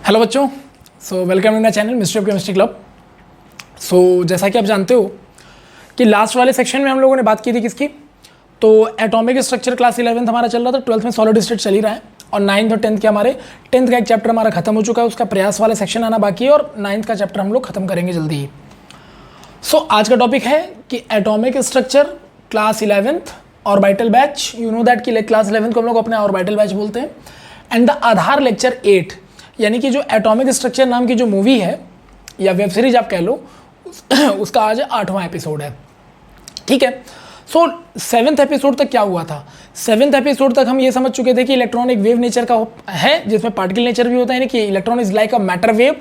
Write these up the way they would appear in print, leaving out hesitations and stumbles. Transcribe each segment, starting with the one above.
Hello बच्चों, welcome in my channel mystery of chemistry club. जैसा कि आप जानते हो कि लास्ट वाले सेक्शन में हम लोगों ने बात की थी किसकी, तो एटॉमिक स्ट्रक्चर क्लास 11th हमारा चल रहा था, 12th में सॉलिड स्टेट चल ही रहा है और 9th और 10th के हमारे 10th का एक चैप्टर हमारा खत्म हो चुका है, उसका प्रयास वाला सेक्शन आना बाकी है और 9th का चैप्टर हम लोग खत्म करेंगे जल्दी ही। आज का टॉपिक है कि atomic structure class 11th orbital batch. You know that कि क्लास 11th को हम लोग अपने ऑर्बिटल बैच बोलते हैं। एंड द आधार लेक्चर 8 यानी कि जो एटॉमिक स्ट्रक्चर नाम की जो मूवी है या वेब सीरीज आप कह लो, उसका आज 8वां एपिसोड है। ठीक है, 7th एपिसोड तक क्या हुआ था? 7th एपिसोड तक हम ये समझ चुके थे कि इलेक्ट्रॉन एक वेव नेचर का है जिसमें पार्टिकल नेचर भी होता है, यानी कि electron is like a matter wave.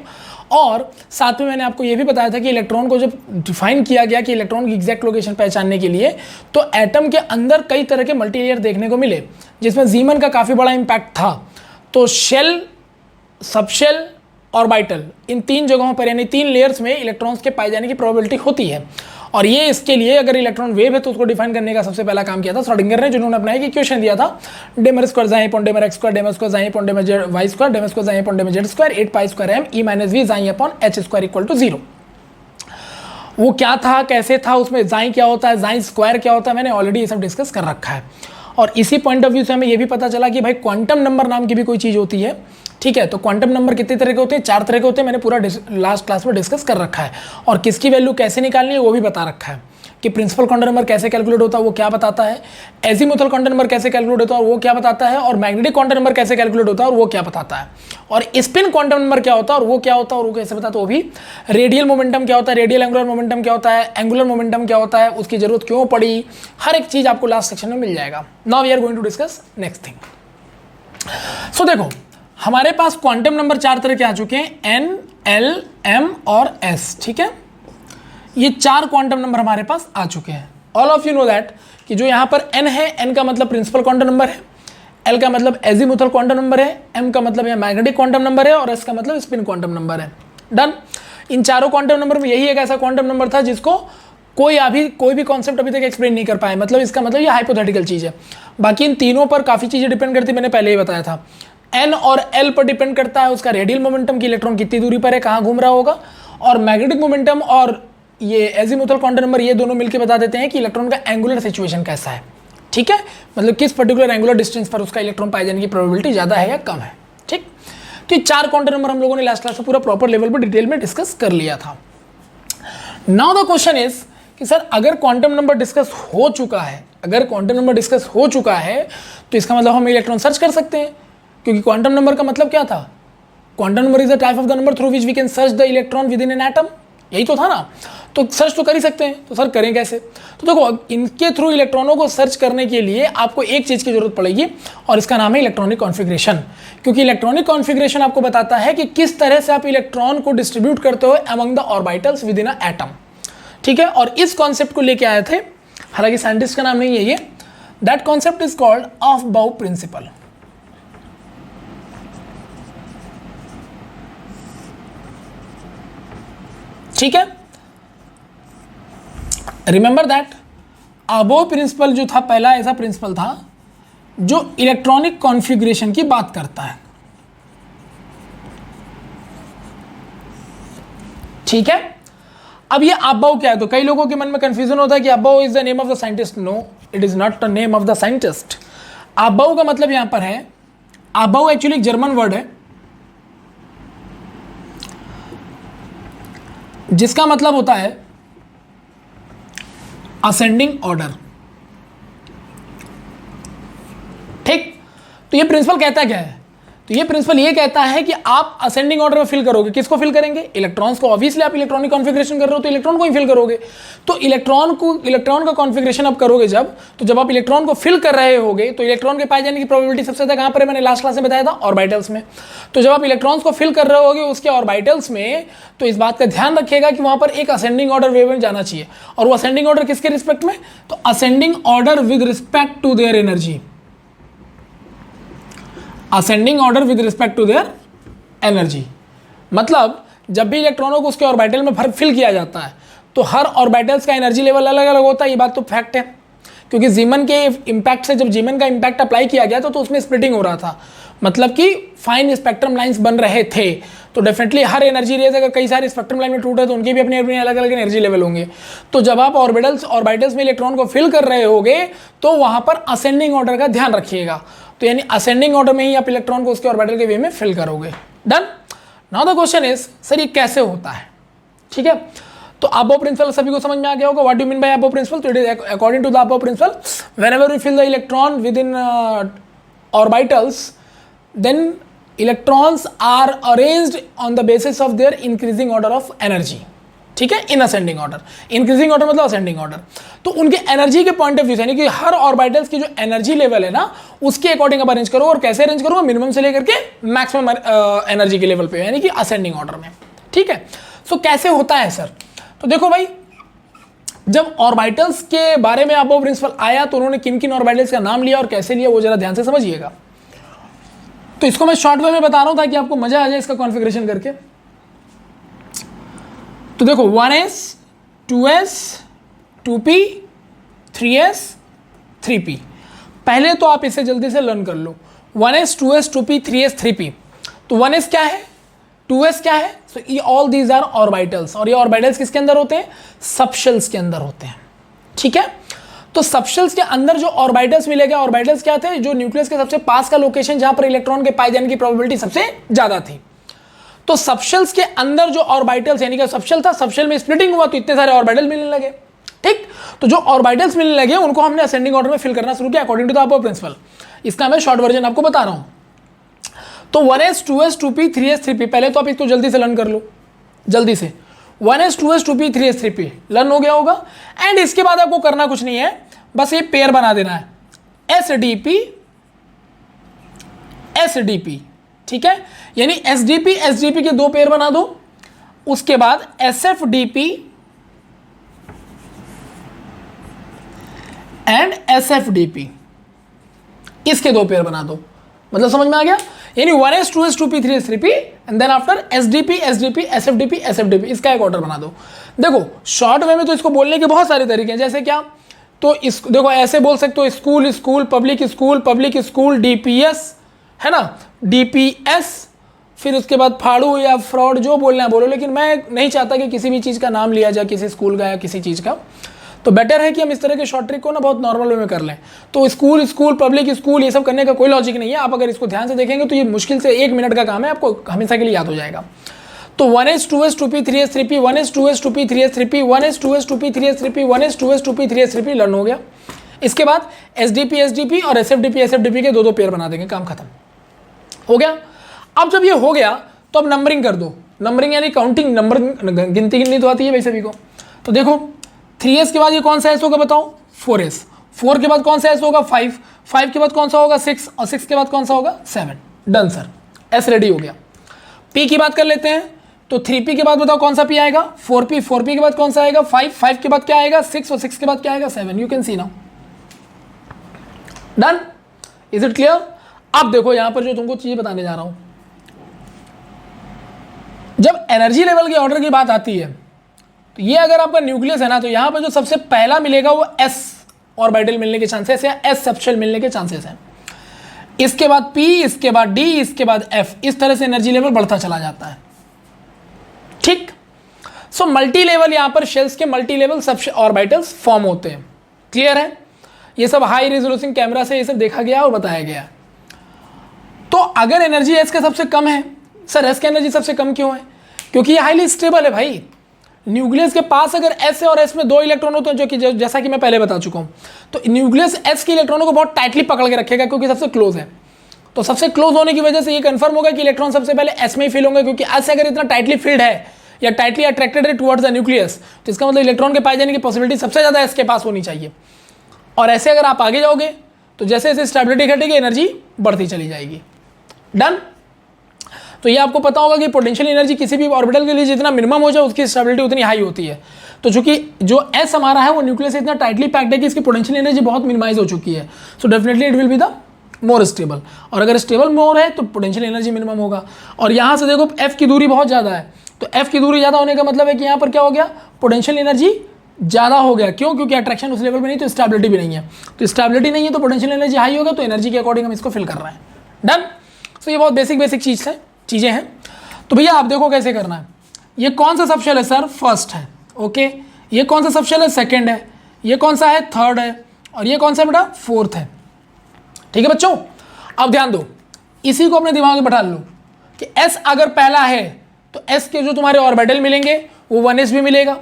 और साथ में मैंने आपको ये भी बताया था कि इलेक्ट्रॉन को जब डिफाइन किया गया कि इलेक्ट्रॉन की एग्जैक्ट लोकेशन पहचानने के लिए, तो एटम के अंदर कई तरह के मल्टी लेयर देखने को मिले, जिसमें जीमन का काफ़ी बड़ा इम्पैक्ट था। तो शेल, सबशेल, ऑर्बिटल, इन 3 जगहों पर यानी 3 लेयर्स में इलेक्ट्रॉन्स के पाए जाने की प्रोबेबिलिटी होती है। और ये इसके लिए अगर इलेक्ट्रॉन वेव है तो उसको डिफाइन करने का सबसे पहला काम किया था श्रोडिंगर ने, जिन्होंने अपना एक इक्वेशन दिया था, डेमर स्क्वायर जाई अपॉन डेमर एक्स स्क्वायर डेमर स्क्वायर जाई अपॉन डेमर वाई स्क्वायर डेमर स्क्वायर जाई अपॉन डेमर z square 8 pi square m e minus v psi upon h square equal to 0। वो क्या था, कैसे था, उसमें जाई क्या होता है, जाई स्क्वायर क्या होता है, मैंने ऑलरेडी ये सब डिस्कस कर रखा है। और इसी पॉइंट ऑफ व्यू से हमें ये भी पता चला कि भाई क्वांटम नंबर नाम की भी कोई चीज़ होती है। ठीक है, तो क्वांटम नंबर कितने तरह के होते हैं? 4 तरह के होते हैं। मैंने पूरा लास्ट क्लास में डिस्कस कर रखा है और किसकी वैल्यू कैसे निकालनी है वो भी बता रखा है कि प्रिंसिपल क्वांटम नंबर कैसे कैलकुलेट होता है वो क्या बताता है, एजीमुथल क्वांटम नंबर कैसे कैलकुलेट होता है और वो क्या बताता है, और मैग्नेटिक क्वांटम नंबर कैसे कैलकुलेट होता है और वो क्या बताता है, और स्पिन क्वांटम नंबर क्या होता है और वो क्या होता है और वो कैसे बताता है वो भी, रेडियल मोमेंटम क्या होता है, रेडियल एंगुलर मोमेंटम क्या होता है, एंगुलर मोमेंटम क्या होता है, उसकी जरूरत क्यों पड़ी, हर एक चीज आपको लास्ट सेक्शन में मिल जाएगा। Now we are going to discuss next thing. So देखो, हमारे पास क्वांटम नंबर 4 तरह के आ चुके हैं, एन, एल, एम और एस। ठीक है, ये 4 क्वांटम नंबर हमारे पास आ चुके हैं। All of you know that कि जो यहाँ पर एन है, एन का मतलब प्रिंसिपल क्वांटम नंबर है, एल का मतलब एजीमुथल क्वांटम नंबर है, एम का मतलब यहाँ मैग्नेटिक क्वांटम नंबर है और एस का मतलब स्पिन क्वांटम नंबर है। डन। इन चारों क्वांटम नंबर में यही एक ऐसा क्वांटम नंबर था जिसको कोई भी कॉन्सेप्ट अभी तक एक्सप्लेन नहीं कर पाया, मतलब इसका मतलब ये हाइपोथेटिकल चीज़ है। बाकी इन तीनों पर काफ़ी चीज़ें डिपेंड करती, मैंने पहले ही बताया था। एन और एल पर डिपेंड करता है उसका रेडियल मोमेंटम की इलेक्ट्रॉन कितनी दूरी पर है, कहाँ घूम रहा होगा, और मैग्नेटिक मोमेंटम और ये एजीमुथल क्वांटम नंबर, ये दोनों मिलकर बता देते हैं कि इलेक्ट्रॉन का एंगुलर सिचुएशन कैसा है। ठीक है, मतलब किस पर्टिकुलर एंगुलर डिस्टेंस पर उसका इलेक्ट्रॉन पाए जाने की प्रोबेबिलिटी ज़्यादा है या कम है। ठीक, तो 4 क्वांटम नंबर हम लोगों ने लास्ट क्लास में पूरा प्रॉपर लेवल पर डिटेल में डिस्कस कर लिया था। नाउ द क्वेश्चन इज कि सर अगर क्वांटम नंबर डिस्कस हो चुका है, तो इसका मतलब हम इलेक्ट्रॉन सर्च कर सकते हैं, क्योंकि क्वांटम नंबर का मतलब क्या था? Quantum number is the type of the number through which we can search the electron with in an atom. यही तो था ना, तो सर्च तो कर ही सकते हैं। तो सर करें कैसे? तो देखो, इनके थ्रू इलेक्ट्रॉनों को सर्च करने के लिए आपको एक चीज़ की जरूरत पड़ेगी और इसका नाम है इलेक्ट्रॉनिक कॉन्फ़िगरेशन। क्योंकि इलेक्ट्रॉनिक कॉन्फ़िगरेशन आपको बताता है कि किस तरह से आप इलेक्ट्रॉन को डिस्ट्रीब्यूट करते हो among the orbitals with in a atom. ठीक है, और इस कॉन्सेप्ट को लेके आए थे, हालांकि साइंटिस्ट का नाम नहीं है ये, that concept is called aufbau principle. ठीक है, रिमेंबर दैट अबोव प्रिंसिपल जो था, पहला ऐसा प्रिंसिपल था जो इलेक्ट्रॉनिक कॉन्फ़िगरेशन की बात करता है। ठीक है, अब ये अबोव क्या है? तो कई लोगों के मन में कंफ्यूजन होता है कि above is the name of the scientist. No, it is not the name of the scientist. Above का मतलब यहां पर है, अबोव एक्चुअली एक जर्मन वर्ड है जिसका मतलब होता है असेंडिंग ऑर्डर। ठीक, तो ये प्रिंसिपल कहता क्या है? तो ये प्रिंसिपल ये कहता है कि आप असेंडिंग ऑर्डर में फिल करोगे। किसको फिल करेंगे? इलेक्ट्रॉन्स को। ऑब्वियसली आप इलेक्ट्रॉनिक कॉन्फ़िगरेशन कर रहे हो तो इलेक्ट्रॉन को ही फिल करोगे। तो इलेक्ट्रॉन का कॉन्फ़िगरेशन आप करोगे जब आप इलेक्ट्रॉन को फिल कर रहे होगे तो इलेक्ट्रॉन के पाए जाने की प्रोबेबिलिटी सबसे ज्यादा कहां पर है? मैंने लास्ट क्लास में बताया था, ऑर्बिटल्स में। तो जब आप इलेक्ट्रॉन्स को फिल कर रहे होगे उसके ऑर्बिटल्स में, तो इस बात का ध्यान रखिएगा कि वहां पर एक असेंडिंग ऑर्डर वेव में जाना चाहिए। और वो असेंडिंग ऑर्डर किसके रिस्पेक्ट में? तो ascending order with respect to their energy. Ascending order with respect to their energy, मतलब जब भी इलेक्ट्रॉनों को उसके ऑर्बिटल में फिल किया जाता है तो हर ऑर्बिटल्स का एनर्जी लेवल अलग अलग होता है। ये बात तो फैक्ट है, क्योंकि जीमन के इम्पैक्ट से, जब जीमन का इम्पैक्ट अप्लाई किया गया था तो उसमें स्प्लिटिंग हो रहा था। मतलब कि फाइन स्पेक्ट्रम लाइंस बन रहे थे। तो डेफिनेटली हर एनर्जी रेज अगर कई सारे स्पेक्ट्रम लाइन में टूटे तो उनके भी अपने अपने अलग अलग एनर्जी लेवल होंगे। तो जब आप ऑर्बिटल्स में इलेक्ट्रॉन को फिल कर रहे होगे तो वहां पर असेंडिंग ऑर्डर का ध्यान रखिएगा। तो यानी असेंडिंग ऑर्डर में ही आप इलेक्ट्रॉन को उसके ऑर्बिटल के वे में फिल करोगे। Done. Now the question is sir ये कैसे होता है? ठीक है, तो अबव प्रिंसिपल सभी को समझ में आ गया होगा। What do mean by aufbau principle? तो it is according to the above principle, whenever we fill the electron with in orbitals then electrons are arranged on the basis of their increasing order of energy. ठीक है, in ascending order. Increasing order मतलब ascending order. तो उनके energy के point of view से यानी कि हर orbitals की जो एनर्जी लेवल है ना उसके अकॉर्डिंग आप अरेंज करो। और कैसे अरेंज करो? मिनिमम से लेकर के मैक्सिमम एनर्जी के लेवल पे यानी कि असेंडिंग ऑर्डर में। ठीक है, सो कैसे होता है सर? तो देखो भाई, जब ऑर्बिटल्स के बारे में अबव प्रिंसिपल आया तो उन्होंने किन किन ऑर्बिटल्स का नाम लिया और कैसे लिया वो जरा ध्यान से समझिएगा। तो इसको मैं शॉर्ट वे में बता रहा हूं ताकि आपको मजा आ जाए इसका कॉन्फ़िगरेशन करके। तो देखो 1s 2s 2p 3s 3p। पहले तो आप इसे जल्दी से लर्न कर लो। 1s 2s 2p 3s 3p। तो 1s क्या है, 2s क्या है? सो ये ऑल दीज आर ऑर्बिटल्स। और ये ऑर्बिटल्स किसके अंदर होते हैं? सबशेल्स के अंदर होते हैं। ठीक है, तो सबशेल्स के अंदर जो ऑर्बिटल्स मिलेगा, ऑर्बिटल्स क्या थे? जो न्यूक्लियस के सबसे पास का लोकेशन जहां पर इलेक्ट्रॉन के पाए जाने की प्रोबेबिलिटी सबसे ज्यादा थी। तो सबशेल्स के अंदर जो ऑर्बिटल्स यानी कि सबशेल था, सबशेल में स्प्लिटिंग हुआ तो इतने सारे ऑर्बिटल मिलने लगे। ठीक, तो जो ऑर्बिटल्स मिलने लगे उनको हमने असेंडिंग ऑर्डर में फिल करना शुरू किया according to the above principle. इसका मैं शॉर्ट वर्जन आपको बता रहा हूं। तो 1s 2s 2p 3s 3p, पहले तो आप इसको जल्दी से लर्न कर लो, जल्दी से। 1s 2s 2p 3s 3p learn हो गया होगा। एंड इसके बाद आपको करना कुछ नहीं है, बस ये पेयर बना देना है sdp sdp। ठीक है, यानी sdp sdp के दो पेयर बना दो। उसके बाद sfdp एंड sfdp, इसके दो पेयर बना दो। मतलब समझ में आ गया? यानी 1s 2s 2p 3s 3p and then after sdp sdp sfdp sfdp, इसका एक ऑर्डर बना दो। देखो शॉर्ट वे में तो इसको बोलने के बहुत सारे तरीके हैं। जैसे क्या? तो इस देखो ऐसे बोल सकते हो, school school public school public school DPS, है ना, डीपीएस। फिर उसके बाद फाड़ू या फ्रॉड, जो बोलना है बोलो, लेकिन मैं नहीं चाहता कि किसी भी चीज़ का नाम लिया जाए, किसी स्कूल का या किसी चीज़ का। तो बेटर है कि हम इस तरह के शॉर्ट ट्रिक को ना बहुत नॉर्मल वे में कर लें। तो स्कूल स्कूल पब्लिक स्कूल ये सब करने का कोई लॉजिक नहीं है। आप अगर इसको ध्यान से देखेंगे तो ये मुश्किल से 1 मिनट का काम है, आपको हमेशा के लिए याद हो जाएगा। तो 1s 2s 2p 3s 3p 1s 2s 2p 3s 3p 1s 2s 2p 3s 3p 1s 2s 2p 3s 3p learn हो गया। इसके बाद sdp sdp और sfdp sfdp के दो दो पेयर बना देंगे, काम खत्म हो गया। अब जब ये हो गया तो अब नंबरिंग कर दो। नंबरिंग यानी काउंटिंग, नंबर गिनती तो आती है भाई सभी को। तो देखो 3s के बाद ये कौन सा एस होगा बताओ? 4s। 4 के बाद कौन सा एस होगा? 5। 5 के बाद कौन सा होगा? 6। और 6 के बाद कौन सा होगा? 7। डन सर, एस रेडी हो गया। p की बात कर लेते हैं। तो 3p के बाद बताओ कौन सा p आएगा? 4p। 4p के बाद कौन सा आएगा? 5। 5 के बाद क्या आएगा? 6। और 6 के बाद क्या आएगा? 7। You can see now. Done, is it clear? अब देखो यहां पर जो तुमको चीज बताने जा रहा हूं, जब एनर्जी लेवल के ऑर्डर की बात आती है तो ये अगर आपका न्यूक्लियस है ना, तो यहां पर जो सबसे पहला मिलेगा वो s ऑर्बिटल मिलने के चांसेस है, s सबशेल मिलने के चांसेस है। इसके बाद p, इसके बाद d, इसके बाद f। इस तरह से एनर्जी लेवल बढ़ता चला जाता है। ठीक, सो मल्टी लेवल, यहां पर शेल्स के multi level sub orbitals form होते हैं। क्लियर है? ये सब हाई रेजोल्यूशन कैमरा से ये सब देखा गया और बताया गया। तो अगर एनर्जी एस का सबसे कम है, सर एस का एनर्जी सबसे कम क्यों है? क्योंकि ये हाईली स्टेबल है भाई। न्यूक्लियस के पास अगर एस है और एस में दो इलेक्ट्रॉन होते हैं, जो कि जैसा कि मैं पहले बता चुका हूं, तो न्यूक्लियस एस के इलेक्ट्रॉनों को बहुत टाइटली पकड़ के रखेगा क्योंकि सबसे क्लोज है। तो सबसे क्लोज होने की वजह से ये कंफर्म होगा कि इलेक्ट्रॉन सबसे पहले एस में ही फिल होंगे, क्योंकि एस अगर इतना टाइटली फिल्ड है या टाइटली अट्रैक्टेड है टुवर्ड्स द न्यूक्लियस, तो इसका मतलब इलेक्ट्रॉन के पाए जाने की पॉसिबिलिटी सबसे ज़्यादा एस के पास होनी चाहिए। और ऐसे अगर आप आगे जाओगे तो जैसे जैसे स्टेबिलिटी घटेगी एनर्जी बढ़ती चली जाएगी। डन। तो ये आपको पता होगा कि पोटेंशियल एनर्जी किसी भी ऑर्बिटल के लिए जितना मिनिमम हो जाए उसकी स्टेबिलिटी उतनी हाई होती है। तो चूंकि जो एस हमारा है वो न्यूक्लियस इतना टाइटली पैक्ड है कि इसकी पोटेंशियल एनर्जी बहुत मिनिमाइज हो चुकी है। So definitely it will be the more stable. और अगर स्टेबल मोर है तो पोटेंशियल एनर्जी मिनिमम होगा। और यहाँ से देखो एफ की दूरी बहुत ज़्यादा है, तो एफ की दूरी ज़्यादा होने का मतलब है कि यहाँ पर क्या हो गया, पोटेंशियल एनर्जी ज़्यादा हो गया। क्यों? क्योंकि अट्रैक्शन उस लेवल पे नहीं, तो स्टेबिलिटी भी नहीं है। तो स्टेबिलिटी नहीं है तो पोटेंशियल एनर्जी हाई होगा, तो एनर्जी के अकॉर्डिंग हम इसको फिल कर रहे हैं। डन। सो ये बहुत बेसिक चीज़ें हैं। तो भैया आप देखो कैसे करना है। ये कौन सा सबशेल है सर? फर्स्ट है। ओके, ये कौन सा सबशेल है? सेकंड है। ये कौन सा है? थर्ड है। और ये कौन सा बेटा? फोर्थ है। ठीक है बच्चों, अब ध्यान दो, इसी को अपने दिमाग में बैठा लो कि S अगर पहला है तो S के जो तुम्हारे ऑर्बिटल मिलेंगे वो 1s भी मिलेगा,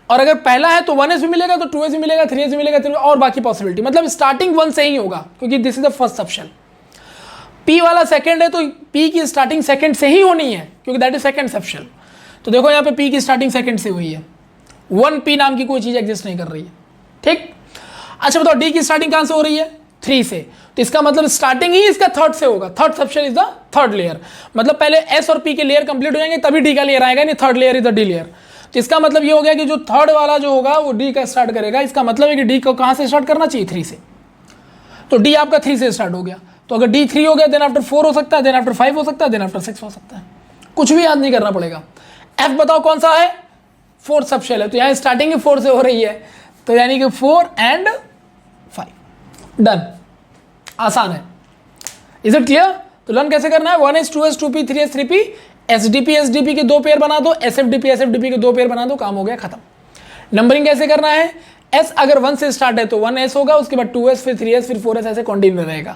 और अगर पहला है तो 1s भी मिलेगा, तो 2s भी मिलेगा, 3s भी मिलेगा, 3 और बाकी पॉसिबिलिटी, मतलब स्टार्टिंग 1 से ही होगा क्योंकि this is the first subshell. P वाला सेकंड है तो P की स्टार्टिंग सेकंड से ही होनी है क्योंकि दैट इज सेकंड सबशेल। तो देखो यहाँ पे P की स्टार्टिंग सेकंड से हुई है, 1P नाम की कोई चीज एग्जिस्ट नहीं कर रही है। ठीक, अच्छा बताओ D की स्टार्टिंग कहां से हो रही है? 3 से, तो इसका मतलब स्टार्टिंग ही इसका थर्ड से होगा। Third subshell is the third layer, मतलब पहले S और P के लेयर कंप्लीट हो जाएंगे तभी D का लेयर आएगा, नहीं third layer is the D layer. तो इसका मतलब ये हो गया कि जो थर्ड वाला जो होगा वो D का स्टार्ट करेगा। इसका मतलब है कि D को कहां से स्टार्ट करना चाहिए? 3 से। तो D आपका 3 से स्टार्ट हो गया, तो अगर D 3 हो गया देन आफ्टर 4 हो सकता है, देन आफ्टर 5 हो सकता है, देन आफ्टर 6 हो सकता है, कुछ भी याद नहीं करना पड़ेगा। F बताओ कौन सा है? फोर्थ सबशेल है, तो यहाँ स्टार्टिंग ही 4 से हो रही है, तो यानी कि 4 and 5। डन, आसान है। Is it clear? तो लर्न कैसे करना है? 1s 2s 2p 3s 3p, SDP SDP के 2 पेयर बना दो, SFDP SFDP के 2 पेयर बना दो, काम हो गया खत्म। नंबरिंग कैसे करना है? S अगर 1 से स्टार्ट है तो 1s होगा, उसके बाद 2s फिर 3s फिर 4s ऐसे कंटिन्यू रहेगा।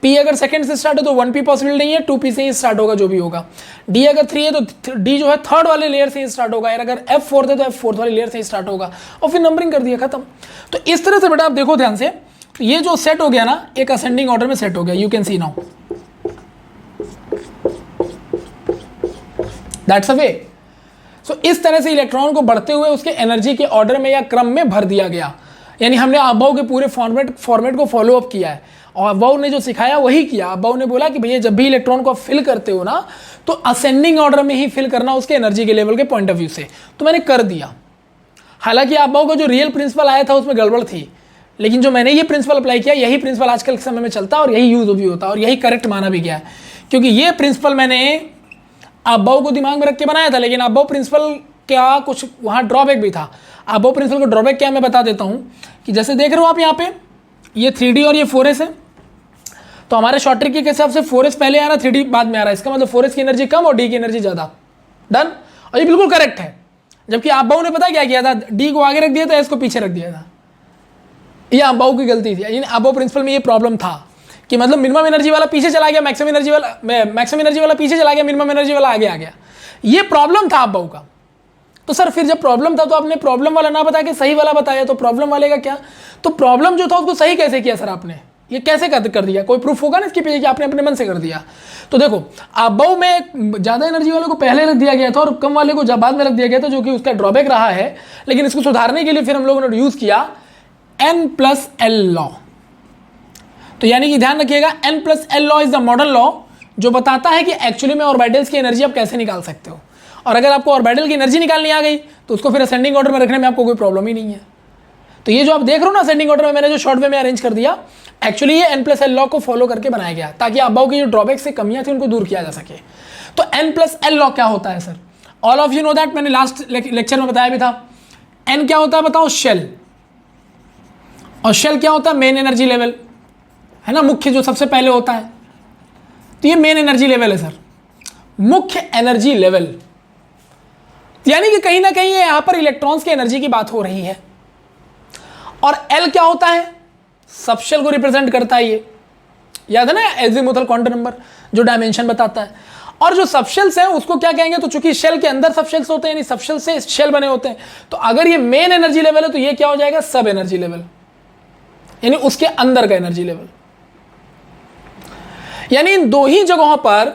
P अगर सेकंड से स्टार्ट है तो 1p पॉसिबल नहीं है, 2p से ही स्टार्ट होगा जो भी होगा। D अगर 3 है तो D जो है थर्ड वाले लेयर से ही स्टार्ट होगा, और अगर F 4 है तो F 4 वाले लेयर से ही स्टार्ट होगा, और फिर नंबरिंग कर दिया खत्म। तो इस तरह से बेटा आप देखो ध्यान से, तो ये जो सेट हो गया ना, एक असेंडिंग ऑर्डर में सेट हो गया, you can see now that's a way. So इस तरह से इलेक्ट्रॉन को बढ़ते हुए उसके एनर्जी के ऑर्डर में या क्रम में भर दिया गया, यानी हमने अबव के पूरे फॉर्मेट को फॉलो अप किया है, और अबव ने जो सिखाया वही किया। अबव ने बोला कि भैया जब भी इलेक्ट्रॉन को फिल करते हो ना तो असेंडिंग ऑर्डर में ही फिल करना उसके एनर्जी के लेवल के पॉइंट ऑफ व्यू से, तो मैंने कर दिया। हालांकि अबव का जो रियल प्रिंसिपल आया था उसमें गड़बड़ थी, लेकिन जो मैंने ये प्रिंसिपल अप्लाई किया, यही प्रिंसिपल आजकल के समय में चलता है और यही यूज भी होता है और यही करेक्ट माना भी गया है, क्योंकि ये प्रिंसिपल मैंने अबव को दिमाग में रख के बनाया था, लेकिन अबव प्रिंसिपल क्या कुछ वहाँ ड्रॉबैक भी था। अबव प्रिंसिपल को ड्रॉबैक क्या मैं बता देता हूँ कि जैसे देख रहे हो आप यहाँ पे ये 3D और ये 4s है, तो हमारे शॉर्ट ट्रिक के हिसाब से 4s पहले आ रहा है, 3D बाद में आ रहा है, इसका मतलब 4s की एनर्जी कम और D की एनर्जी ज़्यादा। डन, और ये बिल्कुल करेक्ट है। जबकि अबव ने पता क्या किया था? D को आगे रख दिया था, S को पीछे रख दिया था। ये अबव की गलती थी, यानी अबव प्रिंसिपल में ये प्रॉब्लम था कि मतलब मिनिमम एनर्जी वाला पीछे चला गया, मैक्सिमम एनर्जी वाला पीछे चला गया, मिनिमम एनर्जी वाला आगे आ गया। ये प्रॉब्लम था अबव का। तो सर फिर जब प्रॉब्लम था तो आपने प्रॉब्लम वाला ना बता के सही वाला बताया, तो प्रॉब्लम वाले का क्या? तो प्रॉब्लम जो था उसको सही कैसे किया सर आपने? ये कैसे कर दिया? कोई प्रूफ होगा ना इसके पीछे कि आपने अपने मन से कर दिया? तो देखो अबव में ज़्यादा एनर्जी वाले को पहले रख दिया गया था और कम वाले को बाद में रख दिया गया था, जो कि उसका ड्रॉबैक रहा है। लेकिन इसको सुधारने के लिए फिर हम लोगों ने यूज़ किया N+L लॉ। तो यानी कि ध्यान रखिएगा, N+L law is the modern law जो बताता है कि एक्चुअली में ऑर्बिटल्स की एनर्जी आप कैसे निकाल सकते हो, और अगर आपको ऑर्बिटल की एनर्जी निकालनी आ गई तो उसको फिर असेंडिंग ऑर्डर में रखने में आपको कोई प्रॉब्लम ही नहीं है। तो ये जो आप देख रहे हो ना असेंडिंग ऑर्डर में मैंने जो शॉर्ट वे में अरेंज कर दिया, एक्चुअली ये N+L लॉ को फॉलो करके बनाया गया ताकि अबव की जो ड्रॉबैक से कमियां थी उनको दूर किया जा सके। तो N+L लॉ क्या होता है sir? All of you know that, मैंने लास्ट लेक्चर में बताया भी था। N क्या होता है बताओ? शेल। और शेल क्या होता है? मेन एनर्जी लेवल, है ना, मुख्य जो सबसे पहले होता है। तो ये मेन एनर्जी लेवल है सर, मुख्य एनर्जी लेवल, यानी कि कहीं ना कहीं यहां पर इलेक्ट्रॉन्स की एनर्जी की बात हो रही है। और L क्या होता है? सबशेल को रिप्रेजेंट करता है, ये याद है ना, एजिमुथल क्वांटम नंबर जो डायमेंशन बताता है। और जो सबशेल्स हैं उसको क्या कहेंगे? तो चूंकि शेल के अंदर सबशेल्स होते हैं, यानी सबशेल से शेल बने होते हैं, तो अगर ये मेन एनर्जी लेवल है तो ये क्या हो जाएगा? सब एनर्जी लेवल, यानी उसके अंदर का एनर्जी लेवल। यानी इन दो ही जगहों पर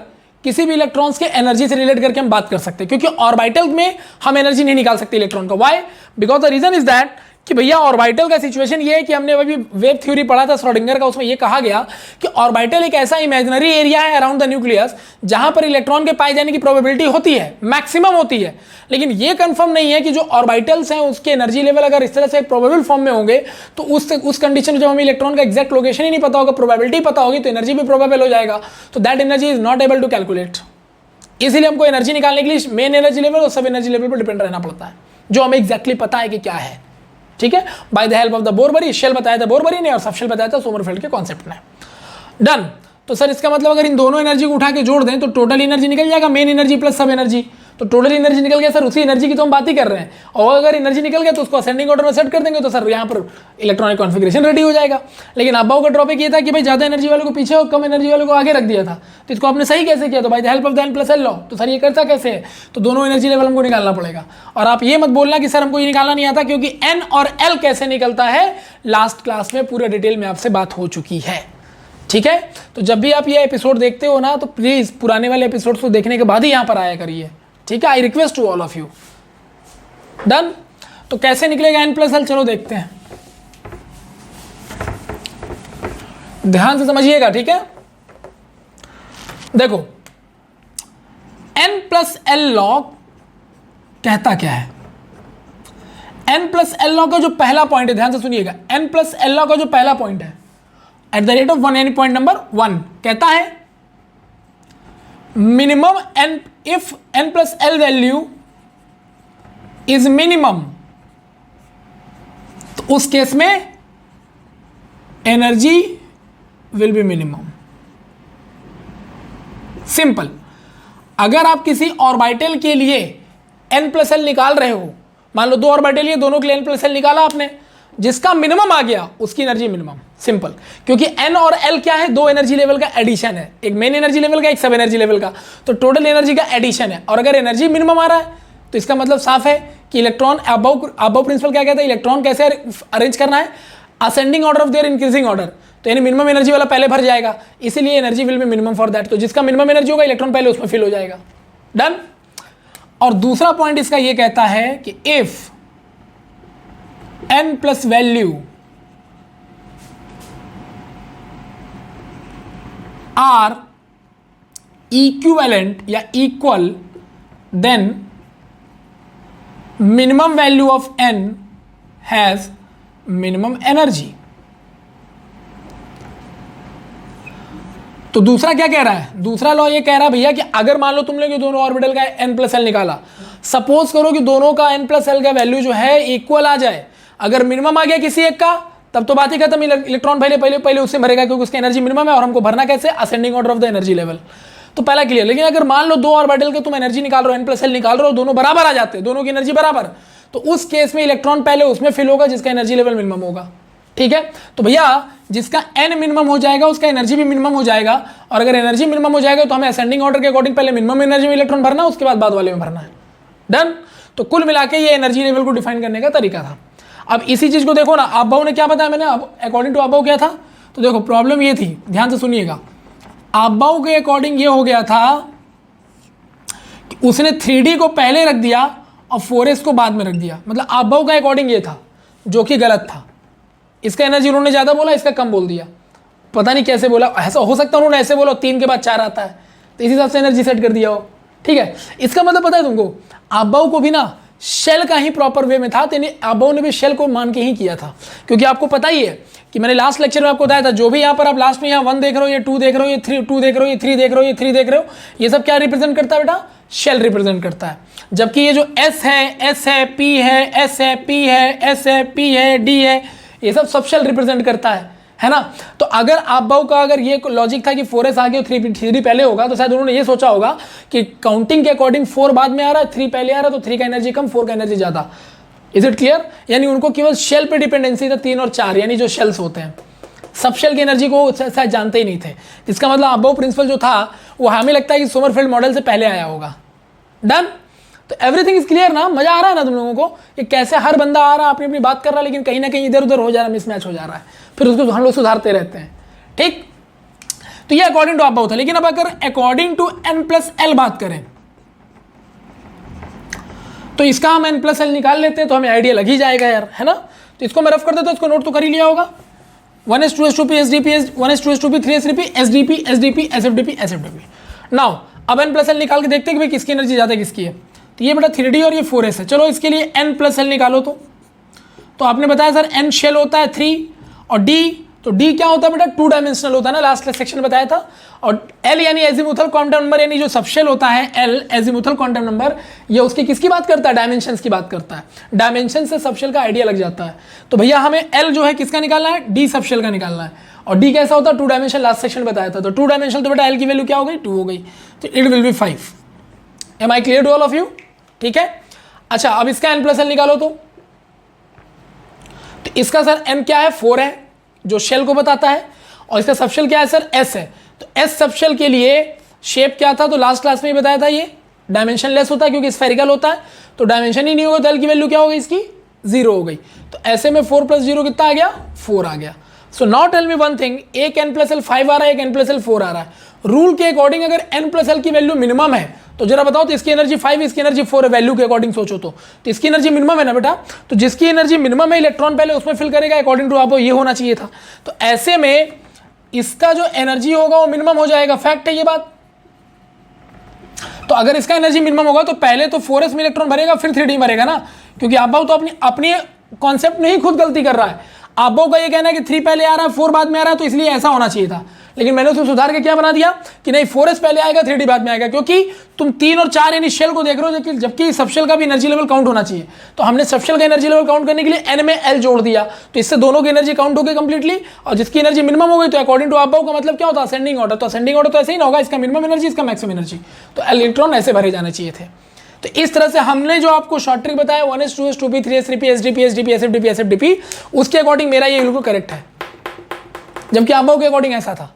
किसी भी इलेक्ट्रॉन्स के एनर्जी से रिलेट करके हम बात कर सकते हैं, क्योंकि ऑर्बिटल में हम एनर्जी नहीं निकाल सकते इलेक्ट्रॉन का। Why? Because the reason is that कि भैया ऑर्बिटल का सिचुएशन ये है कि हमने अभी वेव थ्योरी पढ़ा था श्रोडिंगर का, उसमें ये कहा गया कि ऑर्बिटल एक ऐसा इमेजिनरी एरिया है अराउंड द न्यूक्लियस जहां पर इलेक्ट्रॉन के पाए जाने की प्रोबेबिलिटी होती है, मैक्सिमम होती है, लेकिन ये कंफर्म नहीं है कि जो ऑर्बिटल्स हैं उसके एनर्जी लेवल अगर इस तरह से प्रोबेबल फॉर्म में होंगे तो उस कंडीशन में जब हमें इलेक्ट्रॉन का एग्जैक्ट लोकेशन ही नहीं पता होगा, प्रोबेबिलिटी पता होगी, तो एनर्जी भी प्रोबेबल हो जाएगा। तो that energy is not able to calculate. इसीलिए हमको एनर्जी निकालने के लिए मेन एनर्जी लेवल और सब एनर्जी लेवल पर डिपेंड रहना पड़ता है, जो हमें एग्जैक्टली पता है कि क्या है। ठीक है, by the help of the Bohr Bury, shell बताया था बोरबरी ने और सबशेल बताया था सोमरफेल्ड के कॉन्सेप्ट ने। डन। तो सर इसका मतलब अगर इन दोनों एनर्जी को उठा के जोड़ दें तो टोटल एनर्जी निकल जाएगा, मेन एनर्जी प्लस सब एनर्जी। तो टोटल एनर्जी निकल गया सर, उसी एनर्जी की तो हम बात ही कर रहे हैं। और अगर एनर्जी निकल गया तो उसको असेंडिंग ऑर्डर में सेट कर देंगे तो सर यहाँ पर इलेक्ट्रॉनिक कॉन्फिगरेशन रेडी हो जाएगा। लेकिन अब्बाउ का ड्रॉबैक ये था कि भाई ज़्यादा एनर्जी वाले को पीछे और कम एनर्जी वाले को आगे रख दिया था। तो इसको आपने सही कैसे किया? तो भाई the help of the n plus l law. तो सर ये करता कैसे है? तो दोनों एनर्जी लेवल हमको निकालना पड़ेगा। और आप ये मत बोलना कि सर हमको ये निकालना नहीं आता, क्योंकि एन और एल कैसे निकलता है लास्ट क्लास में पूरे डिटेल में आपसे बात हो चुकी है। ठीक है, तो जब भी आप ये एपिसोड देखते हो ना तो प्लीज़ पुराने वाले एपिसोड्स को देखने के बाद ही यहाँ पर आया करिए। ठीक है, I request to all of you. Done. तो कैसे निकलेगा एन प्लस एल, चलो देखते हैं, ध्यान से समझिएगा। ठीक है, देखो एन प्लस एल लॉ कहता क्या है? एन प्लस एल लॉ का जो पहला पॉइंट है, ध्यान से सुनिएगा, एन प्लस एल लॉ का जो पहला पॉइंट है at the rate of one, यानी पॉइंट नंबर 1 कहता है minimum n, if n plus l value is minimum, तो उस केस में energy will be minimum. Simple. अगर आप किसी ऑर्बिटल के लिए एन प्लस एल निकाल रहे हो, मान लो 2 ऑर्बिटल है, दोनों के लिए एन प्लस एल निकाला आपने, जिसका मिनिमम आ गया उसकी एनर्जी मिनिमम। सिंपल, क्योंकि एन और एल क्या है? 2 एनर्जी लेवल का एडिशन है, एक मेन एनर्जी लेवल का, एक सब एनर्जी लेवल का, तो टोटल एनर्जी का एडिशन है। और अगर एनर्जी मिनिमम आ रहा है तो इसका मतलब साफ है कि इलेक्ट्रॉन, अबव प्रिंसिपल क्या कहता है, इलेक्ट्रॉन कैसे अरेंज करना है, ascending order of their increasing order. तो यानी मिनिमम एनर्जी वाला पहले भर जाएगा, इसीलिए energy will be minimum for that. तो जिसका मिनिमम एनर्जी होगा इलेक्ट्रॉन पहले उसमें फिल हो जाएगा। डन। और दूसरा पॉइंट इसका ये कहता है कि if n plus value are equivalent या equal, then minimum value of n has minimum energy. तो दूसरा क्या कह रहा है? दूसरा लॉ ये कह रहा है भैया कि अगर मान लो तुम लोग दोनों ऑर्बिटल का एन प्लस एल निकाला, सपोज करो कि दोनों का एन प्लस एल का वैल्यू जो है इक्वल आ जाए, अगर मिनिमम आ गया किसी एक का तब तो बात ही खत्म, इलेक्ट्रॉन पहले उससे भरेगा क्योंकि उसकी एनर्जी मिनिमम है, और हमको भरना कैसे? Ascending order of the energy level. तो पहला क्लियर। लेकिन अगर मान लो 2 ऑर्बिटल के तुम एनर्जी निकाल रहे हो, एन प्लस एल निकाल रहे हो, दोनों बराबर आ जाते हैं, दोनों की एनर्जी बराबर, तो उस केस में इलेक्ट्रॉन पहले उसमें फिल होगा जिसका एनर्जी लेवल मिनिमम होगा। ठीक है, तो भैया जिसका एन मिनिमम हो जाएगा उसका एनर्जी भी मिनिमम हो जाएगा, और अगर एनर्जी मिनिमम हो जाएगा तो हमें असेंडिंग ऑर्डर के अकॉर्डिंग पहले मिनिमम एनर्जी में इलेक्ट्रॉन भरना, उसके बाद वाले में भरना है। डन। तो कुल मिला के ये एनर्जी लेवल को डिफाइन करने का तरीका था। अब इसी चीज को देखो ना, अब्बाउ ने क्या बताया मैंने, अकॉर्डिंग टू अब्बाउ क्या था? तो देखो प्रॉब्लम ये थी, ध्यान से सुनिएगा, अब्बाउ के अकॉर्डिंग ये हो गया था कि उसने 3D को पहले रख दिया और 4s को बाद में रख दिया। मतलब अब्बाउ का अकॉर्डिंग ये था, जो कि गलत था। इसका एनर्जी उन्होंने ज़्यादा बोला, इसका कम बोल दिया, पता नहीं कैसे बोला, ऐसा हो सकता है उन्होंने ऐसे बोला 3 के बाद 4 आता है, तो इसी हिसाब से एनर्जी सेट कर दिया हो। ठीक है, इसका मतलब पता है तुमको, अब्बाउ को भी ना शेल का ही प्रॉपर वे में था, तो अब्बाउ ने भी शेल को मान के ही किया था। क्योंकि आपको पता ही है कि मैंने लास्ट लेक्चर में आपको बताया था, जो भी यहाँ पर आप लास्ट में यहाँ 1 देख रहे हो, ये 2 देख रहे हो, ये 3 2 देख रहे हो, ये 3 देख रहे हो, ये 3 देख रहे हो, ये सब क्या रिप्रेजेंट करता है बेटा? शेल रिप्रेजेंट करता है। जबकि ये जो S है, P है, S है, P है, S है, P है, D है, ये सब शेल रिप्रेजेंट करता है ना। तो अगर अब्बाउ का अगर ये लॉजिक था कि 4s आगे और 3 पहले होगा, तो शायद उन्होंने ये सोचा होगा कि काउंटिंग के अकॉर्डिंग 4 बाद में आ रहा है, 3 पहले आ रहा है, तो 3 का एनर्जी कम, 4 का एनर्जी ज़्यादा। Is it clear? यानी उनको केवल शेल पे डिपेंडेंसी था, 3 और 4, यानी जो शेल्स होते हैं, सब शेल की एनर्जी को शायद जानते ही नहीं थे। इसका मतलब अब्बाउ प्रिंसिपल जो था वो हमें लगता है कि सोमरफेल्ड मॉडल से पहले आया होगा। डन। तो एवरीथिंग इज क्लियर ना? मजा आ रहा है ना तुम लोगों को कि कैसे हर बंदा आ रहा है, अपनी अपनी बात कर रहा है, लेकिन कहीं ना कहीं इधर उधर हो जा रहा है, मिसमैच हो जा रहा है, फिर उसको हम लोग सुधारते रहते हैं। ठीक, तो ये अकॉर्डिंग टू अब्बाउ था। लेकिन अब अगर according to n plus l बात करें तो इसका हम एन प्लस एल निकाल लेते हैं तो हमें आइडिया लग ही जाएगा यार, है ना। तो इसको मैं रफ कर देता हूं, इसको नोट तो कर ही लिया होगा। 1s2s2p SDP 1s2s2p 3s3p SDP SDP SFDP SFDP। Now अब एन प्लस एल निकाल के देखते हैं कि भाई किसकी एनर्जी ज़्यादा किसकी है। तो ये बेटा 3D और ये 4s है। चलो इसके लिए एन प्लस एल निकालो। तो आपने बताया सर एन शेल होता है 3 और D तो डी क्या होता है बेटा, 2 डायमेंशनल होता है ना, लास्ट सेक्शन में बताया था। और एल यानी एजीमुथल क्वांटम नंबर, यानी जो सबशेल होता है एल एजीमुथल क्वांटम नंबर, ये उसकी किसकी बात करता है, डायमेंशंस की बात करता है। डायमेंशन से सबशेल का आइडिया लग जाता है। तो भैया हमें एल जो है किसका निकालना है, डी सबशेल का निकालना है। और डी कैसा होता है, 2 डायमेंशन, लास्ट सेक्शन बताया था। तो 2 डायमेंशन तो बेटा एल की वैल्यू क्या हो गई, 2 हो गई, तो it will be 5। Am I clear to all of you? ठीक है। अच्छा अब इसका n प्लस एल निकालो तो इसका सर n क्या है, 4 है जो शेल को बताता है, और इसका सबशेल क्या है सर, s है। तो s सबशेल के लिए शेप क्या था, तो लास्ट क्लास में ही बताया था, ये डायमेंशन लेस होता है क्योंकि स्फेरिकल होता है, तो डायमेंशन ही नहीं होगा, तो एल की वैल्यू क्या हो गई इसकी, 0 हो गई। तो ऐसे में 4 + 0 कितना आ गया, 4 आ गया। So now tell me one thing, एक n प्लस एल 5 आ रहा है, एक n प्लस एल 4 आ रहा है। रूल के अकॉर्डिंग अगर n प्लस एल की वैल्यू मिनिमम है तो जरा बताओ, तो इसकी एनर्जी 5, इसकी एनर्जी 4 है, वैल्यू के अकॉर्डिंग सोचो तो इसकी एनर्जी मिनिमम है ना बेटा, तो जिसकी एनर्जी मिनिमम है इलेक्ट्रॉन पहले उसमें फिल करेगा, अकॉर्डिंग टू आपको ये होना चाहिए था। तो ऐसे में इसका जो एनर्जी होगा वो मिनिमम हो जाएगा, फैक्ट है ये बात। तो अगर इसका एनर्जी मिनिमम होगा तो पहले तो 4s में इलेक्ट्रॉन भरेगा, फिर 3d भरेगा ना, क्योंकि आप तो अपनी कॉन्सेप्ट में ही खुद गलती कर रहा है। आप का ये कहना है कि 3 पहले आ रहा है 4 बाद में आ रहा है, तो इसलिए ऐसा होना चाहिए था, लेकिन मैंने उसमें सुधार के क्या बना दिया कि नहीं 4s पहले आएगा 3d बाद में आएगा, क्योंकि तुम 3 और 4 यानी शेल को देख रहे हो, जबकि सबशेल का भी एनर्जी लेवल काउंट होना चाहिए। तो हमने सबशेल का एनर्जी लेवल काउंट करने के लिए n में l जोड़ दिया, तो इससे दोनों की एनर्जी काउंट हो गई कंप्लीटली, और जिसकी एनर्जी मिनिमम हो गई तो अकॉर्डिंग टू आप का मतलब क्या होता है, असेंडिंग ऑर्डर। तो असेंडिंग ऑर्डर तो ऐसे ही ना होगा, इसका मिनिमम एनर्जी इसका मैक्सिमम एनर्जी, तो इलेक्ट्रॉन ऐसे भरे जाने चाहिए थे। तो इस तरह से हमने जो आपको शॉर्ट ट्रिक बताया 1s 2s 2p 3s 3p sdp sdp sfdp sfdp, उसके अकॉर्डिंग मेरा ये बिल्कुल करेक्ट है, जबकि आप के अकॉर्डिंग ऐसा था।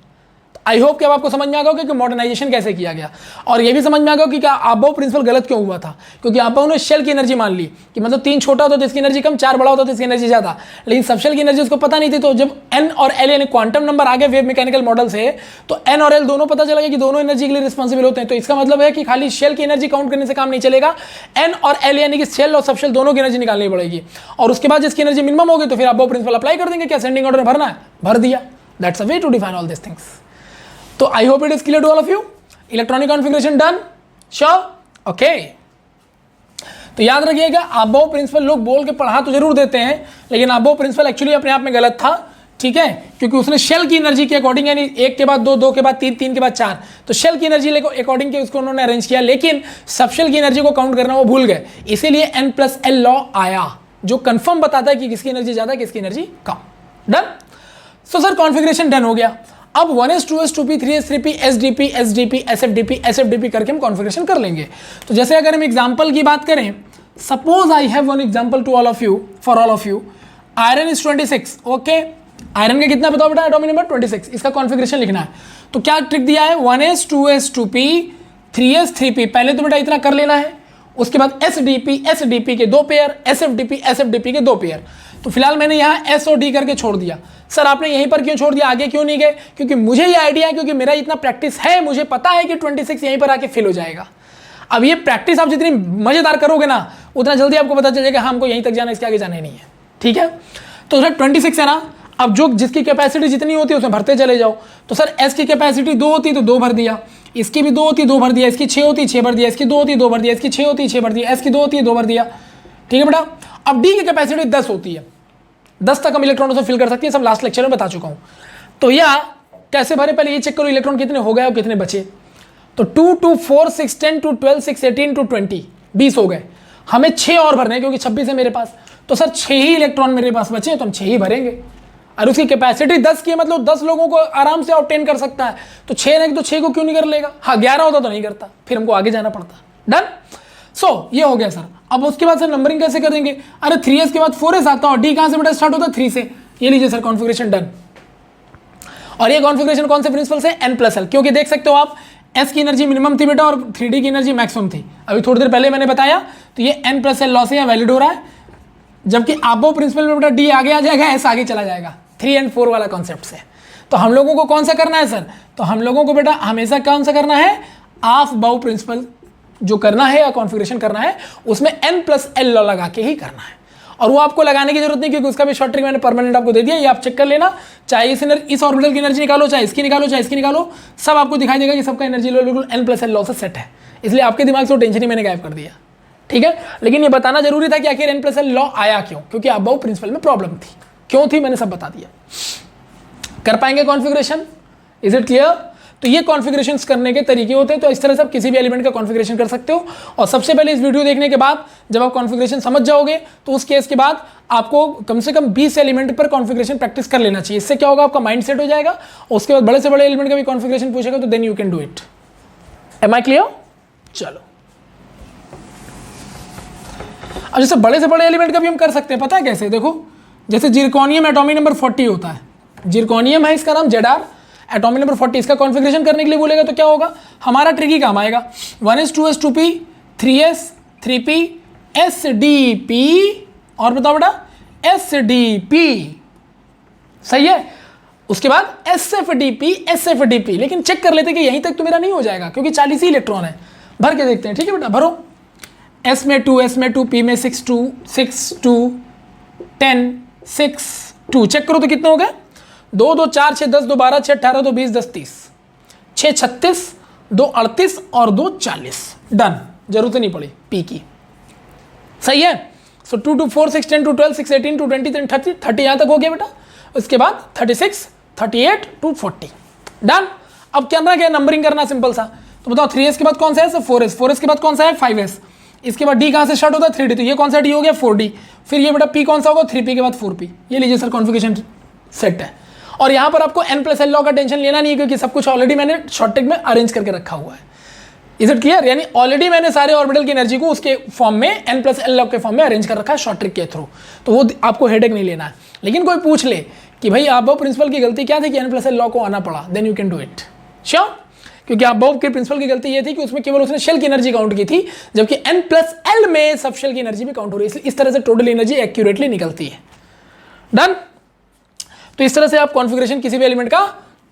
आई होप कि अब आपको समझ में आ गया कि मॉडर्नाइजेशन कैसे किया गया, और ये भी समझ में आ गया कि क्या आबो प्रिंसिपल गलत क्यों हुआ था, क्योंकि आबो ने शेल की एनर्जी मान ली कि मतलब 3 छोटा होता तो इसकी एनर्जी कम, 4 बड़ा होता तो इसकी एनर्जी ज्यादा, लेकिन सबशेल की एनर्जी उसको पता नहीं थी। तो जब n और l यानी क्वांटम नंबर आ गए वेव मैकेनिकल मॉडल से, तो n और l दोनों पता चला गया कि दोनों एनर्जी के लिए रिस्पॉन्सिबल होते हैं। तो इसका मतलब है कि खाली शेल की एनर्जी काउंट करने से काम नहीं चलेगा, n और l यानी कि शेल और सबशेल दोनों की एनर्जी निकालनी पड़ेगी, और उसके बाद जिसकी एनर्जी मिनिमम होगी तो फिर आबो प्रिंसिपल अप्लाई कर देंगे, क्या असेंडिंग ऑर्डर में भरना है, भर दिया। That's a way to define all this things. तो I hope it is clear to all of you. Electronic configuration done, sure, okay. तो याद रखिएगा, आबो प्रिंसिपल लोग बोल के पढ़ा तो जरूर देते हैं, लेकिन आबो प्रिंसिपल एक्चुअली अपने आप में गलत था, ठीक है, क्योंकि उसने शेल की एनर्जी के अकॉर्डिंग, यानी 1 के बाद 2, 2 के बाद 3, 3 के बाद 4, तो शेल की एनर्जी अकॉर्डिंग के उसको उन्होंने अरेंज किया, लेकिन सबशेल की एनर्जी को काउंट करना वो भूल गए, इसीलिए n + l लॉ आया जो कंफर्म बताता है कि किसकी एनर्जी ज्यादा किसकी एनर्जी कम। Done. So sir configuration done हो गया। अब 1s 2s 2p 3s 3p sdp sdp sfdp sfdp करके हम कॉन्फ़िगरेशन कर लेंगे। तो जैसे अगर हम एग्जांपल की बात करें, suppose I have one example to all of you, for all of you, iron is 26, okay. Iron का कितना बताओ बेटा, एटॉमिक नंबर 26, इसका कॉन्फ़िगरेशन लिखना है। तो क्या ट्रिक दिया है, 1s 2s 2p 3s 3p, पहले तो बेटा इतना कर लेना है, उसके बाद sdp sdp के 2 पेयर, sfdp sfdp के 2 पेयर। तो फिलहाल मैंने यहाँ s और d करके छोड़ दिया। सर आपने यहीं पर क्यों छोड़ दिया, आगे क्यों नहीं गए, क्योंकि मुझे ये आइडिया है, क्योंकि मेरा इतना प्रैक्टिस है, मुझे पता है कि 26 यहीं पर आके फिल हो जाएगा। अब ये प्रैक्टिस आप जितनी मजेदार करोगे ना, उतना जल्दी आपको पता चलेगा हाँ हमको यहीं तक जाना, इसके आगे जाना ही नहीं है, ठीक है। तो सर 26 है ना, अब जो जिसकी कैपेसिटी जितनी होती है उसमें भरते चले जाओ। तो सर s की कैपेसिटी 2 होती तो 2 भर दिया, इसकी भी 2 होती 2 भर दिया, इसकी 6 होती 6 भर दिया, इसकी 2 होती 2 भर दिया, इसकी 6 होती 6 भर दिया, s की 2 होती 2 भर दिया, ठीक है बेटा। अब d की कैपेसिटी 10 होती है, 10 तक हम इलेक्ट्रॉनों से फिल कर सकते हैं, सब लास्ट लेक्चर में बता चुका हूं। तो यह कैसे भरे, पहले ये चेक करो इलेक्ट्रॉन कितने हो गए और कितने बचे। तो 2 2 4 6 10 2 12 6 18 2 20, 20 हो गए। हमें 6 और भरने हैं क्योंकि 26 है मेरे पास, तो सर 6 ही इलेक्ट्रॉन मेरे पास बचे, तो हम 6 ही भरेंगे। और उसकी कैपेसिटी 10 की है, मतलब 10 लोगों को आराम से ऑब्टेन कर सकता है, तो 6 नहीं तो 6 को क्यों नहीं कर लेगा। हाँ 11 होता तो नहीं करता, फिर हमको आगे जाना पड़ता। डन। सो ये हो गया सर। अब उसके बाद सर नंबरिंग कैसे कर देंगे, अरे 3s के बाद 4s आता है, डी कहां से बेटा स्टार्ट होता है, 3 से। ये लीजिए सर कॉन्फ़िगरेशन डन। और ये कॉन्फ़िगरेशन कौन से प्रिंसिपल से, n + l, क्योंकि देख सकते हो आप s की एनर्जी मिनिमम थी बेटा और 3d की एनर्जी मैक्सिमम थी, अभी थोड़ी देर पहले मैंने बताया। तो ये n + l लॉ से यहाँ वैलिड हो रहा है, जबकि आबो प्रिंसिपल में बेटा d आगे आ जाएगा, s आगे चला जाएगा, 3 और 4 वाला कॉन्सेप्ट से। तो हम लोगों को कौन सा करना है सर, तो हम लोगों को बेटा हमेशा कौन सा करना है, ऑफ बाउ प्रिंसिपल जो करना है या कॉन्फ़िगरेशन करना है, उसमें n + l लॉ लगा के ही करना है। और वो आपको लगाने की जरूरत नहीं, क्योंकि उसका भी शॉर्ट ट्रिक मैंने परमानेंट आपको दे दिया, ये आप चेक कर लेना। चाहे इस ऑर्बिटल की एनर्जी निकालो, चाहे इसकी निकालो, चाहे इसकी निकालो, सब आपको दिखाई देगा कि सबका एनर्जी लेवल बिल्कुल n + l लॉ से सेट है। इसलिए आपके दिमाग से टेंशन ही मैंने गायब कर दिया, ठीक है। लेकिन ये बताना जरूरी था कि आखिर n + l लॉ आया क्यों, क्योंकि अबाउ प्रिंसिपल में प्रॉब्लम थी, क्यों थी मैंने सब बता दिया। कर पाएंगे कॉन्फ़िगरेशन? Is it clear? तो ये कॉन्फ़िगरेशन करने के तरीके होते हैं। तो इस तरह से आप किसी भी एलिमेंट का कॉन्फ़िगरेशन कर सकते हो। और सबसे पहले इस वीडियो देखने के बाद जब आप कॉन्फ़िगरेशन समझ जाओगे तो उस केस के बाद आपको कम से कम 20 एलिमेंट पर कॉन्फ़िगरेशन प्रैक्टिस कर लेना चाहिए। इससे क्या होगा, आपका माइंड सेट हो जाएगा और उसके बाद बड़े से बड़े एलिमेंट का भी कॉन्फ़िगरेशन पूछेगा तो then you can do it. Am I clear? चलो, अब जैसे बड़े से बड़े एलिमेंट का भी हम कर सकते हैं, पता है कैसे? देखो, जैसे जिरकोनियम एटॉमिक नंबर 40 होता है, जिरकोनियम है इसका नाम, Zr, एटॉमिक नंबर 40। इसका कॉन्फ़िगरेशन करने के लिए बोलेगा तो क्या होगा, हमारा ट्रिकी काम आएगा 1s 2s 2p 3s 3p sdp और बताओ बेटा sdp, सही है। उसके बाद sfdp, लेकिन चेक कर लेते कि यहीं तक तो मेरा नहीं हो जाएगा क्योंकि 40 ही इलेक्ट्रॉन है। भर के देखते हैं, ठीक है बेटा, भरो। s में 2, p में 6 2 10 6 2, चेक करो तो कितने हो गए, 2 2 4 6 10 2 12 6 18 2 20 10 30 6 36 2 38 और 2 40। डन, जरूरत नहीं पड़ी p की, सही है। सो 2 2 4 6 10 2 12 6 18 2 20 30 30 यहाँ तक हो गया बेटा। उसके बाद 36 38 2 40। डन। अब करना क्या है, नंबरिंग करना सिंपल सा। तो बताओ 3s के बाद कौन सा है, 4s, 4s के बाद कौन सा है, 5s। इसके बाद d कहाँ से स्टार्ट होता है, 3d, तो ये कौन सा d हो गया, 4d। फिर ये बेटा p कौन सा होगा, 3p के बाद 4p। ये लीजिए सर कॉन्फ़िगरेशन सेट है। और यहाँ पर आपको n+l लॉ का टेंशन लेना नहीं है क्योंकि सब कुछ ऑलरेडी मैंने शॉर्ट ट्रिक में अरेंज करके रखा हुआ है। Is it clear? यानी ऑलरेडी मैंने सारे ऑर्बिटल की एनर्जी को उसके फॉर्म में n+l लॉ के फॉर्म में अरेंज कर रखा है शॉर्ट ट्रिक के थ्रू, तो वो आपको हेडेक नहीं लेना है। लेकिन कोई पूछ ले कि भाई आप प्रिंसिपल की गलती क्या थी कि n+l लॉ को आना पड़ा, then you can do it sure. क्योंकि आप के प्रिंसिपल की गलती ये थी कि उसमें केवल उसने शेल की एनर्जी काउंट की थी, जबकि n+l में सब शेल की एनर्जी भी काउंट हो रही है, इसलिए इस तरह से टोटल एनर्जी एक्यूरेटली निकलती है। डन। तो इस तरह से आप कॉन्फ़िगरेशन किसी भी एलिमेंट का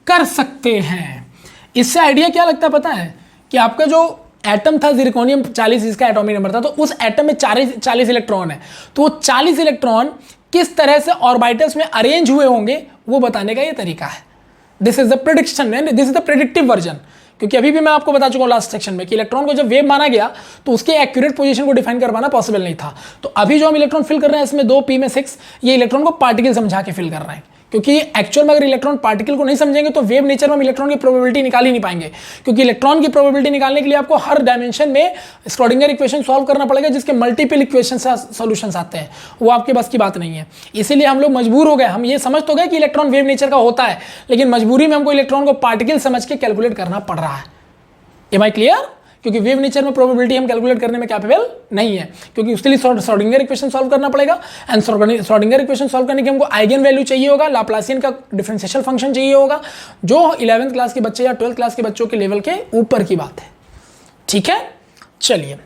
कर सकते हैं। इससे आइडिया क्या लगता है पता है, कि आपका जो एटम था जिरकोनियम 40 इसका एटॉमिक नंबर था, तो उस एटम में 40 इलेक्ट्रॉन है, तो वो 40 इलेक्ट्रॉन किस तरह से ऑर्बिटल्स में अरेंज हुए होंगे वो बताने का ये तरीका है। This is the prediction, this is the predictive version. क्योंकि अभी भी मैं आपको बता चुका हूँ लास्ट सेक्शन में कि इलेक्ट्रॉन को जब वेव माना गया तो उसके एक्यूरेट पोजीशन को डिफाइन कर पाना पॉसिबल नहीं था। तो अभी जो हम इलेक्ट्रॉन फिल कर रहे हैं इसमें 2 p में 6, ये इलेक्ट्रॉन को पार्टिकल समझा के फिल कर रहे हैं। क्योंकि एक्चुअल में अगर इलेक्ट्रॉन पार्टिकल को नहीं समझेंगे तो वेव नेचर में हम इलेक्ट्रॉन की प्रोबेबिलिटी निकाल ही नहीं पाएंगे। क्योंकि इलेक्ट्रॉन की प्रोबेबिलिटी निकालने के लिए आपको हर डायमेंशन में श्रोडिंगर इक्वेशन सॉल्व करना पड़ेगा, जिसके मल्टीपल इक्वेशन सॉल्यूशंस आते हैं, वो आपके बस की बात नहीं है। इसीलिए हम लोग मजबूर हो गए, हम ये समझ तो गए कि इलेक्ट्रॉन वेव नेचर का होता है, लेकिन मजबूरी में हमको इलेक्ट्रॉन को पार्टिकल समझ के कैलकुलेट करना पड़ रहा है। Am I clear? क्योंकि वेव नेचर में प्रोबेबिलिटी हम कैलकुलेट करने में कैपेबल नहीं है, क्योंकि उसके लिए श्रोडिंगर इक्वेशन सॉल्व करना पड़ेगा। एंड श्रोडिंगर इक्वेशन सॉल्व करने के हमको आइगन वैल्यू चाहिए होगा, लाप्लासियन का डिफरेंशियल फंक्शन चाहिए होगा, जो 11th क्लास के बच्चे या 12th क्लास के बच्चों के लेवल के ऊपर की बात है। ठीक है, चलिए।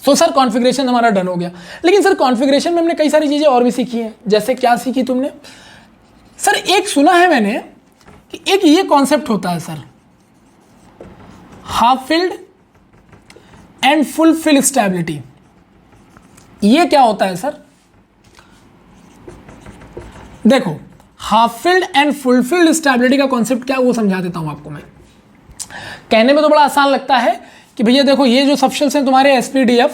तो सर कॉन्फ़िगरेशन हमारा डन हो गया, लेकिन सर कॉन्फ़िगरेशन में हमने कई सारी चीज़ें और भी सीखी हैं। जैसे क्या सीखी तुमने? सर एक सुना है मैंने कि एक ये कॉन्सेप्ट होता है sir, half filled and full fill stability. ये क्या होता है सर? देखो, half filled and full filled stability का कॉन्सेप्ट क्या है वो समझा देता हूं आपको मैं। कहने में तो बड़ा आसान लगता है कि भैया देखो ये जो सबशेल्स हैं तुम्हारे sp-df,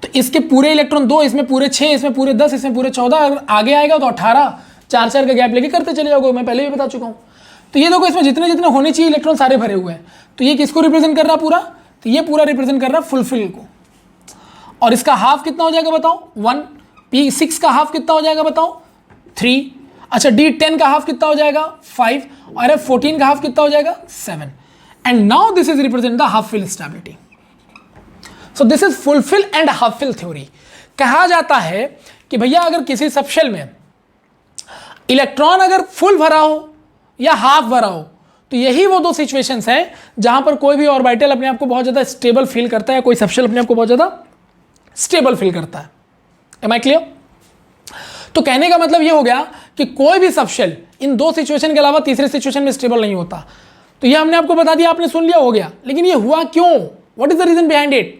तो इसके पूरे इलेक्ट्रॉन 2, इसमें पूरे 6, इसमें पूरे 10, इसमें पूरे 14, अगर आगे आएगा तो 18, 4 का गैप लेके करते चले जाओगे, मैं पहले भी बता चुका हूं। तो ये देखो इसमें जितने जितने होने चाहिए इलेक्ट्रॉन सारे भरे हुए हैं, तो ये किसको रिप्रेजेंट कर रहा है पूरा? तो ये पूरा रिप्रेजेंट कर रहा है फुलफिल को। और इसका हाफ कितना हो जाएगा बताओ? 1। p6 का हाफ कितना हो जाएगा बताओ? 3। अच्छा, d10 का हाफ कितना हो जाएगा? 5। और f14 का हाफ कितना हो जाएगा? 7। And now this is represent the half fill stability. So this is full fill and half fill theory. कहा जाता है कि भैया अगर किसी सबशेल में इलेक्ट्रॉन अगर फुल भरा हो या हाफ भरा हो, तो यही वो दो सिचुएशंस हैं जहां पर कोई भी ऑर्बिटल अपने आप को बहुत ज्यादा स्टेबल फील करता है, कोई सबशेल अपने आप को बहुत ज्यादा स्टेबल फील करता है। Am I clear? तो कहने का मतलब ये हो गया कि कोई भी सबशेल इन दो सिचुएशन के अलावा तीसरे सिचुएशन में स्टेबल नहीं होता। तो ये हमने आपको बता दिया, आपने सुन लिया, हो गया। लेकिन ये हुआ क्यों? What is the reason behind it?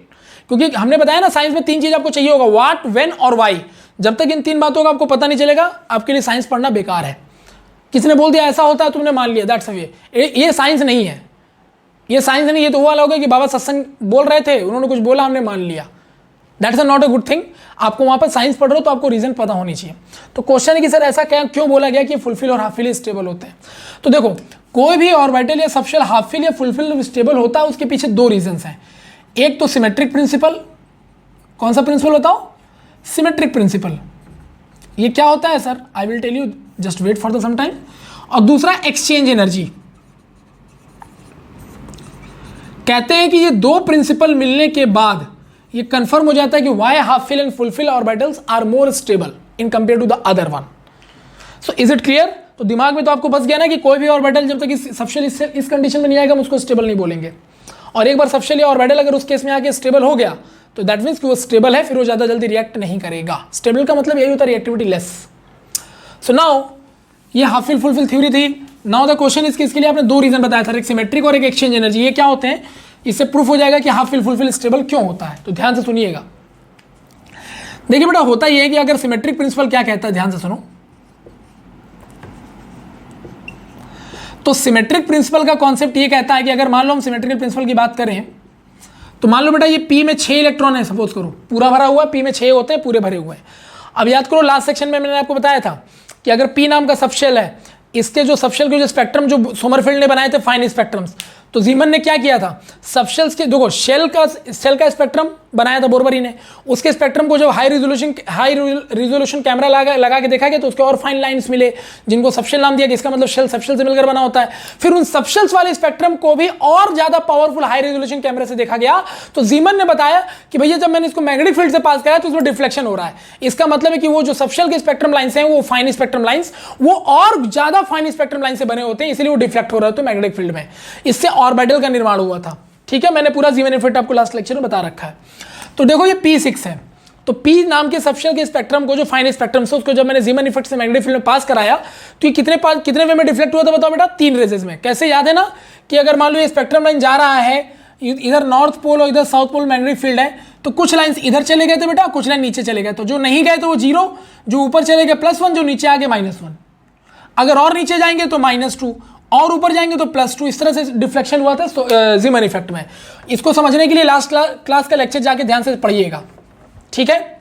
क्योंकि हमने बताया ना साइंस में 3 चीज आपको चाहिए होगा, व्हाट, व्हेन और व्हाई। जब तक इन 3 बातों का आपको पता नहीं चलेगा, आपके लिए साइंस पढ़ना बेकार है। किसने बोल दिया ऐसा होता है, तुमने मान लिया, दैट्स वे। ये साइंस नहीं है, ये साइंस नहीं। ये तो हुआ होगा कि बाबा सत्संग बोल रहे थे, उन्होंने कुछ बोला, हमने मान लिया। That's not a good thing. आपको वहां पर साइंस पढ़ रहे हो तो आपको रीजन पता होनी चाहिए। तो क्वेश्चन है कि सर ऐसा क्या क्यों बोला गया कि फुलफिल और हाफ फिल स्टेबल होते हैं। तो देखो कोई भी ऑर्बिटल या सबशेल हाफ फिल या फुलफिल स्टेबल होता है, उसके पीछे दो रीजंस हैं। एक तो सिमेट्रिक प्रिंसिपल, कौन सा प्रिंसिपल बताओ? Symmetric principle. ये क्या होता है सर? I will tell you, just wait for the some time. और दूसरा एक्सचेंज एनर्जी। कहते हैं कि ये दो प्रिंसिपल मिलने के बाद ये कंफर्म हो जाता है कि why half fill and full fill orbitals are more stable in compare to the other one. So is it clear? तो दिमाग में तो आपको बस गया ना कि कोई भी ऑर्बिटल जब तक सबशेल इस कंडीशन में नहीं आएगा हम उसको स्टेबल नहीं बोलेंगे। और एक बार सबशेल या ऑर्बिटल अगर उस केस में आके स्टेबल हो गया तो दैट मीन्स कि वो स्टेबल है, फिर वो ज़्यादा जल्दी रिएक्ट नहीं करेगा। स्टेबल का मतलब यही होता है रिएक्टिविटी लेस। सो नाउ ये हाफ फिल फुलफिल थ्योरी थी। नाउ द क्वेश्चन इज कि इसके लिए आपने दो रीजन बताया था, एक सिमेट्रिक और एक एक्सचेंज एनर्जी। ये क्या होते हैं? इससे प्रूफ हो जाएगा कि हाफ फिल फुलफिल स्टेबल क्यों होता है। तो ध्यान से सुनिएगा। देखिए बेटा, होता यह है कि अगर सिमेट्रिक प्रिंसिपल क्या कहता है, ध्यान से सुनो। तो सिमेट्रिक प्रिंसिपल का कॉन्सेप्ट ये कहता है कि अगर मान लो हम सिमेट्रिकल प्रिंसिपल की बात करें तो मान लो बेटा ये पी में 6 इलेक्ट्रॉन है, सपोज करो पूरा भरा हुआ है, पी में 6 होते हैं पूरे भरे हुए हैं। अब याद करो लास्ट सेक्शन में मैंने आपको बताया था कि अगर पी नाम का सबशेल है, इसके जो सबशेल के जो स्पेक्ट्रम जो सोमरफेल्ड ने बनाए थे फाइन स्पेक्ट्रम्स, तो जीमन ने क्या किया था, सबशेल्स के देखो शेल का स्पेक्ट्रम बनाया था बोरबरी ने, उसके स्पेक्ट्रम को जब हाई रिजोल्यूशन कैमरा लगा के देखा गया तो उसके और फाइन लाइंस मिले जिनको सबशेल नाम दिया गया। इसका मतलब शेल सबशेल से मिलकर बना होता है। फिर उन सबशेल्स वाले स्पेक्ट्रम को भी और ज्यादा पावरफुल हाई रिजोल्यूशन कैमरे से देखा गया तो जीमन ने बताया कि भैया जब मैंने इसको मैग्नेटिक फील्ड से पास कराया तो उसमें डिफ्लेक्शन हो रहा है। इसका मतलब है कि वो जो सबशेल के स्पेक्ट्रम लाइंस हैं वो फाइन स्पेक्ट्रम लाइंस वो और ज्यादा फाइन स्पेक्ट्रम लाइन से बने होते हैं, इसलिए वो डिफ्लेक्ट हो रहे होते हैं मैग्नेटिक फील्ड में। इससे ऑर्बिटल का निर्माण हुआ था। ठीक है, मैंने पूरा जीवन इफेक्ट आपको लास्ट लेक्चर में बता रखा है। तो देखो ये P6 है, तो P नाम के सबशेल के स्पेक्ट्रम को जो फाइन स्पेक्ट्रम से उसको जब मैंने जीमन इफेक्ट से मैग्नेटिक फील्ड में पास कराया तो ये कितने वे में डिफ्लेक्ट हुआ था बताओ बेटा? 3 रेजेस में। कैसे? याद है ना कि अगर मान लो ये स्पेक्ट्रम लाइन जा रहा है, इधर नॉर्थ पोल और इधर साउथ पोल मैग्नेटिक फील्ड है, तो कुछ लाइंस इधर चले गए थे बेटा, कुछ लाइन नीचे चले गए। तो जो नहीं गए तो वो 0, जो ऊपर चले गए +1, जो नीचे आ गए -1। अगर और नीचे जाएंगे तो -2 और ऊपर जाएंगे तो +2। इस तरह से डिफ्लेक्शन हुआ था जीमन इफेक्ट में। इसको समझने के लिए लास्ट क्लास का लेक्चर जाके ध्यान से पढ़िएगा। ठीक है,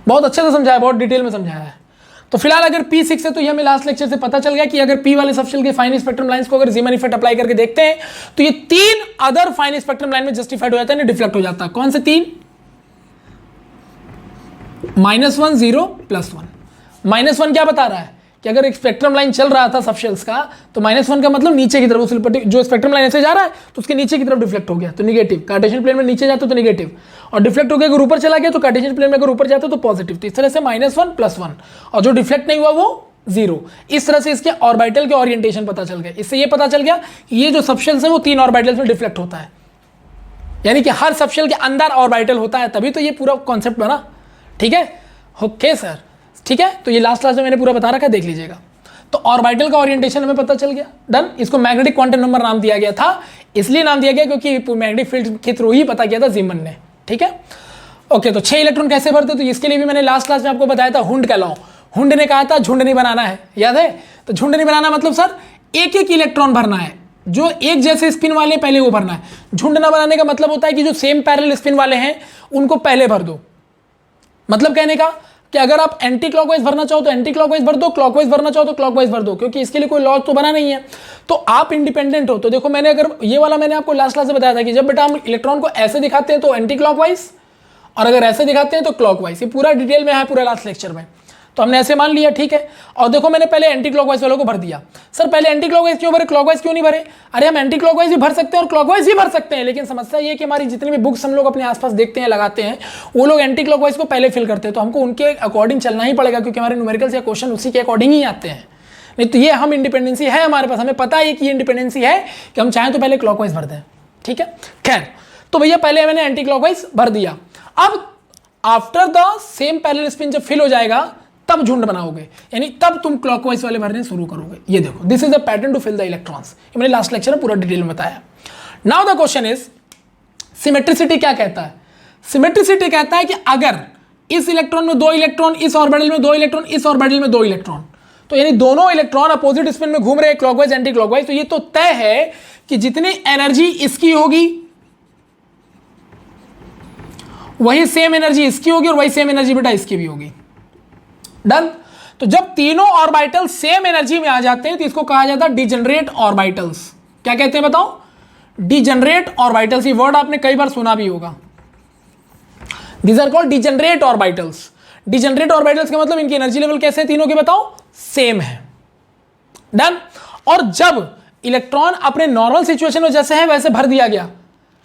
बहुत अच्छे से समझाया, बहुत डिटेल में समझाया है। तो फिलहाल अगर P6 है तो ये हमें लास्ट लेक्चर से पता चल गया कि अगर P वाले सबशेल के फाइन स्पेक्ट्रम लाइंस को अगर जीमन इफेक्ट अप्लाई करके देखते हैं तो ये 3 अदर फाइन स्पेक्ट्रम लाइन में जस्टिफाइड हो जाता है, डिफ्लेक्ट हो जाता है। कौन से 3? -1 0 +1। -1 क्या बता रहा है कि अगर एक स्पेक्ट्रम लाइन चल रहा था सबशेल्स का तो -1 का मतलब नीचे की तरफ, जो स्पेक्ट्रम लाइन ऐसे जा रहा है तो उसके नीचे की तरफ डिफ्लेक्ट हो गया तो निगेटिव। कार्टेशियन प्लेन में नीचे जाते तो निगेटिव, और डिफ्लेक्ट हो गया अगर ऊपर चला गया तो कार्टेशियन प्लेन में अगर ऊपर जाते तो पॉजिटिव। तो इस तरह से -1 +1, और जो डिफ्लेक्ट नहीं हुआ वो 0। इस तरह से इसके ऑर्बिटल के ओरिएंटेशन पता चल गए। इससे ये पता चल गया कि ये जो सबशेल्स है वो 3 ऑर्बिटल्स में डिफ्लेक्ट होता है, यानी कि हर सबशेल के अंदर ऑर्बिटल होता है, तभी तो ये पूरा कॉन्सेप्ट बना। ठीक है, ओके सर, ठीक है। तो ये लास्ट क्लास में मैंने पूरा बता रखा है, देख लीजिएगा। तो ऑर्बिटल का ओरिएंटेशन हमें पता चल गया, डन। इसको मैग्नेटिक क्वांटम नंबर नाम दिया गया था, इसलिए नाम दिया गया क्योंकि मैग्नेटिक फील्ड के थ्रू ही पता किया था जीमन ने। ठीक है, ओके। तो 6 इलेक्ट्रॉन कैसे भरते, तो इसके लिए भी मैंने लास्ट क्लास में आपको बताया था हुंड का लॉ। हुंड ने कहा था झुंड नहीं बनाना है, याद है? तो झुंड नहीं बनाना मतलब सर एक एक इलेक्ट्रॉन भरना है, जो एक जैसे स्पिन वाले पहले वो भरना है। झुंड ना बनाने का मतलब होता है कि जो सेम पैरेलल स्पिन वाले हैं उनको पहले भर दो। मतलब कहने का कि अगर आप एंटी क्लॉकवाइज भरना चाहो तो एंटी क्लॉकवाइज भर दो, क्लॉकवाइज भरना चाहो तो क्लॉकवाइज भर दो, क्योंकि इसके लिए कोई लॉ तो बना नहीं है। तो आप इंडिपेंडेंट हो। तो देखो मैंने अगर ये वाला मैंने आपको लास्ट क्लास में बताया था कि जब बेटा हम इलेक्ट्रॉन को ऐसे दिखाते हैं तो एंटी क्लॉकवाइज, और अगर ऐसे दिखाते हैं तो क्लॉकवाइज। ये पूरा डिटेल में है पूरा लास्ट लेक्चर में। तो हमने ऐसे मान लिया, ठीक है। और देखो मैंने पहले एंटी क्लॉकवाइज वालों को भर दिया। सर पहले एंटी क्लॉकवाइज क्यों भरे, क्लॉकवाइज क्यों नहीं भरे? अरे हम एंटी क्लॉकवाइज भी भर सकते हैं और क्लॉकवाइज भी भर सकते हैं, लेकिन समस्या ये है कि हमारी जितनी भी बुक्स हम लोग अपने आसपास देखते हैं लगाते हैं वो लोग एंटी क्लॉकवाइज को पहले फिल करते हैं, तो हमको उनके अकॉर्डिंग चलना ही पड़ेगा, क्योंकि हमारे न्यूमेरिकल्स या क्वेश्चन उसी के अकॉर्डिंग ही आते हैं। नहीं तो ये हम इंडिपेंडेंसी है हमारे पास, हमें पता है कि ये इंडिपेंडेंसी है कि हम चाहें तो पहले क्लॉकवाइज भर दें। ठीक है, खैर। तो भैया पहले मैंने एंटी क्लॉकवाइज भर दिया। अब after the same parallel spin जब फिल हो जाएगा तब झुंड बनाओगे, यानी तब तुम क्लॉकवाइज वाले भरने शुरू करोगे। ये देखो, this is the pattern to fill the electrons. ये मैंने लास्ट लेक्चर में पूरा डिटेल में बताया। Now the question is symmetricity क्या कहता है? सिमेट्रिसिटी कहता है कि अगर इस इलेक्ट्रॉन में 2 इलेक्ट्रॉन, इस ऑर्बिटल में 2 इलेक्ट्रॉन, इस ऑर्बिटल में 2 इलेक्ट्रॉन, तो यानी दोनों इलेक्ट्रॉन अपोजिट स्पिन में घूम रहे हैं, क्लॉकवाइज एंटी क्लॉकवाइज, तो ये तो तय है कि जितनी एनर्जी इसकी होगी वही सेम एनर्जी इसकी होगी और वही सेम एनर्जी बेटा इसकी भी होगी। डन। तो जब तीनों ऑर्बिटल सेम एनर्जी में आ जाते हैं तो इसको कहा जाता है डिजेनरेट ऑर्बिटल्स। क्या कहते हैं बताओ? Degenerate orbitals. ये वर्ड आपने कई बार सुना भी होगा। These are called degenerate orbitals. Degenerate orbitals का मतलब इनकी एनर्जी लेवल कैसे है तीनों के बताओ? सेम है। डन। और जब इलेक्ट्रॉन अपने नॉर्मल सिचुएशन में जैसे है वैसे भर दिया गया,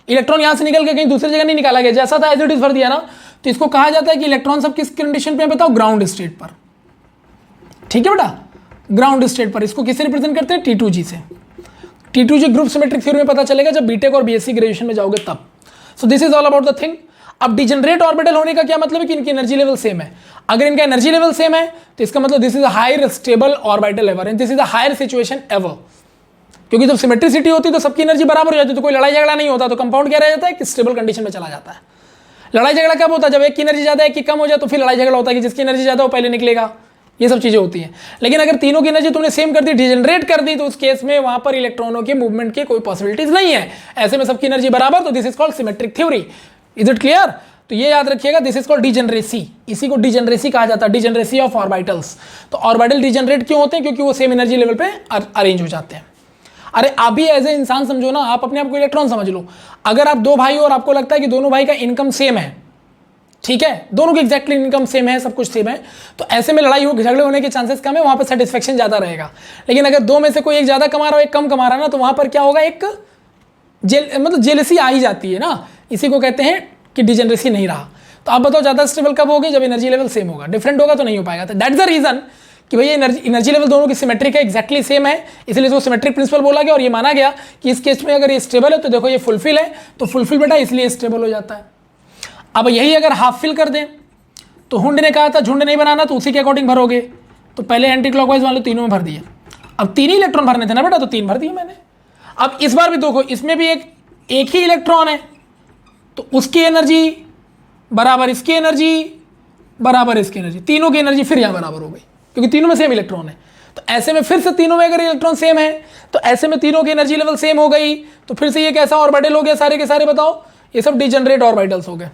इलेक्ट्रॉन यहां से निकल के कहीं दूसरी जगह नहीं निकाला गया, जैसा था एज इट इज भर दिया ना, तो इसको कहा जाता है कि इलेक्ट्रॉन सब किस कंडीशन पे बताओ? ग्राउंड स्टेट पर। ठीक है बेटा, ग्राउंड स्टेट पर। इसको किससे रिप्रेजेंट करते हैं? T2G से। T2G ग्रुप सिमेट्रिक थ्योरी में पता चलेगा जब बीटेक और बीएससी ग्रेजुएशन में जाओगे तब। सो this is all about the thing. अब डिजेनरेट ऑर्बिटल होने का क्या मतलब है? कि इनकी एनर्जी लेवल सेम है। अगर इनका एनर्जी लेवल सेम है तो इसका मतलब this is a higher stable orbital ever and this is a higher situation ever. क्योंकि जब सिमेट्रिसिटी होती है तो सबकी एनर्जी बराबर हो जाती है, तो कोई लड़ाई झगड़ा नहीं होता, तो कंपाउंड क्या रह जाता है? कि स्टेबल कंडीशन में चला जाता है। लड़ाई झगड़ा कब होता है? जब एक की एनर्जी ज्यादा है, एक की कम हो जाए, तो फिर लड़ाई झगड़ा होता है कि जिसकी एनर्जी ज्यादा हो पहले निकलेगा। ये सब चीजें होती हैं। लेकिन अगर तीनों की एनर्जी तुमने सेम कर दी, डिजेनरेट कर दी, तो उस केस में वहां पर इलेक्ट्रॉनों के मूवमेंट की कोई पॉसिबिलिटीज नहीं है। ऐसे में सबकी एनर्जी बराबर, तो this is called symmetric theory. Is it clear? तो ये याद रखिएगा, दिस इज कॉल्ड डिजेनरेसी। इसी को डिजेनरेसी कहा जाता है, डिजेनरेसी ऑफ ऑर्बिटल्स। तो ऑर्बिटल डिजेनरेट क्यों होते हैं? क्योंकि वो सेम एनर्जी लेवल पे अरेंज हो जाते हैं। अरे आप भी एज ए इंसान समझो ना, आप अपने आप को इलेक्ट्रॉन समझ लो। अगर आप दो भाई हो और आपको लगता है कि दोनों भाई का इनकम सेम है, ठीक है, दोनों की एग्जैक्टली इनकम सेम है, सब कुछ सेम है, तो ऐसे में लड़ाई झगड़े होने के चांसेस कम है, वहां पर सेटिस्फेक्शन ज्यादा रहेगा। लेकिन अगर दो में से कोई एक ज्यादा कमा रहा है, एक कम कमा रहा है ना, तो वहां पर क्या होगा? एक मतलब जेलसी आ ही जाती है ना। इसी को कहते हैं कि डिजेनरेसी नहीं रहा। तो आप बताओ ज्यादा स्टेबल कब होगी? जब एनर्जी लेवल सेम होगा। डिफरेंट होगा तो नहीं हो पाएगा। तो दैट्स द रीजन कि भैया एनर्जी लेवल दोनों की सिमेट्रिक है, एक्जैक्टली सेम है, इसलिए इसको सिमेट्रिक प्रिंसिपल बोला गया। और ये माना गया कि इस केस में अगर ये स्टेबल है तो देखो ये फुलफिल है, तो फुलफिल बेटा इसलिए स्टेबल हो जाता है। अब यही अगर हाफ फिल कर दें, तो हुंड ने कहा था झुंड नहीं बनाना, तो उसी के अकॉर्डिंग भरोगे। तो पहले एंटी क्लॉकवाइज मान लो तीनों में भर दिए। अब तीन ही इलेक्ट्रॉन भरने थे ना बेटा, तो तीन भर दिए मैंने। अब इस बार भी देखो, इसमें भी एक ही इलेक्ट्रॉन है, तो उसकी एनर्जी बराबर इसकी एनर्जी बराबर इसकी एनर्जी, तीनों की एनर्जी फिर यहां बराबर हो गई, क्योंकि तीनों में सेम इलेक्ट्रॉन है। तो ऐसे में फिर से तीनों में अगर इलेक्ट्रॉन सेम है, तो ऐसे में तीनों की एनर्जी लेवल सेम हो गई, तो फिर से ये कैसा ऑर्बिटल हो गया? सारे के सारे बताओ, ये सब डिजेनरेट ऑर्बिटल्स हो गए।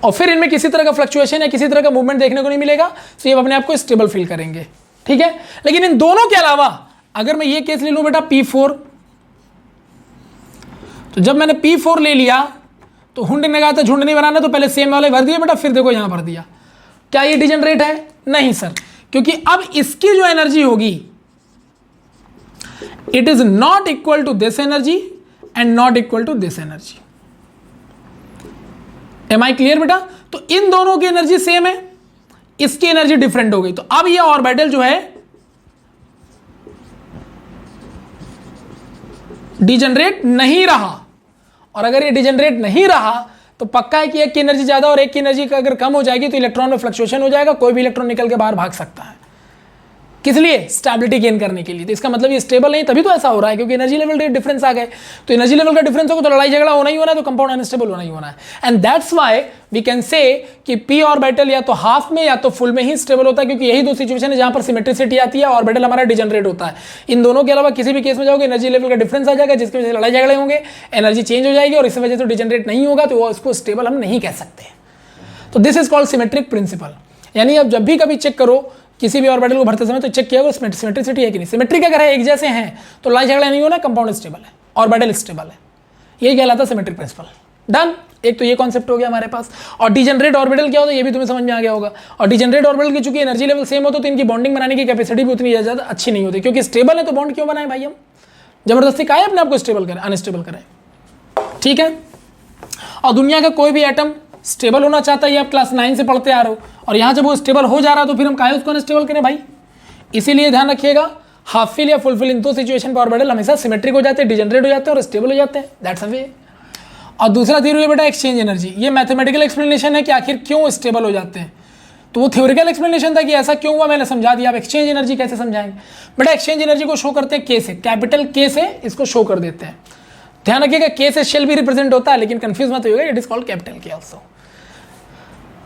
और फिर इनमें किसी तरह का फ्लक्चुएशन या किसी तरह का मूवमेंट देखने को नहीं मिलेगा, तो ये अपने आप को स्टेबल फील करेंगे। ठीक है, लेकिन इन दोनों के अलावा अगर मैं ये केस ले लूं बेटा P4, तो जब मैंने P4 ले लिया, तो हुंड ने कहा था झुंड नहीं बनाना, तो पहले सेम वाले भर दिए बेटा, फिर देखो यहां भर दिया। क्या ये डिजेनरेट है? नहीं सर, क्योंकि अब इसकी जो एनर्जी होगी, it is not equal to this energy and not equal to this energy. Am I clear बेटा? तो इन दोनों की एनर्जी सेम है, इसकी एनर्जी डिफरेंट हो गई। तो अब यह ऑर्बिटल जो है डिजेनरेट नहीं रहा। और अगर ये डिजेनरेट नहीं रहा तो पक्का है कि एक की एनर्जी ज्यादा और एक की एनर्जी अगर कम हो जाएगी तो इलेक्ट्रॉन में फ्लक्चुएशन हो जाएगा, कोई भी इलेक्ट्रॉन निकल के बाहर भाग सकता है। किस लिए? स्टेबिलिटी गेन करने के लिए। तो इसका मतलब ये स्टेबल नहीं, तभी तो ऐसा हो रहा है, क्योंकि एनर्जी लेवल डिफरेंस आ गए। तो एनर्जी लेवल का डिफरेंस होगा तो लड़ाई झगड़ा होना ही होना है, तो कंपाउंड अनस्टेबल होना ही होना है। And that's why we can say कि पी ऑर्बिटल या तो हाफ में या तो फुल में ही स्टेबल होता है, क्योंकि यही दो सिचुएशन है जहां पर सिमेट्रिसिटी आती है, ऑर्बिटल हमारा डिजेनरेट होता है। इन दोनों के अलावा किसी भी केस में जाओगे एनर्जी लेवल का डिफरेंस आ जाएगा, जिसकी वजह से लड़ाई झगड़े होंगे, एनर्जी चेंज हो जाएगी और इस वजह से डिजेनरेट नहीं होगा, तो वो इसको स्टेबल हम नहीं कह सकते। तो this is called symmetric principle. यानी अब जब भी कभी चेक करो किसी भी ऑर्बिटल को भरते समय, तो चेक किया सिमेट्रिसिटी है कि नहीं। सिमेट्रिक अगर है, एक जैसे हैं, तो लड़ाई झगड़ा नहीं होना, कंपाउंड स्टेबल है, ऑर्बिटल स्टेबल है। यही कहलाता है सिमेट्रिक प्रिंसिपल। डन। एक तो ये कॉन्सेप्ट हो गया हमारे पास। और डिजेनरेट ऑर्बिटल क्या होता है ये भी तुम्हें समझ में आ गया होगा। और डिजेनरेट ऑर्बिटल की चूंकि एनर्जी लेवल सेम होता है, तो इनकी बॉन्डिंग बनाने की कैपेसिटी भी उतनी ज़्यादा अच्छी नहीं होती, क्योंकि स्टेबल है तो बॉन्ड क्यों बनाए भाई हम? जबरदस्ती काहे अपने आप को स्टेबल करें, अनस्टेबल करें? ठीक है। और दुनिया का कोई भी एटम स्टेबल होना चाहता है, ये आप क्लास 9 से पढ़ते आ रहे हो, और यहाँ जब वो स्टेबल हो जा रहा है तो फिर हम काहे उसको अनस्टेबल करें भाई? इसीलिए ध्यान रखिएगा, हाफ फिल या फुल फिल इन दो सिचुएशन पर ऑर्बिटल हमेशा सिमेट्रिक हो जाते हैं, डिजेनरेट हो जाते हैं और स्टेबल हो जाते हैं। दैट्स अ वे। और दूसरा थ्योरी है बेटा एक्सचेंज एनर्जी। ये मैथमेटिकल एक्सप्लेनेशन है कि आखिर क्यों स्टेबल हो जाते हैं। तो वो थ्योरिकल एक्सप्लेनेशन था कि ऐसा क्यों हुआ, मैंने समझा दिया। अब एक्सचेंज एनर्जी कैसे समझाएंगे बेटा? एक्सचेंज एनर्जी को शो करते हैं के से, कैपिटल के से इसको शो कर देते हैं। ध्यान रखिएगा के से शेल भी रिप्रेजेंट होता है, लेकिन कंफ्यूज मत होइएगा, इट इज कॉल्ड कैपिटल के ऑल्सो।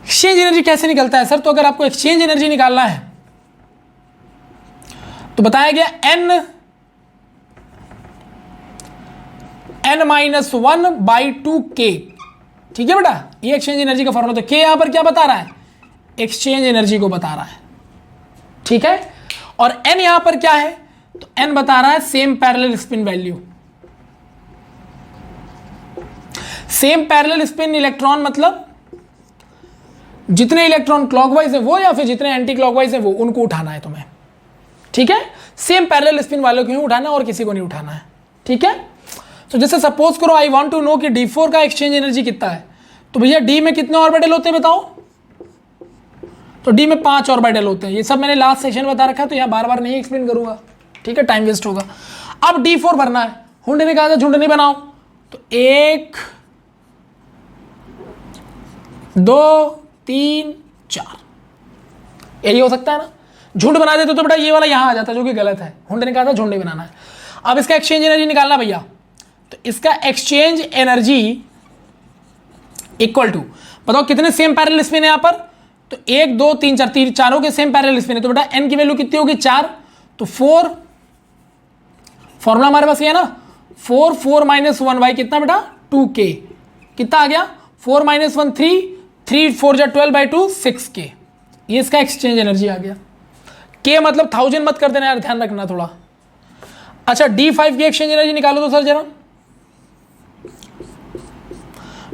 एक्सचेंज एनर्जी कैसे निकलता है सर? तो अगर आपको एक्सचेंज एनर्जी निकालना है तो बताया गया n-1/2k ठीक है बेटा, ये एक्सचेंज एनर्जी का फॉर्मूला। तो के यहां पर क्या बता रहा है, एक्सचेंज एनर्जी को बता रहा है, ठीक है। और एन यहां पर क्या है, तो एन बता रहा है same parallel spin value. Same parallel spin electron मतलब जितने इलेक्ट्रॉन क्लॉकवाइज है वो या फिर जितने एंटी क्लॉकवाइज है वो, उनको उठाना है तुम्हें, ठीक है। सेम पैरेलल स्पिन वालों को ही उठाना है और किसी को नहीं उठाना है, ठीक है। तो जैसे सपोज करो आई वांट टू नो कि D4 का एक्सचेंज एनर्जी कितना है, तो भैया D में कितने ऑर्बिटल होते हैं बताओ, तो D में 5 ऑर्बिटल होते हैं। ये सब मैंने लास्ट सेशन बता रखा है, तो यहाँ बार बार नहीं एक्सप्लेन करूंगा, ठीक है, टाइम वेस्ट होगा। अब D4 भरना है, हुंड ने कहा था झुंड नहीं बनाओ, तो 1 2 3 4 यही हो सकता है ना। झुंड बना देते तो बेटा ये वाला यहां आ जाता, जो कि गलत है। हुंड ने कहा था झुंड नहीं बनाना है। अब इसका एक्सचेंज एनर्जी निकालना भैया, तो इसका एक्सचेंज एनर्जी इक्वल टू, बताओ कितने सेम पैरेलल स्पिन है यहां पर, तो 1 2 3 4, चारों के सेम पैरेलल स्पिन है, तो बेटा एन की वैल्यू कितनी होगी 4, तो 4, फॉर्मूला हमारे पास ये है ना, 4 4 माइनस 1 बाई कितना बेटा 2k, कितना आ गया 4 माइनस 1 3, 3 4 जा 12 बाई 2 6k, ये इसका एक्सचेंज एनर्जी आ गया। k मतलब 1000 मत कर देना यार, ध्यान रखना थोड़ा। अच्छा D5 की एक्सचेंज एनर्जी निकालो तो सर जरा,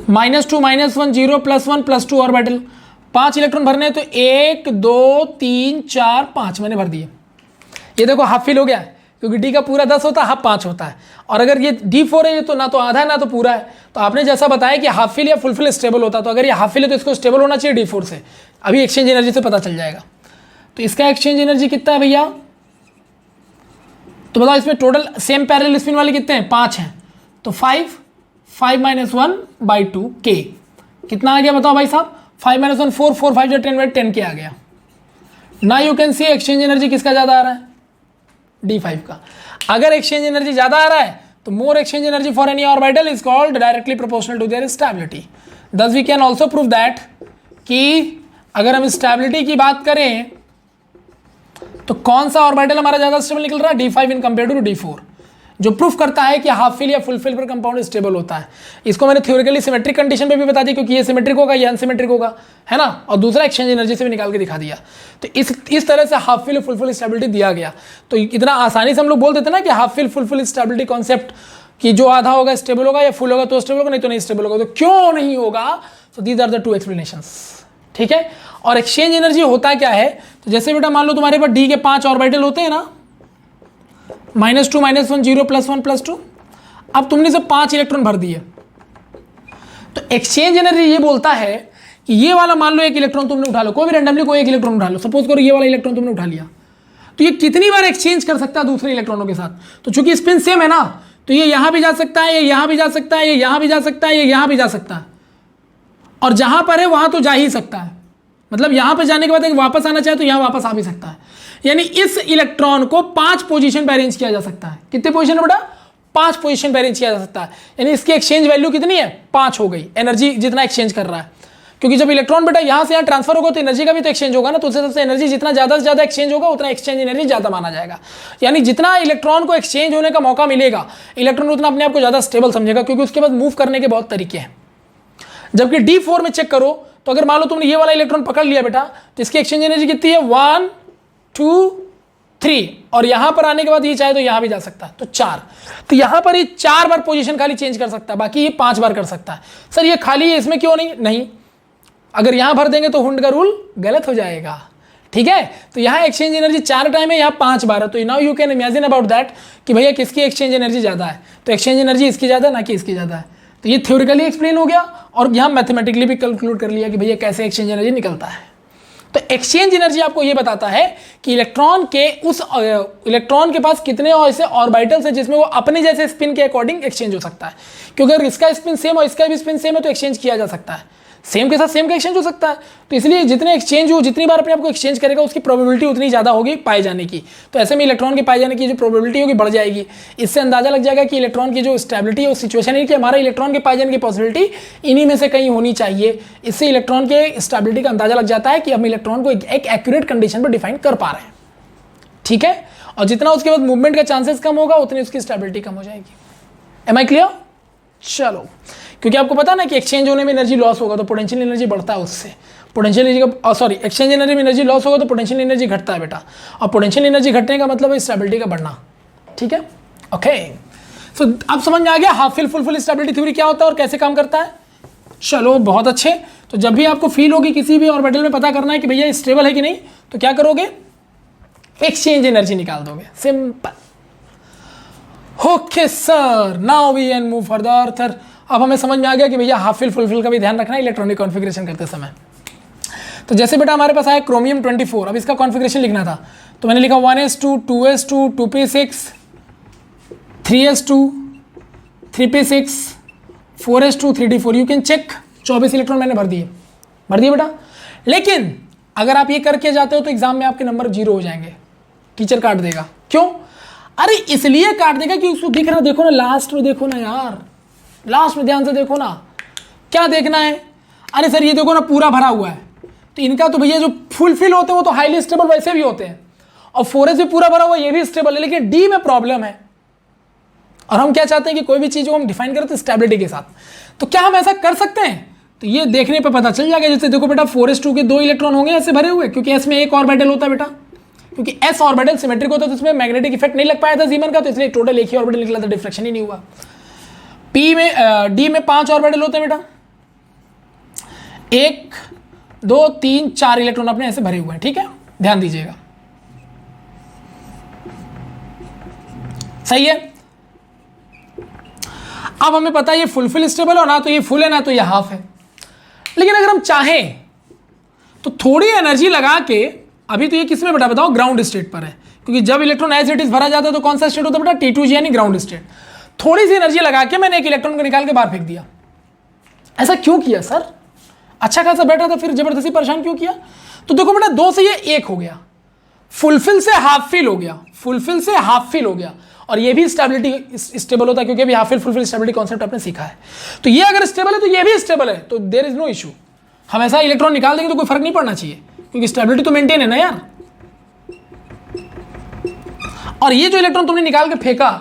-2 -1 0 +1 +2 ऑर्बिटल, 5 इलेक्ट्रॉन भरने हैं, तो 1 2 3 4 5 मैंने भर दिए। ये देखो हाफ फिल हो गया, क्योंकि D का पूरा 10 होता है, हाफ 5 होता है। और अगर ये D4 है, ये तो ना तो आधा है ना तो पूरा है। तो आपने जैसा बताया कि हाफ फिल या फुल फिल स्टेबल होता है, तो अगर ये हाफ फिल है तो इसको स्टेबल होना चाहिए D4 से। अभी एक्सचेंज एनर्जी से पता चल जाएगा। तो इसका एक्सचेंज एनर्जी कितना है भैया, तो बताओ इसमें टोटल सेम पैरेलल स्पिन वाले कितने हैं, 5 हैं, तो 5 माइनस 1 बाई 2k कितना आ गया बताओ भाई साहब, 5 माइनस 1 4 4 5 10 बाई 10k आ गया ना। You can C exchange energy किसका ज़्यादा आ रहा है, D5 का। अगर एक्सचेंज एनर्जी ज़्यादा आ रहा है तो more exchange energy for any orbital is called directly proportional to their stability. Thus we can also prove that कि अगर हम स्टेबिलिटी की बात करें तो कौन सा ऑर्बिटल हमारा ज्यादा स्टेबल निकल रहा है, D5 in compare to D4, जो प्रूफ करता है कि हाफ फिल या फुल फिल पर कंपाउंड स्टेबल होता है। इसको मैंने थ्योरेटिकली सिमेट्रिक कंडीशन पे भी बता दी, क्योंकि ये सिमेट्रिक होगा या अनसिमेट्रिक होगा, है ना। और दूसरा एक्सचेंज एनर्जी से भी निकाल के दिखा दिया। तो इस तरह से half fill full fill stability दिया गया। तो इतना आसानी से हम लोग बोल देते ना कि half fill full fill stability concept, कि जो आधा होगा स्टेबल होगा या फुल होगा तो स्टेबल होगा, नहीं तो नहीं स्टेबल होगा। तो क्यों नहीं होगा, so these are the 2 explanations, ठीक है। और एक्सचेंज एनर्जी होता क्या है, तो जैसे बेटा मान लो तुम्हारे पास D के 5 ऑर्बिटल होते हैं ना, -2 -1 0 +1 +2, अब तुमने से 5 इलेक्ट्रॉन भर दिए, तो एक्सचेंज एनर्जी ये बोलता है कि ये वाला मान लो एक इलेक्ट्रॉन तुमने उठा लो, कोई भी रैंडमली कोई एक इलेक्ट्रॉन उठा लो, सपोज करो ये वाला इलेक्ट्रॉन तुमने उठा लिया, तो ये कितनी बार एक्सचेंज कर सकता है दूसरे इलेक्ट्रॉनों के साथ। तो चूंकि स्पिन सेम है ना, तो ये यहां भी जा सकता है, ये यहां भी जा सकता है, ये यहां भी जा सकता है, ये यहां भी जा सकता है, और जहां पर है वहां तो जा ही सकता है। मतलब यहां पर जाने के बाद वापस आना चाहे तो यहां वापस आ भी सकता है। यानी इस इलेक्ट्रॉन को 5 पोजीशन पे अरेंज किया जा सकता है। कितने पोजीशन है बेटा, 5 पोजीशन पे अरेंज किया जा सकता है। यानी इसकी एक्सचेंज वैल्यू कितनी है, 5 हो गई, एनर्जी जितना एक्सचेंज कर रहा है। क्योंकि जब इलेक्ट्रॉन बेटा यहां से यहां ट्रांसफर होगा तो एनर्जी का भी तो एक्सचेंज होगा ना, तो उससे सबसे एनर्जी जितना ज्यादा से ज्यादा एक्सचेंज होगा उतना एक्सचेंज एनर्जी ज्यादा माना जाएगा। यानी जितना इलेक्ट्रॉन को एक्सचेंज होने का मौका मिलेगा, इलेक्ट्रॉन उतना अपने आप को ज्यादा स्टेबल समझेगा, क्योंकि उसके बाद मूव करने के बहुत तरीके हैं। जबकि D4 में चेक करो, तो अगर मान लो तुमने ये वाला इलेक्ट्रॉन पकड़ लिया बेटा, तो इसकी एक्सचेंज एनर्जी कितनी है, 1 2 3, और यहां पर आने के बाद ये चाहे तो यहां भी जा सकता है, तो 4। तो यहां पर ये 4 बार पोजीशन खाली चेंज कर सकता है, बाकी ये 5 बार कर सकता है। सर ये खाली है, इसमें क्यों नहीं, अगर यहां भर देंगे तो हुंड का रूल गलत हो जाएगा, ठीक है। तो यहां एक्सचेंज एनर्जी 4 टाइम है, यहां 5 बार है। तो now you can imagine about that कि भैया किसकी एक्सचेंज एनर्जी ज्यादा है, तो एक्सचेंज एनर्जी इसकी ज्यादा ना कि इसकी ज्यादा है। तो ये थ्योरेटिकली एक्सप्लेन हो गया, और यहां मैथमेटिकली भी कैलकुलेट कर लिया कि भैया कैसे एक्सचेंज एनर्जी निकलता है। तो एक्सचेंज एनर्जी आपको ये बताता है कि इलेक्ट्रॉन के पास कितने ऐसे ऑर्बिटल्स हैं जिसमें वो अपने जैसे स्पिन के अकॉर्डिंग एक्सचेंज हो सकता है। क्योंकि अगर इसका स्पिन सेम और इसका भी स्पिन सेम है तो एक्सचेंज किया जा सकता है, सेम के साथ सेम का एक्सचेंज हो सकता है। तो इसलिए जितने एक्सचेंज हो, जितनी बार अपने आप को एक्सचेंज करेगा उसकी प्रोबेबिलिटी उतनी ज़्यादा होगी पाए जाने की। तो ऐसे में इलेक्ट्रॉन के पाए जाने की जो प्रोबेबिलिटी होगी बढ़ जाएगी। इससे अंदाजा लग जाएगा कि इलेक्ट्रॉन की जो स्टेबिलिटी है, उस सिचुएशन है कि हमारा इलेक्ट्रॉन के पाए जाने की पॉसिबिलिटी इन्हीं में से कहीं होनी चाहिए। इससे इलेक्ट्रॉन के स्टेबिलिटी का अंदाजा लग जाता है कि हम इलेक्ट्रॉन को एक एक्यूरेट कंडीशन पर डिफाइन कर पा रहे हैं, ठीक है। और जितना उसके बाद मूवमेंट का चांसेस कम होगा उतनी उसकी स्टेबिलिटी कम हो जाएगी। Am I clear? चलो क्योंकि आपको पता ना कि एक्सचेंज होने में एनर्जी लॉस होगा तो पोटेंशियल एनर्जी बढ़ता है उससे। पोटेंशियल एनर्जी का सॉरी एक्सचेंज एनर्जी में एनर्जी लॉस होगा तो पोटेंशियल एनर्जी घटता है बेटा, और पोटेंशियल एनर्जी घटने का मतलब है स्टेबिलिटी का बढ़ना। ठीक है, ओके। सो अब समझ में आ गया half fill full fill stability theory क्या होता है और कैसे काम करता है। चलो बहुत अच्छे। तो जब भी आपको फील होगी किसी भी ऑर्बिटल में पता करना है कि भैया स्टेबल है कि नहीं, तो क्या करोगे, एक्सचेंज एनर्जी निकाल दोगे, simple. Okay sir, now we can move further. Sir अब हमें समझ में आ गया कि भैया हाफ फिल फुल फिल का भी ध्यान रखना है इलेक्ट्रॉनिक कॉन्फ़िगरेशन करते समय। तो जैसे बेटा हमारे पास आया क्रोमियम 24, अब इसका कॉन्फ़िगरेशन लिखना था तो मैंने लिखा 1s2 2s2 2p6 3s2 3p6 4s2 3d4। You can check 24 electron मैंने भर दिए बेटा। लेकिन अगर आप ये करके जाते हो तो एग्जाम में आपके नंबर 0 हो जाएंगे, टीचर काट देगा। क्यों? अरे इसलिए काट देगा कि उसको दिख रहा, देखो ना लास्ट में, देखो ना यार, लास्ट में ध्यान से देखो ना, क्या देखना है। अरे सर ये देखो ना पूरा भरा हुआ है, तो इनका तो भैया जो फुलफिल होते हैं वो तो हाईली स्टेबल वैसे भी होते हैं, और 4s भी पूरा भरा हुआ ये भी स्टेबल है, लेकिन डी में प्रॉब्लम है। और हम क्या चाहते हैं कि कोई भी चीज़ को हम डिफाइन करें तो स्टेबिलिटी के साथ। तो क्या हम ऐसा कर सकते हैं? तो ये देखने पे पता चल जाएगा। जैसे देखो बेटा 4s2 के 2 इलेक्ट्रॉन होंगे ऐसे भरे हुए, क्योंकि s में एक ऑर्बिटल होता है बेटा, क्योंकि s ऑर्बिटल सिमेट्रिक होता है तो इसमें मैग्नेटिक इफेक्ट नहीं लग पाया था जीमन का, तो इसलिए टोटल एक ही ऑर्बिटल निकला था, डिफ्लेक्शन ही नहीं हुआ। p में d में 5 ऑर्बिटल होते हैं बेटा, 1 2 3 4 इलेक्ट्रॉन अपने ऐसे भरे हुए हैं। ठीक है, ध्यान दीजिएगा, सही है। अब हमें पता है ये फुल स्टेबल हो ना, तो ये फुल है ना तो ये हाफ है। लेकिन अगर हम चाहें तो थोड़ी एनर्जी लगा के, अभी तो ये किस में बेटा बताओ, ग्राउंड स्टेट पर है, क्योंकि जब इलेक्ट्रॉन एज इट इज भरा जाता है तो कौन सा स्टेट होता है बेटा, T2G यानी ग्राउंड स्टेट। थोड़ी सी एनर्जी लगा के मैंने एक इलेक्ट्रॉन को निकाल के बाहर फेंक दिया। ऐसा क्यों किया सर? अच्छा खासा बैठा था, फिर जबरदस्ती परेशान क्यों किया? तो देखो बेटा 2 से ये 1 हो गया, फुलफिल से हाफ फिल हो गया, फुलफिल से हाफ फिल हो गया, और ये भी स्टेबिलिटी स्टेबल होता है, क्योंकि अभी half fill fulfil stability concept आपने सीखा है। तो ये अगर स्टेबल है तो ये भी स्टेबल है, तो देयर इज नो इशू। हम ऐसा इलेक्ट्रॉन निकाल देंगे तो कोई फर्क नहीं पड़ना चाहिए, क्योंकि स्टेबिलिटी तो मेंटेन है ना यार। और ये जो इलेक्ट्रॉन तुमने निकाल के फेंका,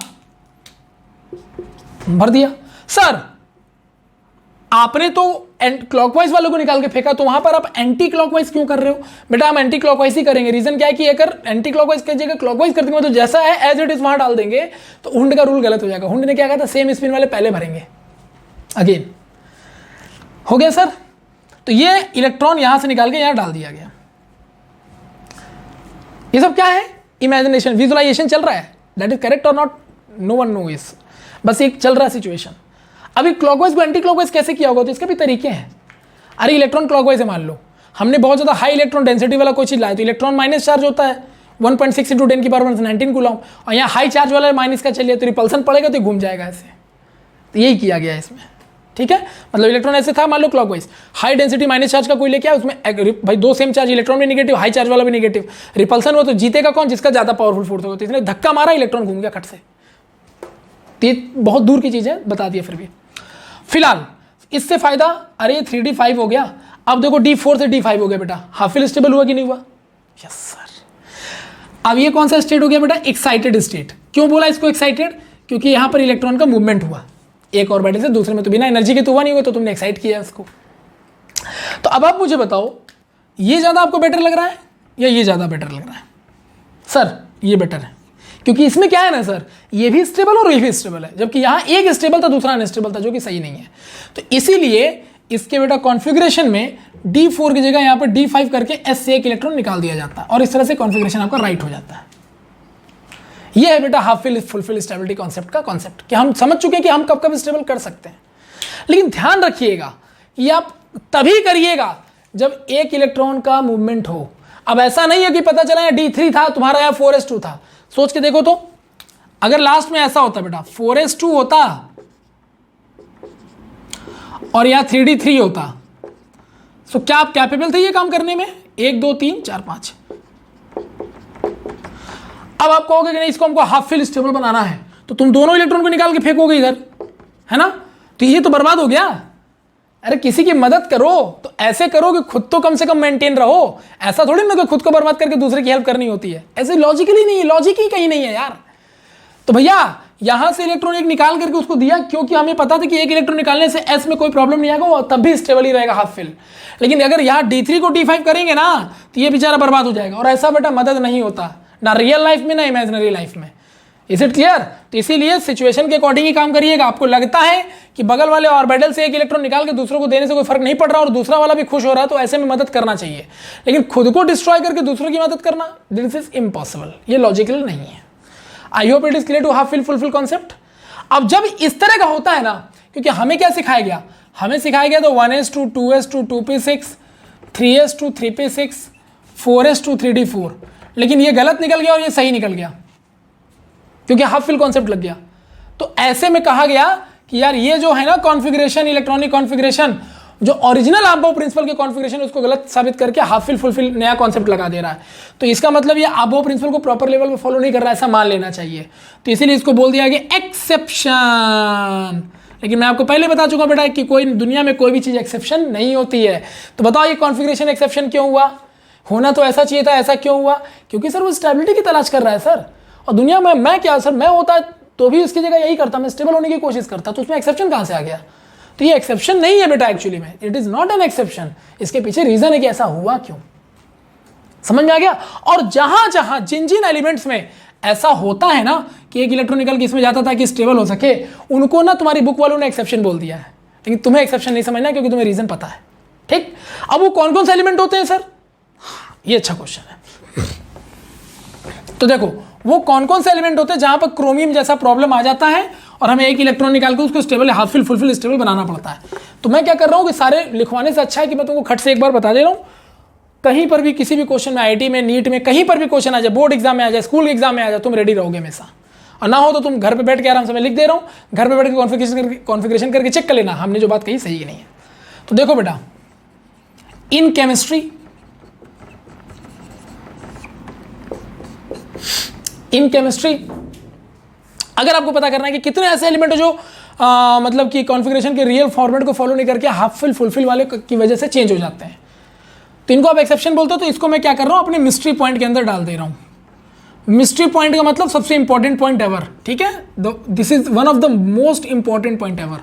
भर दिया। सर आपने तो क्लॉकवाइज वालों को निकाल के फेंका, तो वहां पर आप एंटी क्लॉकवाइज क्यों कर रहे हो? बेटा हम एंटी क्लॉकवाइज ही करेंगे। रीजन क्या है कि अगर एंटी क्लॉकवाइज की जगह क्लॉकवाइज कर देंगे तो जैसा है एज इट इज वहां डाल देंगे तो हुंड का रूल गलत हो जाएगा। हुंड ने क्या कहा था, सेम स्पिन वाले पहले भरेंगे। अगेन हो गया सर। तो ये इलेक्ट्रॉन यहां से निकाल के यहां डाल दिया गया। ये सब क्या है? इमेजिनेशन, विजुअलाइजेशन चल रहा है। दैट इज करेक्ट और not, no one no is, बस एक चल रहा है सिचुएशन। अभी क्लॉकवाइज को एंटी क्लॉकवाइज कैसे किया होगा, तो इसके भी तरीके हैं। अरे इलेक्ट्रॉन क्लॉकवाइज है, मान लो हमने बहुत ज़्यादा हाई इलेक्ट्रॉन डेंसिटी वाला कोई चीज़ लाया, तो इलेक्ट्रॉन माइनस चार्ज होता है 1.6 × 10⁻19 कूलम, और यहाँ हाई चार्ज वाला माइनस का चलिए तो रिपल्सन पड़ेगा तो घूम जाएगा ऐसे। तो यही किया गया है इसमें। ठीक है, मतलब इलेक्ट्रॉन ऐसे था, मान लो clockwise high density minus charge का कोई लेके आया, उसमें भाई 2 सेम चार्ज, इलेक्ट्रॉन भी नेगेटिव, हाई चार्ज वाला भी नेगेटिव, रिपल्सन हो तो जीतेगा कौन, जिसका ज़्यादा पावरफुल फोर्स होगा। तो इसने धक्का मारा, इलेक्ट्रॉन घूम गया खट से। बहुत दूर की चीज़ है, बता दिया। फिर भी फिलहाल इससे फायदा, अरे ये 3d5 हो गया। अब देखो d4 से d5 हो गया बेटा, हाफ फिल स्टेबल हुआ कि नहीं हुआ? Yes sir. अब ये कौन सा स्टेट हो गया बेटा? Excited state. क्यों बोला इसको एक्साइटेड? क्योंकि यहां पर इलेक्ट्रॉन का मूवमेंट हुआ एक ऑर्बिटल से दूसरे में, तो बिना एनर्जी के तो हुआ नहीं हुआ, तो तुमने एक्साइट किया उसको। तो अब आप मुझे बताओ, ये ज़्यादा आपको बेटर लग रहा है या ये ज़्यादा बेटर लग रहा है? सर ये बेटर है, क्योंकि इसमें क्या है ना सर, ये भी स्टेबल और ये भी स्टेबल है, जबकि यहाँ एक स्टेबल था दूसरा अनस्टेबल था, जो कि सही नहीं है। तो इसीलिए इसके बेटा कॉन्फ़िगरेशन में d4 की जगह यहाँ पर d5 करके s से एक इलेक्ट्रॉन निकाल दिया जाता है, और इस तरह से कॉन्फ़िगरेशन आपका राइट हो जाता है। ये है बेटा half fill full fill stability concept का कॉन्सेप्ट, कि हम समझ चुके हैं कि हम कब कब स्टेबल कर सकते हैं। लेकिन ध्यान रखिएगा कि आप तभी करिएगा जब एक इलेक्ट्रॉन का मूवमेंट हो। अब ऐसा नहीं है कि पता चला यहाँ d3 था, तुम्हारा यहाँ 4s2 था। सोच के देखो तो, अगर लास्ट में ऐसा होता बेटा 4s2 होता और यहां 3d3 होता, तो क्या आप कैपेबल थे ये काम करने में? 1 2 3 4 5। अब आप कहोगे कि नहीं, इसको हमको हाफ फिल स्टेबल बनाना है, तो तुम दोनों इलेक्ट्रॉन को निकाल के फेंकोगे इधर, है ना? तो ये तो बर्बाद हो गया। अरे किसी की मदद करो तो ऐसे करो कि खुद तो कम से कम मेंटेन रहो। ऐसा थोड़ी ना कि खुद को बर्बाद करके दूसरे की हेल्प करनी होती है। ऐसे लॉजिकली नहीं है, लॉजिक ही कहीं नहीं है यार। तो भैया यहां से इलेक्ट्रॉन एक निकाल करके उसको दिया, क्योंकि हमें पता था कि एक इलेक्ट्रॉन निकालने से एस में कोई प्रॉब्लम नहीं आएगा, वो तब भी स्टेबल ही रहेगा हाफ फिल। लेकिन अगर यहाँ D3 को D5 करेंगे ना तो ये बेचारा बर्बाद हो जाएगा, और ऐसा बेटा मदद नहीं होता ना रियल लाइफ में ना इमेजिनरी लाइफ में। Is it clear? तो इसीलिए सिचुएशन के अकॉर्डिंग ही काम करिएगा। आपको लगता है कि बगल वाले ऑर्बिटल से एक इलेक्ट्रॉन निकाल के दूसरों को देने से कोई फर्क नहीं पड़ रहा और दूसरा वाला भी खुश हो रहा है, तो ऐसे में मदद करना चाहिए। लेकिन खुद को डिस्ट्रॉय करके दूसरों की मदद करना, दिस इज इम्पॉसिबल, ये लॉजिकल नहीं है। I hope it is clear to half fill fulfil concept. अब जब इस तरह का होता है ना, क्योंकि हमें क्या सिखाया गया, हमें सिखाया गया तो 1s2 2s2 2p6 3s2 3p6 4s2 3d4, लेकिन ये गलत निकल गया और ये सही निकल गया क्योंकि हाफ फिल कॉन्सेप्ट लग गया। तो ऐसे में कहा गया कि यार ये जो है ना कॉन्फ़िगरेशन, इलेक्ट्रॉनिक कॉन्फ़िगरेशन, जो ओरिजिनल अबोव प्रिंसिपल के कॉन्फ़िगरेशन उसको गलत साबित करके हाफ फिल फुलफिल नया कॉन्सेप्ट लगा दे रहा है। तो इसका मतलब ये अबोव प्रिंसिपल को प्रॉपर लेवल पे फॉलो नहीं कर रहा है, ऐसा मान लेना चाहिए। तो इसीलिए इसको बोल दिया गया एक्सेप्शन। लेकिन मैं आपको पहले बता चुका बेटा कि कोई दुनिया में कोई भी चीज़ एक्सेप्शन नहीं होती है। तो बताओ ये कॉन्फ़िगरेशन एक्सेप्शन क्यों हुआ? होना तो ऐसा चाहिए था, ऐसा क्यों हुआ? क्योंकि सर वो स्टेबिलिटी की तलाश कर रहा है सर, और दुनिया में मैं क्या सर, मैं होता तो भी उसकी जगह यही करता, मैं स्टेबल होने की कोशिश करता, तो उसमें एक्सेप्शन कहाँ से आ गया? तो ये एक्सेप्शन नहीं है बेटा, एक्चुअली में it is not an exception. इसके पीछे रीजन है कि ऐसा हुआ क्यों, समझ में आ गया? और जहां जहां जिन जिन एलिमेंट्स में ऐसा होता है ना कि एक इलेक्ट्रॉन निकल के इसमें जाता था कि स्टेबल हो सके, उनको ना तुम्हारी बुक वालों ने एक्सेप्शन बोल दिया है, लेकिन तुम्हें एक्सेप्शन नहीं समझना क्योंकि तुम्हें रीजन पता है। ठीक, अब वो कौन कौन से एलिमेंट होते हैं सर? ये अच्छा क्वेश्चन है। तो देखो वो कौन कौन से एलिमेंट होते हैं जहां पर क्रोमियम जैसा प्रॉब्लम आ जाता है और हमें एक इलेक्ट्रॉन निकाल के उसको stable half fill fulfil stable बनाना पड़ता है। तो मैं क्या कर रहा हूं कि सारे लिखवाने से अच्छा है कि मैं तुमको खट से एक बार बता दे रहा हूं। कहीं पर भी किसी भी क्वेश्चन में, IIT में, नीट में, कहीं पर भी क्वेश्चन आ जाए, बोर्ड एग्जाम में आ जाए, स्कूल एग्जाम में आ जाए, तुम रेडी रहोगे हमेशा। और ना हो तो तुम घर पे बैठ के आराम से, मैं लिख दे रहा हूँ, घर पे बैठ के कॉन्फ़िगरेशन करके चेक कर लेना हमने जो बात कही सही नहीं है। तो देखो बेटा, इन केमिस्ट्री, अगर आपको पता करना है कि कितने ऐसे एलिमेंट जो मतलब कि कॉन्फ़िगरेशन के रियल फॉर्मेट को फॉलो नहीं करके हाफ फिल फुलफिल वाले की वजह से चेंज हो जाते हैं, तो इनको आप एक्सेप्शन बोलते हो। तो इसको मैं क्या कर रहा हूं, अपने मिस्ट्री पॉइंट के अंदर डाल दे रहा हूं। मिस्ट्री पॉइंट का मतलब सबसे इंपॉर्टेंट पॉइंट एवर, ठीक है? This is one of the most important point ever.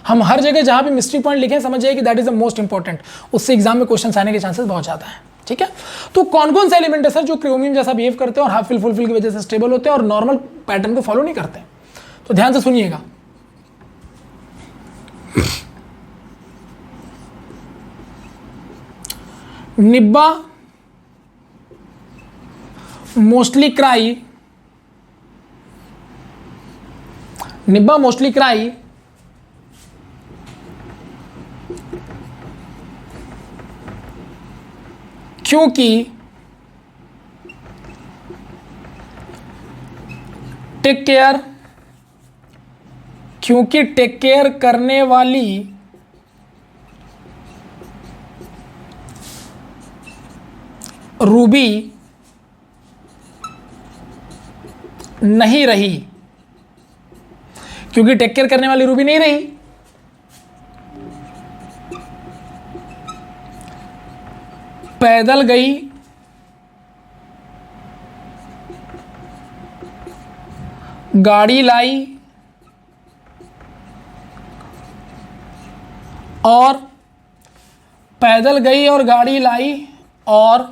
हम हर जगह जहां भी मिस्ट्री पॉइंट लिखें समझ जाइए कि that is the most important, उससे एग्जाम में क्वेश्चन आने के चांसेस बहुत ज़्यादा है। ठीक है, तो कौन कौन से एलिमेंट है सर जो क्रोमियम जैसा बिहेव करते हैं और हाफ फिल फुलफिल की वजह से स्टेबल होते हैं और नॉर्मल पैटर्न को फॉलो नहीं करते? तो ध्यान से सुनिएगा। निब्बा, मोस्टली क्राई, निब्बा मोस्टली क्राई, क्योंकि टेक केयर, क्योंकि टेक केयर करने वाली रूबी नहीं रही, क्योंकि टेक केयर करने वाली रूबी नहीं रही, पैदल गई, गाड़ी लाई और पैदल गई और गाड़ी लाई और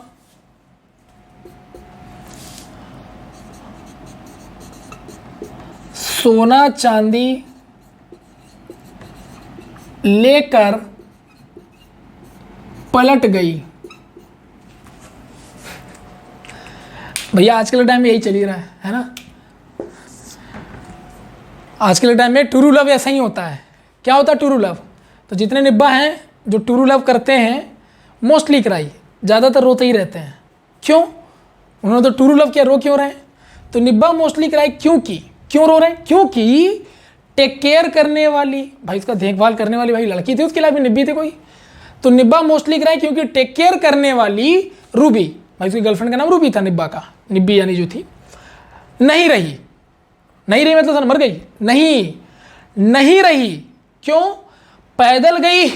सोना चांदी लेकर पलट गई। भैया आजकल के टाइम में यही चल ही रहा है ना? आजकल के टाइम में टू लव ऐसा ही होता है। क्या होता है टू लव? तो जितने निब्बा हैं जो टू लव करते हैं, मोस्टली क्राई, ज़्यादातर रोते ही रहते हैं। क्यों? उन्होंने तो टू लव किया, रो क्यों रहे हैं? तो निब्बा मोस्टली क्राई क्यों रो रहे हैं? क्योंकि टेक केयर करने वाली, भाई उसका देखभाल करने वाली भाई लड़की थी, उसके अलावा निब्बी थी कोई, तो निब्बा मोस्टली क्राई क्योंकि टेक केयर करने वाली रूबी, भाई उसकी गर्लफ्रेंड का नाम रूबी था, निब्बा का, निब्बी यानी जो थी, नहीं रही मतलब सर मर गई? नहीं रही। क्यों? पैदल गई,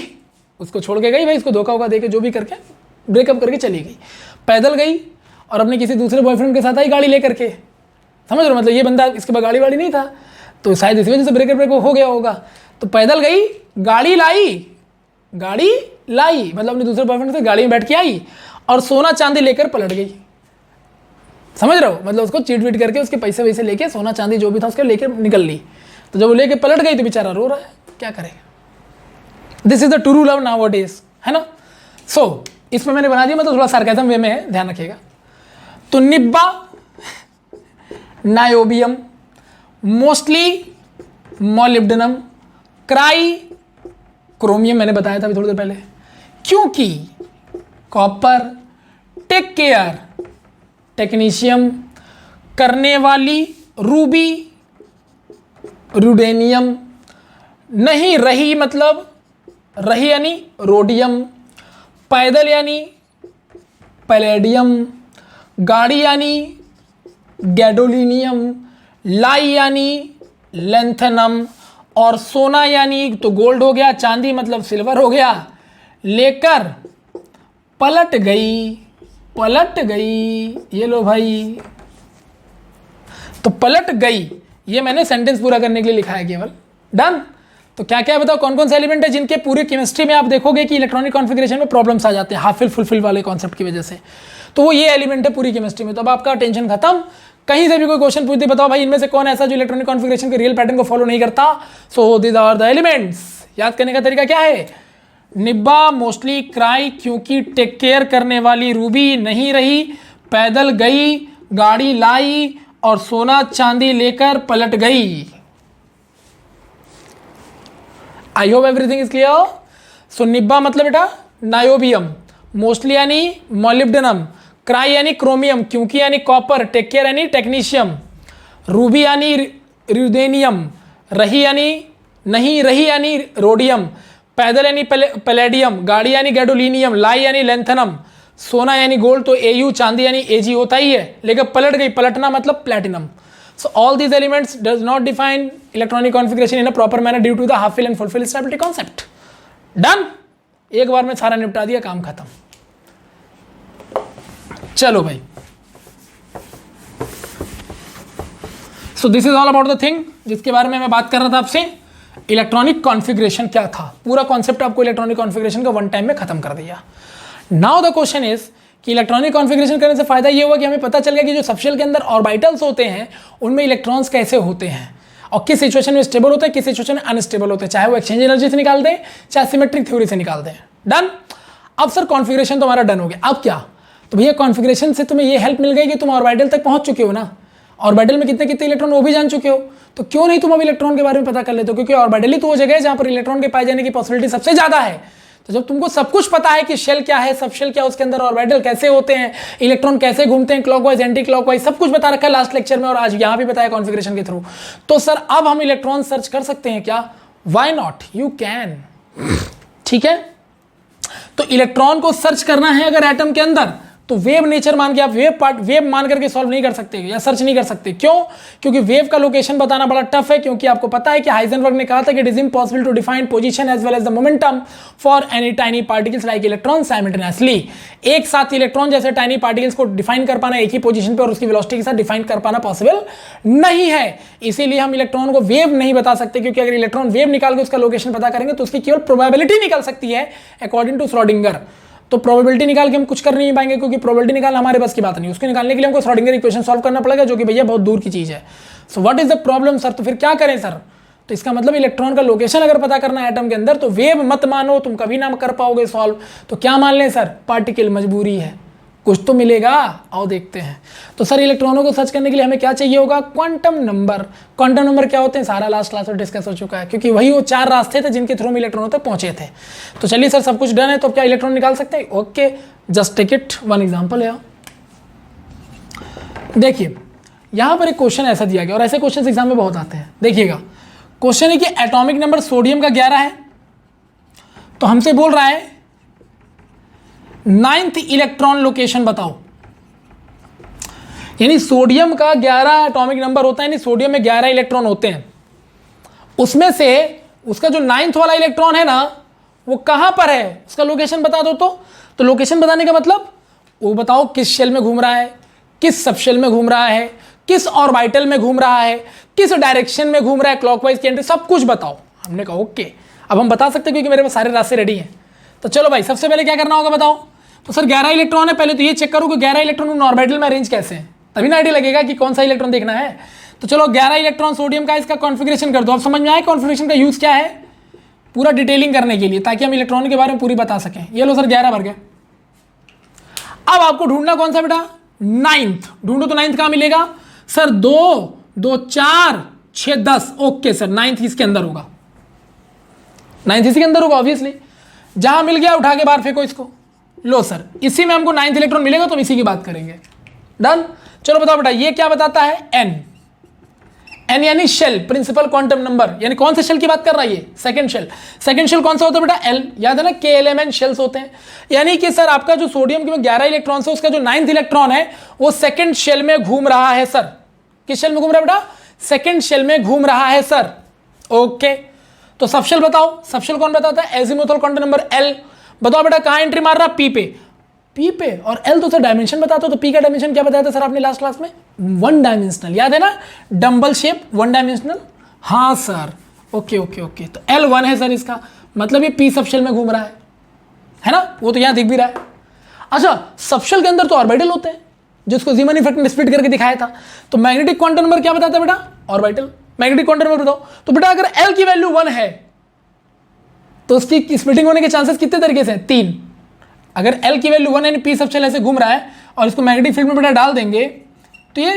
उसको छोड़ के गई, भाई इसको धोखा वोखा देके जो भी करके ब्रेकअप करके चली गई, पैदल गई और अपने किसी दूसरे बॉयफ्रेंड के साथ आई गाड़ी लेकर के, समझ रहे हो, मतलब ये बंदा इसके पास गाड़ी वाड़ी नहीं था, तो शायद इसी वजह से ब्रेकर ब्रेक हो गया होगा। तो पैदल गई, गाड़ी लाई, मतलब अपने दूसरे बॉयफ्रेंड से गाड़ी में बैठ के आई और सोना चांदी लेकर पलट गई। समझ रहे हो, मतलब उसको चीट वीट करके उसके पैसे वैसे लेके सोना चांदी जो भी था उसके लेके निकल ली। तो जब वो लेके पलट गई तो बेचारा रो रहा है, क्या करेगा। This is the true love now days, है ना। सो इसमें मैंने बना दिया, मतलब थोड़ा सार्केज्म वे में है, ध्यान रखिएगा। तो निब्बा, niobium, mostly molybdenum, cry chromium, मैंने बताया था अभी थोड़ी देर पहले, क्योंकि कॉपर, टेक केयर टेक्नीशियम, करने वाली रूबी रुडेनियम, नहीं रही मतलब रही यानी रोडियम, पैदल यानी पैलेडियम, गाड़ी यानी गैडोलिनियम, लाई यानी लेंथनम, और सोना यानी तो गोल्ड हो गया, चांदी मतलब सिल्वर हो गया, लेकर पलट गई। ये लो भाई, तो पलट गई, ये मैंने सेंटेंस पूरा करने के लिए लिखा है केवल। डन। तो क्या क्या है बताओ, कौन कौन से एलिमेंट है जिनके पूरी केमिस्ट्री में आप देखोगे कि इलेक्ट्रॉनिक कॉन्फ़िगरेशन में प्रॉब्लम्स आ जाते हैं हाफ फिल फुल फिल वाले कॉन्सेप्ट की वजह से। तो वो ये एलिमेंट है पूरी केमिस्ट्री में। तो अब आपका टेंशन खत्म। कहीं से भी कोई क्वेश्चन पूछ दे, बताओ भाई इनमें से कौन ऐसा जो इलेक्ट्रॉनिक कॉन्फ़िगरेशन के रियल पैटर्न को फॉलो नहीं करता। So this are the elements. याद करने का तरीका क्या है, निब्बा, मोस्टली, क्राई, क्योंकि, टेक केयर करने वाली, रूबी, नहीं रही, पैदल गई, गाड़ी लाई, और सोना चांदी लेकर पलट गई। I hope everything is clear. So निब्बा मतलब बेटा नायोबियम, मोस्टली यानी मॉलिब्डेनम, क्राई यानी क्रोमियम, क्योंकि यानी कॉपर, टेक केयर यानी टेक्नीशियम, रूबी यानी रुदेनियम, रही यानी नहीं रही यानी रोडियम, पैदल यानी पैलेडियम, गाड़ी यानी गैडोलिनियम, लाई यानी लेंथनम, सोना यानी गोल्ड, तो एयू चांदी यानी एजी होता ही है, लेकिन पलट गई, पलटना मतलब platinum. So all these elements does not define electronic configuration in a proper manner due to the half fill and full fill stability concept. Done? एक बार में सारा निपटा दिया, काम खत्म। चलो भाई, so this is all about the thing जिसके बारे में मैं बात कर रहा था आपसे। इलेक्ट्रॉनिक कॉन्फ़िगरेशन क्या था, पूरा कॉन्सेप्ट आपको इलेक्ट्रॉनिक कॉन्फ़िगरेशन का वन टाइम में खत्म कर दिया। नाउ द क्वेश्चन इज कि इलेक्ट्रॉनिक कॉन्फ़िगरेशन करने से फायदा ये हुआ कि हमें पता चल गया कि जो सबशेल के अंदर ऑर्बिटल्स होते हैं उनमें इलेक्ट्रॉन्स कैसे होते हैं और किस सिचुएशन में स्टेबल होते हैं, किस सिचुएशन में अनस्टेबल होते हैं, चाहे वो एक्सचेंज एनर्जी से निकाल दें चाहे सिमेट्रिक थ्योरी से निकाल दें। डन। अब सर कॉन्फ़िगरेशन तो हमारा डन हो गया, अब क्या। तो भैया कॉन्फ़िगरेशन से तुम्हें ये हेल्प मिल गई कि तुम ऑर्बिटल तक पहुंच चुके हो ना, ऑर्बिटल में कितने कितने इलेक्ट्रॉन वो भी जान चुके हो, तो क्यों नहीं तुम अब इलेक्ट्रॉन के बारे में पता कर लेते हो, क्योंकि ऑर्बिटल ही तो वो जगह है जहां पर इलेक्ट्रॉन के पाए जाने की पॉसिबिलिटी सबसे ज्यादा है। तो जब तुमको सब कुछ पता है कि शेल क्या है, सब शेल क्या है, उसके अंदर ऑर्बिटल कैसे होते हैं, इलेक्ट्रॉन कैसे घूमते हैं, क्लॉकवाइज एंटी क्लॉकवाइज, सब कुछ बता रखा है लास्ट लेक्चर में और आज यहाँ भी बताया कॉन्फ़िगरेशन के थ्रू। तो सर अब हम इलेक्ट्रॉन सर्च कर सकते हैं क्या? Why not, you can. ठीक है, तो इलेक्ट्रॉन को सर्च करना है अगर एटम के अंदर, तो वेव नेचर मान के आप वेव मान करके सॉल्व नहीं कर सकते या सर्च नहीं कर सकते। क्यों? क्योंकि वेव का लोकेशन बताना बड़ा टफ है, क्योंकि आपको पता है कि हाइजेनबर्ग ने कहा था कि it is impossible to define position as well as the momentum for any tiny particles like electron simultaneously. एक साथ इलेक्ट्रॉन जैसे टाइनी पार्टिकल्स को डिफाइन कर पाना एक ही पोजीशन पे और उसकी वेलोसिटी के साथ डिफाइन कर पाना पॉसिबल नहीं है। इसीलिए हम इलेक्ट्रॉन को वेव नहीं बता सकते, क्योंकि अगर इलेक्ट्रॉन वेव निकाल के उसका लोकेशन पता करेंगे तो उसकी केवल प्रोबेबिलिटी निकल सकती है अकॉर्डिंग टू श्रोडिंगर। तो प्रोबेबिलिटी निकाल के हम कुछ कर नहीं पाएंगे, क्योंकि प्रोबेबिलिटी निकालना हमारे बस की बात नहीं। उसको निकालने के लिए हमको श्रोडिंगर इक्वेशन सॉल्व करना पड़ेगा, जो कि भैया बहुत दूर की चीज़ है। So what is the problem sir? तो फिर क्या करें सर? तो इसका मतलब इलेक्ट्रॉन का लोकेशन अगर पता करना है एटम के अंदर, तो वेव मत मानो, तुम कभी ना कर पाओगे सॉल्व। तो क्या मान लें सर? पार्टिकल, मजबूरी है, कुछ तो मिलेगा। आओ देखते हैं। तो सर इलेक्ट्रॉनों को सर्च करने के लिए हमें क्या चाहिए होगा? Quantum number. क्वांटम नंबर क्या होते हैं सारा लास्ट क्लास में डिस्कस हो चुका है, क्योंकि वही वो 4 रास्ते थे जिनके थ्रू हम इलेक्ट्रॉनों तक पहुंचे थे। तो चलिए सर सब कुछ डन है, तो क्या इलेक्ट्रॉन निकाल सकते हैं? Okay, just take it one example है। देखिए यहां पर एक क्वेश्चन ऐसा दिया गया, और ऐसे क्वेश्चन एग्जाम में बहुत आते हैं। देखिएगा क्वेश्चन है कि एटॉमिक नंबर सोडियम का 11 है, तो हमसे बोल रहा है 9th इलेक्ट्रॉन लोकेशन बताओ। यानी सोडियम का 11 एटॉमिक नंबर होता है, यानी सोडियम में 11 इलेक्ट्रॉन होते हैं, उसमें से उसका जो 9th वाला इलेक्ट्रॉन है ना वो कहां पर है, उसका लोकेशन बता दो। तो लोकेशन बताने का मतलब वो बताओ किस शेल में घूम रहा है, किस सब शेल में घूम रहा है, किस ऑर्बिटल में घूम रहा है, किस डायरेक्शन में घूम रहा है, क्लॉकवाइज की एंटी, सब कुछ बताओ। हमने कहा ओके, अब हम बता सकते हैं क्योंकि मेरे पास सारे रास्ते रेडी हैं। तो चलो भाई, सबसे पहले क्या करना होगा बताओ। तो सर 11 इलेक्ट्रॉन है, पहले तो ये चेक करो कि 11 इलेक्ट्रॉन उन ऑर्बिटल में अरेंज कैसे हैं, तभी ना आइडिया लगेगा कि कौन सा इलेक्ट्रॉन देखना है। तो चलो 11 इलेक्ट्रॉन सोडियम का, इसका कॉन्फ़िगरेशन कर दो। अब समझ में आए कॉन्फ़िगरेशन का यूज क्या है, पूरा डिटेलिंग करने के लिए, ताकि हम इलेक्ट्रॉन के बारे में पूरी बता सकें। ये लो सर 11 भर गए। अब आपको ढूंढना कौन सा बेटा, नाइन्थ ढूंढो। तो नाइन्थ कहां मिलेगा सर, 2 2 4 6 10। ओके सर, नाइन्थ इसके अंदर होगा, नाइन्थ इसी के अंदर होगा ऑब्वियसली। जहां मिल गया उठा के बाहर फेंको इसको। लो सर, इसी में हमको नाइन्थ इलेक्ट्रॉन मिलेगा तो हम इसी की बात करेंगे। डन। चलो बताओ बेटा, ये क्या बताता है, एन। एन यानी शेल, प्रिंसिपल क्वांटम नंबर, यानी कौन से शेल की बात कर रहा है ये, सेकंड शेल। सेकंड शेल कौन सा होता है बेटा, एल। याद है ना, KLMN शेल्स होते हैं। यानी कि सर आपका जो सोडियम के में 11 इलेक्ट्रॉन है, उसका जो 9th इलेक्ट्रॉन है वो सेकंड शेल में घूम रहा है सर। किस शेल में घूम रहा है बेटा, सेकंड शेल में घूम रहा है सर। ओके, तो सबशेल बताओ, सबशेल कौन बताता है, एजीमुथल क्वांटम नंबर एल। बताओ बेटा कहां एंट्री मार रहा, पी पे, पी पे। और एल तो सर डायमेंशन बताता हो, तो पी का डायमेंशन क्या बताया था सर आपने लास्ट क्लास में, 1 डायमेंशनल। याद है ना, डम्बल शेप 1 डायमेंशनल। हाँ सर, ओके ओके ओके। तो एल 1 है सर इसका, मतलब ये पी सबशेल में घूम रहा है ना, वो तो यहां दिख भी रहा है। अच्छा, सबशेल के अंदर तो ऑर्बिटल होते हैं, जिसको जीमन इफेक्ट ने स्प्लिट करके दिखाया था। तो मैग्नेटिक क्वांटम नंबर क्या बताता है बेटा, ऑर्बिटल। मैग्नेटिक क्वांटम नंबर बताओ। तो बेटा अगर एल की वैल्यू 1 है तो उसकी स्प्लिटिंग होने के चांसेस कितने तरीके से हैं, 3। अगर एल की वैल्यू 1 यानी पी सबशेल ऐसे घूम रहा है और इसको मैग्नेटिक फील्ड में बेटा डाल देंगे तो ये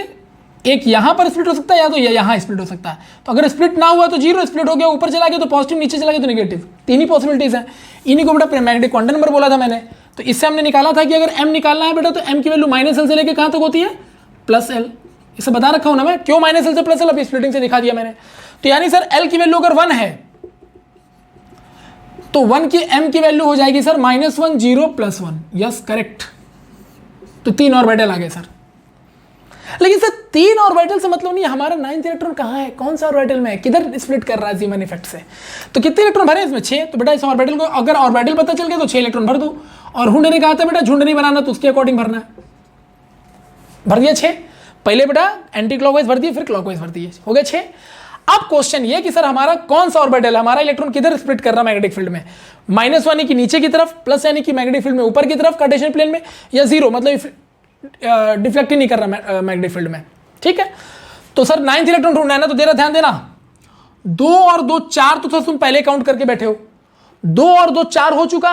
एक यहां पर स्प्लिट हो सकता है, या तो यहां स्प्लिट हो सकता है। तो अगर स्प्लिट ना हुआ तो 0 स्प्लिट हो गया, ऊपर चला गया तो पॉजिटिव, नीचे चला गया तो नेगेटिव। 3 ही पॉसिबिलिटीज हैं। इन्हीं को बेटा मैग्नेटिक क्वांटम नंबर बोला था मैंने। तो इससे हमने निकाला था कि अगर एम निकालना है बेटा तो एम की वैल्यू -L से लेकर कहां तक होती है, +L। इसे बता रखा हूं ना मैं, क्यों -L से +L, अभी स्प्लिटिंग से दिखा दिया मैंने। तो यानी सर एल की वैल्यू अगर 1 है तो 1 की एम की वैल्यू हो जाएगी सर -1 0 +1। Yes correct. तो 3 ऑर्बिटल आ गए सर। लेकिन सर 3 ऑर्बिटल से मतलब नहीं, हमारा 9th इलेक्ट्रॉन कहां है, कौन सा ऑर्बिटल में है, किधर स्प्लिट कर रहा है जीमन इफेक्ट से। तो कितने इलेक्ट्रॉन भरे इसमें, 6। तो बेटा इस ऑर्बिटल को अगर ऑर्बिटल पता चल गया तो 6 इलेक्ट्रॉन भर दो। और हुंड ने कहा था बेटा झुंड नहीं बनाना, तो उसके अकॉर्डिंग भरना है। भर दिया 6। पहले बेटा एंटी क्लॉकवाइज भर दिए, फिर क्लॉकवाइज भर दिए, हो गए 6। अब क्वेश्चन ये कि सर हमारा कौन सा ऑर्बिटल, हमारा इलेक्ट्रॉन किधर स्प्लिट कर रहा है मैग्नेटिक फील्ड में, -1 यानी कि नीचे की तरफ, प्लस यानी कि मैग्नेटिक फील्ड में ऊपर की तरफ कार्टेशियन प्लेन में, या 0 मतलब डिफ्लेक्ट ही नहीं कर रहा मैग्नेटिक फील्ड में। ठीक है, तो सर 9th इलेक्ट्रॉन ढूंढना है ना, तो देना ध्यान देना, 2 और 2 4 तो सर तुम पहले काउंट करके बैठे हो, 2 और 2 4 हो चुका,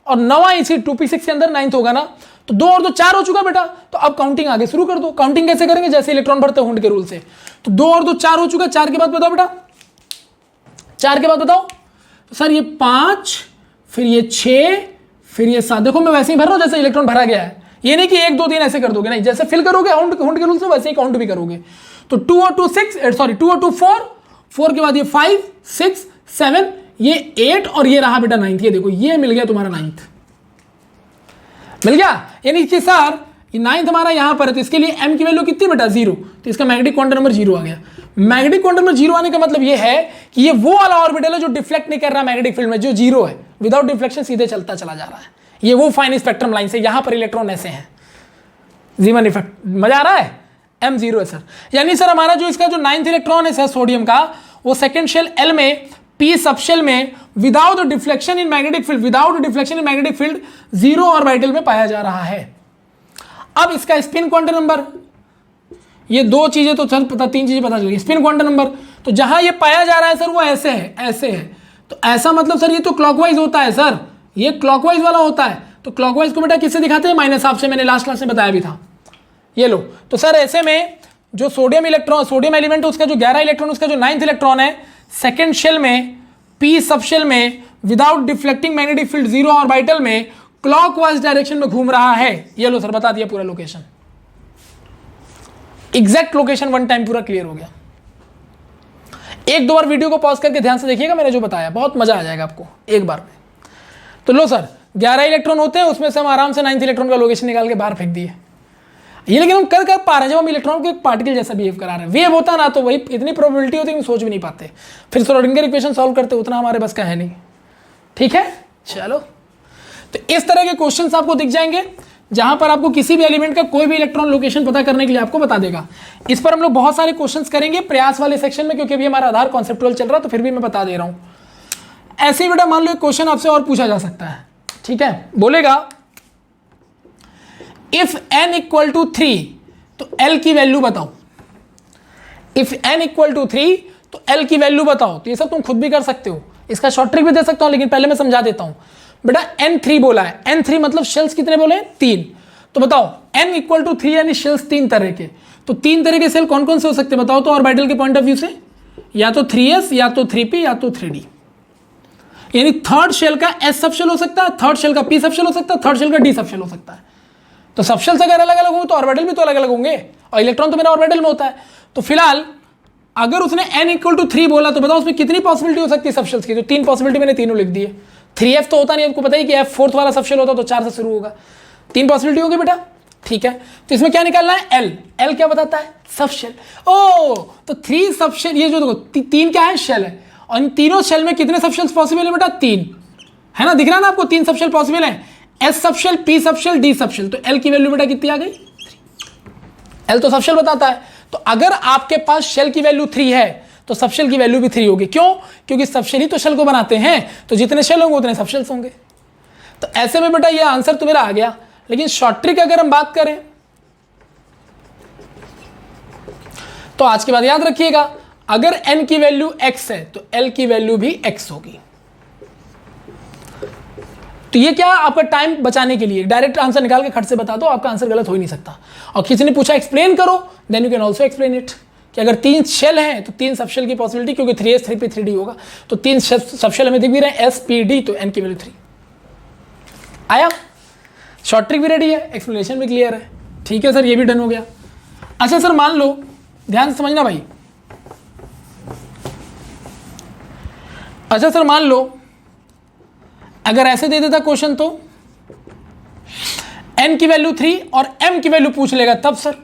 और 9 इसी 2p6 के अंदर 9th होगा ना, तो 2 और 2 4 हो चुका बेटा। तो अब काउंटिंग आगे शुरू कर दो। काउंटिंग कैसे करेंगे, जैसे इलेक्ट्रॉन भरते हैं हुंड के रूल से। तो 2 और 2 4 हो चुका, 4 के बाद बताओ बेटा, 4 के बाद बताओ। तो सर ये 5, फिर ये 6, फिर ये 7। देखो मैं वैसे ही भर रहा हूं जैसे इलेक्ट्रॉन भरा गया है, ये नहीं कि 1 2 3 ऐसे कर दोगे, नहीं, जैसे फिल करोगे हुंड के रूल से वैसे ही काउंट भी करोगे। तो 2 और 2 6, सॉरी 2 और 2 4, 4 के बाद ये 5 6 7, ये 8, और ये रहा बेटा 9th। ये देखो ये मिल गया तुम्हारा 9th, मिल गया। यानी कि सर ये 9th हमारा यहां पर है, तो इसके लिए m की वैल्यू कितनी बेटा, 0। तो इसका मैग्नेटिक क्वांटम नंबर 0 आ गया। मैग्नेटिक क्वांटम नंबर 0 आने का मतलब ये है कि ये वो वाला ऑर्बिटल है जो डिफ्लेक्ट नहीं कर रहा मैग्नेटिक फील्ड में, जो 0 है, विदाउट डिफ्लेक्शन सीधे चलता चला जा रहा है। ये वो फाइन स्पेक्ट्रम लाइन से, यहां पर इलेक्ट्रॉन ऐसे हैं, जीमन इफेक्ट। मजा आ रहा है, m0 है सर। यानी सर हमारा जो इसका जो 9th इलेक्ट्रॉन है सर सोडियम का, वो सेकेंड शेल L में, पी सबशेल में, without deflection in magnetic field, without deflection in magnetic field 0 orbital में पाया जा रहा है। अब इसका स्पिन क्वांटम नंबर, ये 2 चीजें तो चल पता, 3 चीजें पता चल गई। स्पिन क्वांटम नंबर, तो जहां ये पाया जा रहा है सर वो ऐसे है, ऐसे है। तो ऐसा मतलब सर ये तो क्लॉकवाइज होता है सर, ये क्लॉकवाइज वाला होता है। तो क्लॉकवाइज को बेटा किससे दिखाते हैं, -12 से, मैंने लास्ट क्लास में बताया भी था। ये लो, तो सर ऐसे में जो सोडियम इलेक्ट्रॉन, सोडियम एलिमेंट उसका जो 11 इलेक्ट्रॉन, उसका जो 9th इलेक्ट्रॉन है, सेकेंड शेल में, पी सबशेल में, without deflecting magnetic field 0 orbital में, क्लॉकवाइज डायरेक्शन में घूम रहा है। ये लो सर बता दिया पूरा लोकेशन, एग्जैक्ट लोकेशन 1 टाइम पूरा क्लियर हो गया। 1-2 बार वीडियो को पॉज करके ध्यान से देखिएगा, मैंने जो बताया बहुत मजा आ जाएगा आपको एक बार में। तो लो सर 11 इलेक्ट्रॉन होते हैं, उसमें से हम आराम से 9th इलेक्ट्रॉन का लोकेशन निकाल के बाहर फेंक दिए। ये लेकिन हम कर पा रहे हैं, जब हम इलेक्ट्रॉन को एक पार्टिकल जैसा बिहेव करा रहे हैं। वेव होता ना तो वही इतनी प्रोबेबिलिटी होती है, हम सोच भी नहीं पाते, फिर श्रोडिंगर इक्वेशन सॉल्व करते, उतना हमारे बस का है नहीं। ठीक है, चलो, तो इस तरह के क्वेश्चंस आपको दिख जाएंगे। जहां पर आपको किसी भी एलिमेंट का कोई भी इलेक्ट्रॉन लोकेशन पता करने के लिए आपको बता देगा। इस पर हम लोग बहुत सारे क्वेश्चंस करेंगे प्रयास वाले सेक्शन में, क्योंकि अभी हमारा आधार कॉन्सेप्चुअल चल रहा है, तो फिर भी मैं बता दे रहा हूं। ऐसे ही बेटा मान लो एक क्वेश्चन आपसे और पूछा जा सकता है, ठीक है, बोलेगा इफ n इक्वल टू 3 तो l की वैल्यू बताओ। इफ n इक्वल टू 3 तो l की वैल्यू बताओ। तो ये सब तुम खुद भी कर सकते हो, इसका शॉर्ट ट्रिक भी दे सकता हूं, लेकिन पहले मैं समझा देता हूं। बेटा n3 बोला है, n3 मतलब शेल्स कितने बोले हैं? 3। तो बताओ n इक्वल टू 3 यानी शेल्स 3 तरह के। तो 3 तरह के सेल कौन कौन से हो सकते हैं बताओ तो ऑर्बिटल के पॉइंट ऑफ व्यू से? या तो 3s, या तो 3p, या तो 3d। यानी थर्ड शेल का s सबशेल हो सकता है, थर्ड शेल का p सबशेल हो सकता है, थर्ड शेल का d सबशेल हो सकता है। तो सबशेल्स अगर अलग अलग होंगे तो ऑर्बिटल भी तो अलग अलग होंगे, और इलेक्ट्रॉन तो मेरा ऑर्बिटल में होता है। तो फिलहाल अगर उसने n इक्वल टू 3 बोला तो बताओ उसमें कितनी पॉसिबिलिटी हो सकती है सबशेल्स की? तो 3 पॉसिबिलिटी मैंने तीनों लिख दी है। 3f तो होता नहीं, आपको पता ही कि f फोर्थ वाला सबशेल होता तो 4 से शुरू होगा। 3 पॉसिबिलिटी होगी बेटा, ठीक है। तो इसमें क्या निकालना है? l क्या बताता है? सबशेल। ओ तो 3 सबशेल, ये जो देखो 3 क्या है? शेल है। और इन तीनों शेल में कितने सबशेल्स पॉसिबल है बेटा? 3 है ना, दिख रहा है ना आपको? 3 सबशेल पॉसिबल है, s subshell, p subshell, d subshell. तो l की वैल्यू बेटा कितनी आ गई? 3। l तो सबशेल बताता है, तो अगर आपके पास शेल की वैल्यू 3 है तो सबशेल की वैल्यू भी 3 होगी। क्यों? क्योंकि सबशेल ही तो शेल को बनाते हैं, तो जितने शेल होंगे उतने सबशेल्स होंगे। तो ऐसे में बेटा ये आंसर तो मेरा आ गया। लेकिन शॉर्ट ट्रिक अगर हम बात करें तो आज के बाद याद रखिएगा, अगर n की वैल्यू x है तो l की वैल्यू भी x होगी। तो ये क्या, आपका टाइम बचाने के लिए डायरेक्ट आंसर निकाल के खट से बता दो, आपका आंसर गलत हो ही नहीं सकता। और किसी ने पूछा एक्सप्लेन करो, then you can also explain it, कि अगर 3 शेल हैं तो 3 सबशेल की पॉसिबिलिटी, क्योंकि 3s 3p 3d होगा, तो 3 सबशेल हमें दिख भी रहे हैं s p d, तो n की वैल्यू 3 आया। शॉर्ट ट्रिक भी रेडी है, एक्सप्लेनेशन भी क्लियर है, ठीक है सर, ये भी डन हो गया। अच्छा सर मान लो, ध्यान से समझना भाई, अच्छा सर मान लो अगर ऐसे दे देता क्वेश्चन तो n की वैल्यू 3 और m की वैल्यू पूछ लेगा, तब सर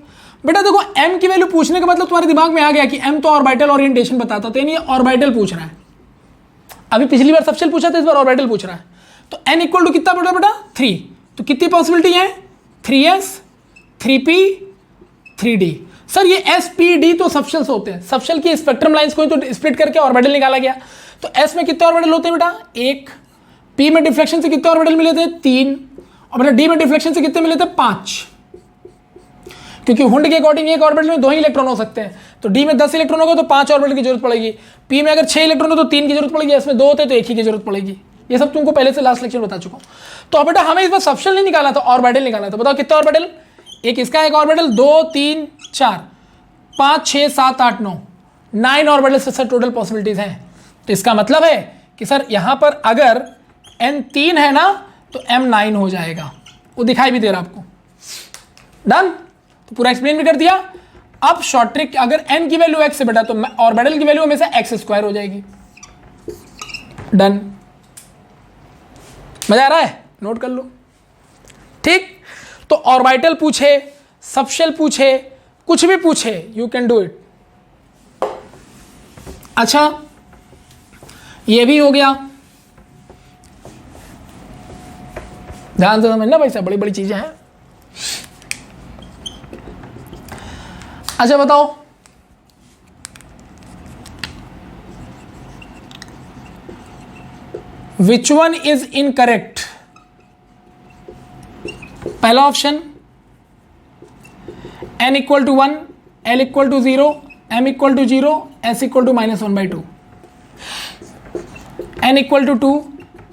बेटा देखो m की वैल्यू पूछने का मतलब तुम्हारे दिमाग में आ गया कि m तो ऑर्बिटल ओरिएंटेशन बताता, तो यानी ऑर्बिटल पूछ रहा है। अभी पिछली बार सबशेल पूछा था, इस बार ऑर्बिटल पूछ रहा है। तो n इक्वल टू कितना बेटा? बेटा 3। तो कितनी पॉसिबिलिटी है? 3s 3p 3d। सर ये s p d तो सबशेल्स होते हैं, सबशेल की स्पेक्ट्रम लाइंस को तो स्प्लिट करके ऑर्बिटल निकाला गया। तो s में कितने ऑर्बिटल होते हैं बेटा? 1। p में डिफ्लेक्शन से कितने ऑर्बिटल मिले थे? 3। और बेटा d में डिफ्लेक्शन से कितने मिले थे? 5। क्योंकि हुंड के अकॉर्डिंग एक ऑर्बिटल में 2 ही इलेक्ट्रॉन हो सकते हैं, तो d में 10 इलेक्ट्रॉन होगा तो 5 ऑर्बिटल की जरूरत पड़ेगी। p में अगर 6 इलेक्ट्रॉन हो तो 3 की जरूरत पड़ेगी, s में 2 होते तो 1 ही की जरूरत पड़ेगी। ये सब तुमको पहले से लास्ट लेक्चर बता चुका हूं। तो अब बेटा हमें इस बार सबशेल नहीं निकालना था, ऑर्बिटल निकालना था। बताओ कितने ऑर्बिटल? एक इसका एक ऑर्बिटल, 2 3 4 5 6 7 8 9 9 ऑर्बिटल से सर टोटल पॉसिबिलिटीज हैं। तो इसका मतलब है कि सर यहां पर अगर n 3 है ना तो m 9 हो जाएगा, वो दिखाई भी दे रहा आपको। डन, तो पूरा एक्सप्लेन भी कर दिया। अब शॉर्ट ट्रिक, अगर n की वैल्यू x है बेटा तो ऑर्बिटल की वैल्यू हमेशा x² हो जाएगी। डन, मजा आ रहा है? नोट कर लो, ठीक। तो ऑर्बिटल पूछे, सबशेल पूछे, कुछ भी पूछे, यू कैन डू इट। अच्छा ये भी हो गया, ध्यान से समझना भाई साहब, बड़ी बड़ी चीजें हैं। अच्छा बताओ, विच वन इज इनकरेक्ट? पहला option n equal to 1, l equal to 0, m equal to 0, s equal to -1/2, n equal to 2,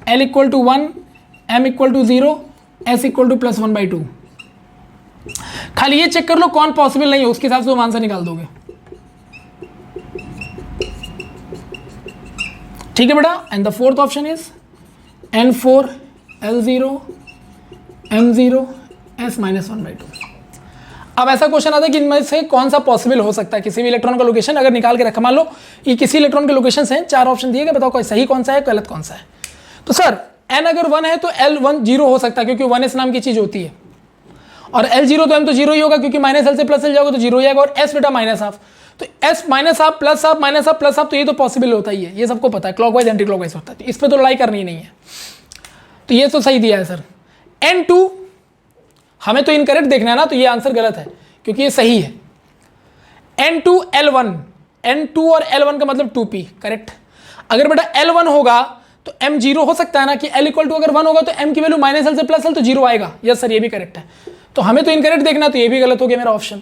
l equal to 1, m equal to 0, s equal to +1/2। खाली ये चेक कर लो कौन पॉसिबल नहीं है, उसके हिसाब से तुम आंसर निकाल दोगे। ठीक है बेटा, and the fourth option is n4 l0 m0 s -1/2। अब ऐसा क्वेश्चन आता है कि इनमें से कौन सा पॉसिबल हो सकता है, किसी भी इलेक्ट्रॉन का लोकेशन अगर निकाल के रखा, मान लो ये किसी इलेक्ट्रॉन के लोकेशन हैं, 4 ऑप्शन दिए गए, बताओ कोई सही कौन सा है, गलत कौन सा है। तो सर n अगर 1 है तो l1 0 हो सकता है, क्योंकि 1s नाम की चीज होती है, और l0 तो m तो 0 ही होगा, क्योंकि -l से +l जाओगे तो 0 ही आएगा, और s बेटा -हाफ, तो s -half +half -half +half, तो ये तो पॉसिबल होता ही है, ये सबको पता है, क्लॉकवाइज एंटी क्लॉकवाइज होता है, इस पर तो लड़ाई करनी नहीं है। तो ये तो सही दिया है सर। n2 हमें तो इनकरेक्ट देखना है ना, तो ये आंसर गलत है क्योंकि ये सही है। N2L1, N2 और L1 का मतलब 2p, करेक्ट। अगर बेटा L1 होगा तो M 0 हो सकता है ना, कि L इक्वल टू अगर 1 होगा तो M की वैल्यू -L से +L तो 0 आएगा। यस सर, ये भी करेक्ट है। तो हमें तो इनकरेक्ट देखना, तो ये भी गलत हो गया मेरा ऑप्शन।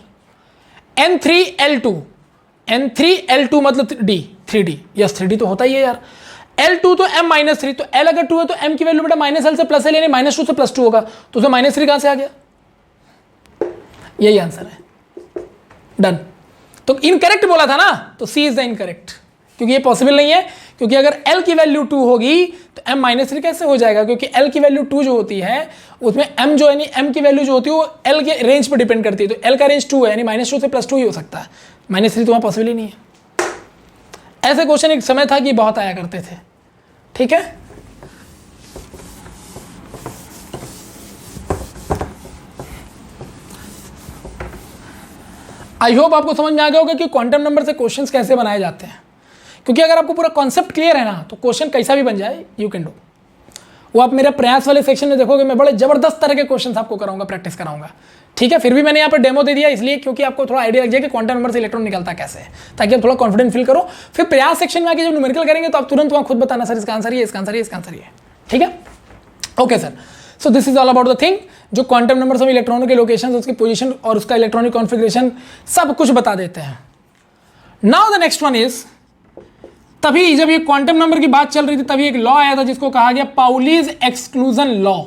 N3L2, N3L2 मतलब D, 3D, यस 3D तो होता ही है यार। L2 तो M -3, तो L अगर 2 है तो M की वैल्यू बेटा -L से +L यानी -2 से +2 होगा, तो उसमें -3 कहां से आ गया? यही आंसर है, डन। तो इनकरेक्ट बोला था ना, तो C इज द इनकरेक्ट, क्योंकि ये पॉसिबल नहीं है, क्योंकि अगर L की वैल्यू 2 होगी तो M -3 कैसे हो जाएगा? क्योंकि L की वैल्यू 2 जो होती है उसमें M जो है M की वैल्यू जो होती है वो L के रेंज पर डिपेंड करती है, तो L का रेंज 2 है यानी -2 से +2 ही हो सकता है, -3 तो वहां पॉसिबल ही नहीं है। ऐसे क्वेश्चन एक समय था कि बहुत आया करते थे, ठीक है। आई होप आपको समझ में आ गया होगा कि क्वांटम नंबर से क्वेश्चंस कैसे बनाए जाते हैं, क्योंकि अगर आपको पूरा कॉन्सेप्ट क्लियर है ना तो क्वेश्चन कैसा भी बन जाए यू कैन डू। वो आप मेरे प्रयास वाले सेक्शन में देखोगे, मैं बड़े जबरदस्त तरह के क्वेश्चंस आपको कराऊंगा, प्रैक्टिस कराऊंगा, ठीक है। फिर भी मैंने यहाँ पर डेमो दे दिया इसलिए क्योंकि आपको थोड़ा आइडिया लग जाए कि क्वांटम नंबर से इलेक्ट्रॉन निकलता कैसे है, ताकि आप थोड़ा कॉन्फिडेंट फील करो। फिर प्रयास सेक्शन में आके जब न्यूमेरिकल करेंगे तो आप तुरंत वहाँ खुद बताना सर इसका आंसर ये, इसका आंसर ये, इसका आंसर ये, ठीक है। Okay sir, so this is all about the thing, जो क्वांटम नंबर्स में इलेक्ट्रॉनों के लोकेशन, उसकी पोजीशन और उसका इलेक्ट्रॉनिक कॉन्फ़िगरेशन सब कुछ बता देते हैं। Now the next one is, तभी जब ये क्वांटम नंबर की बात चल रही थी तभी एक लॉ आया था जिसको कहा गया पाउलीज एक्सक्लूजन लॉ।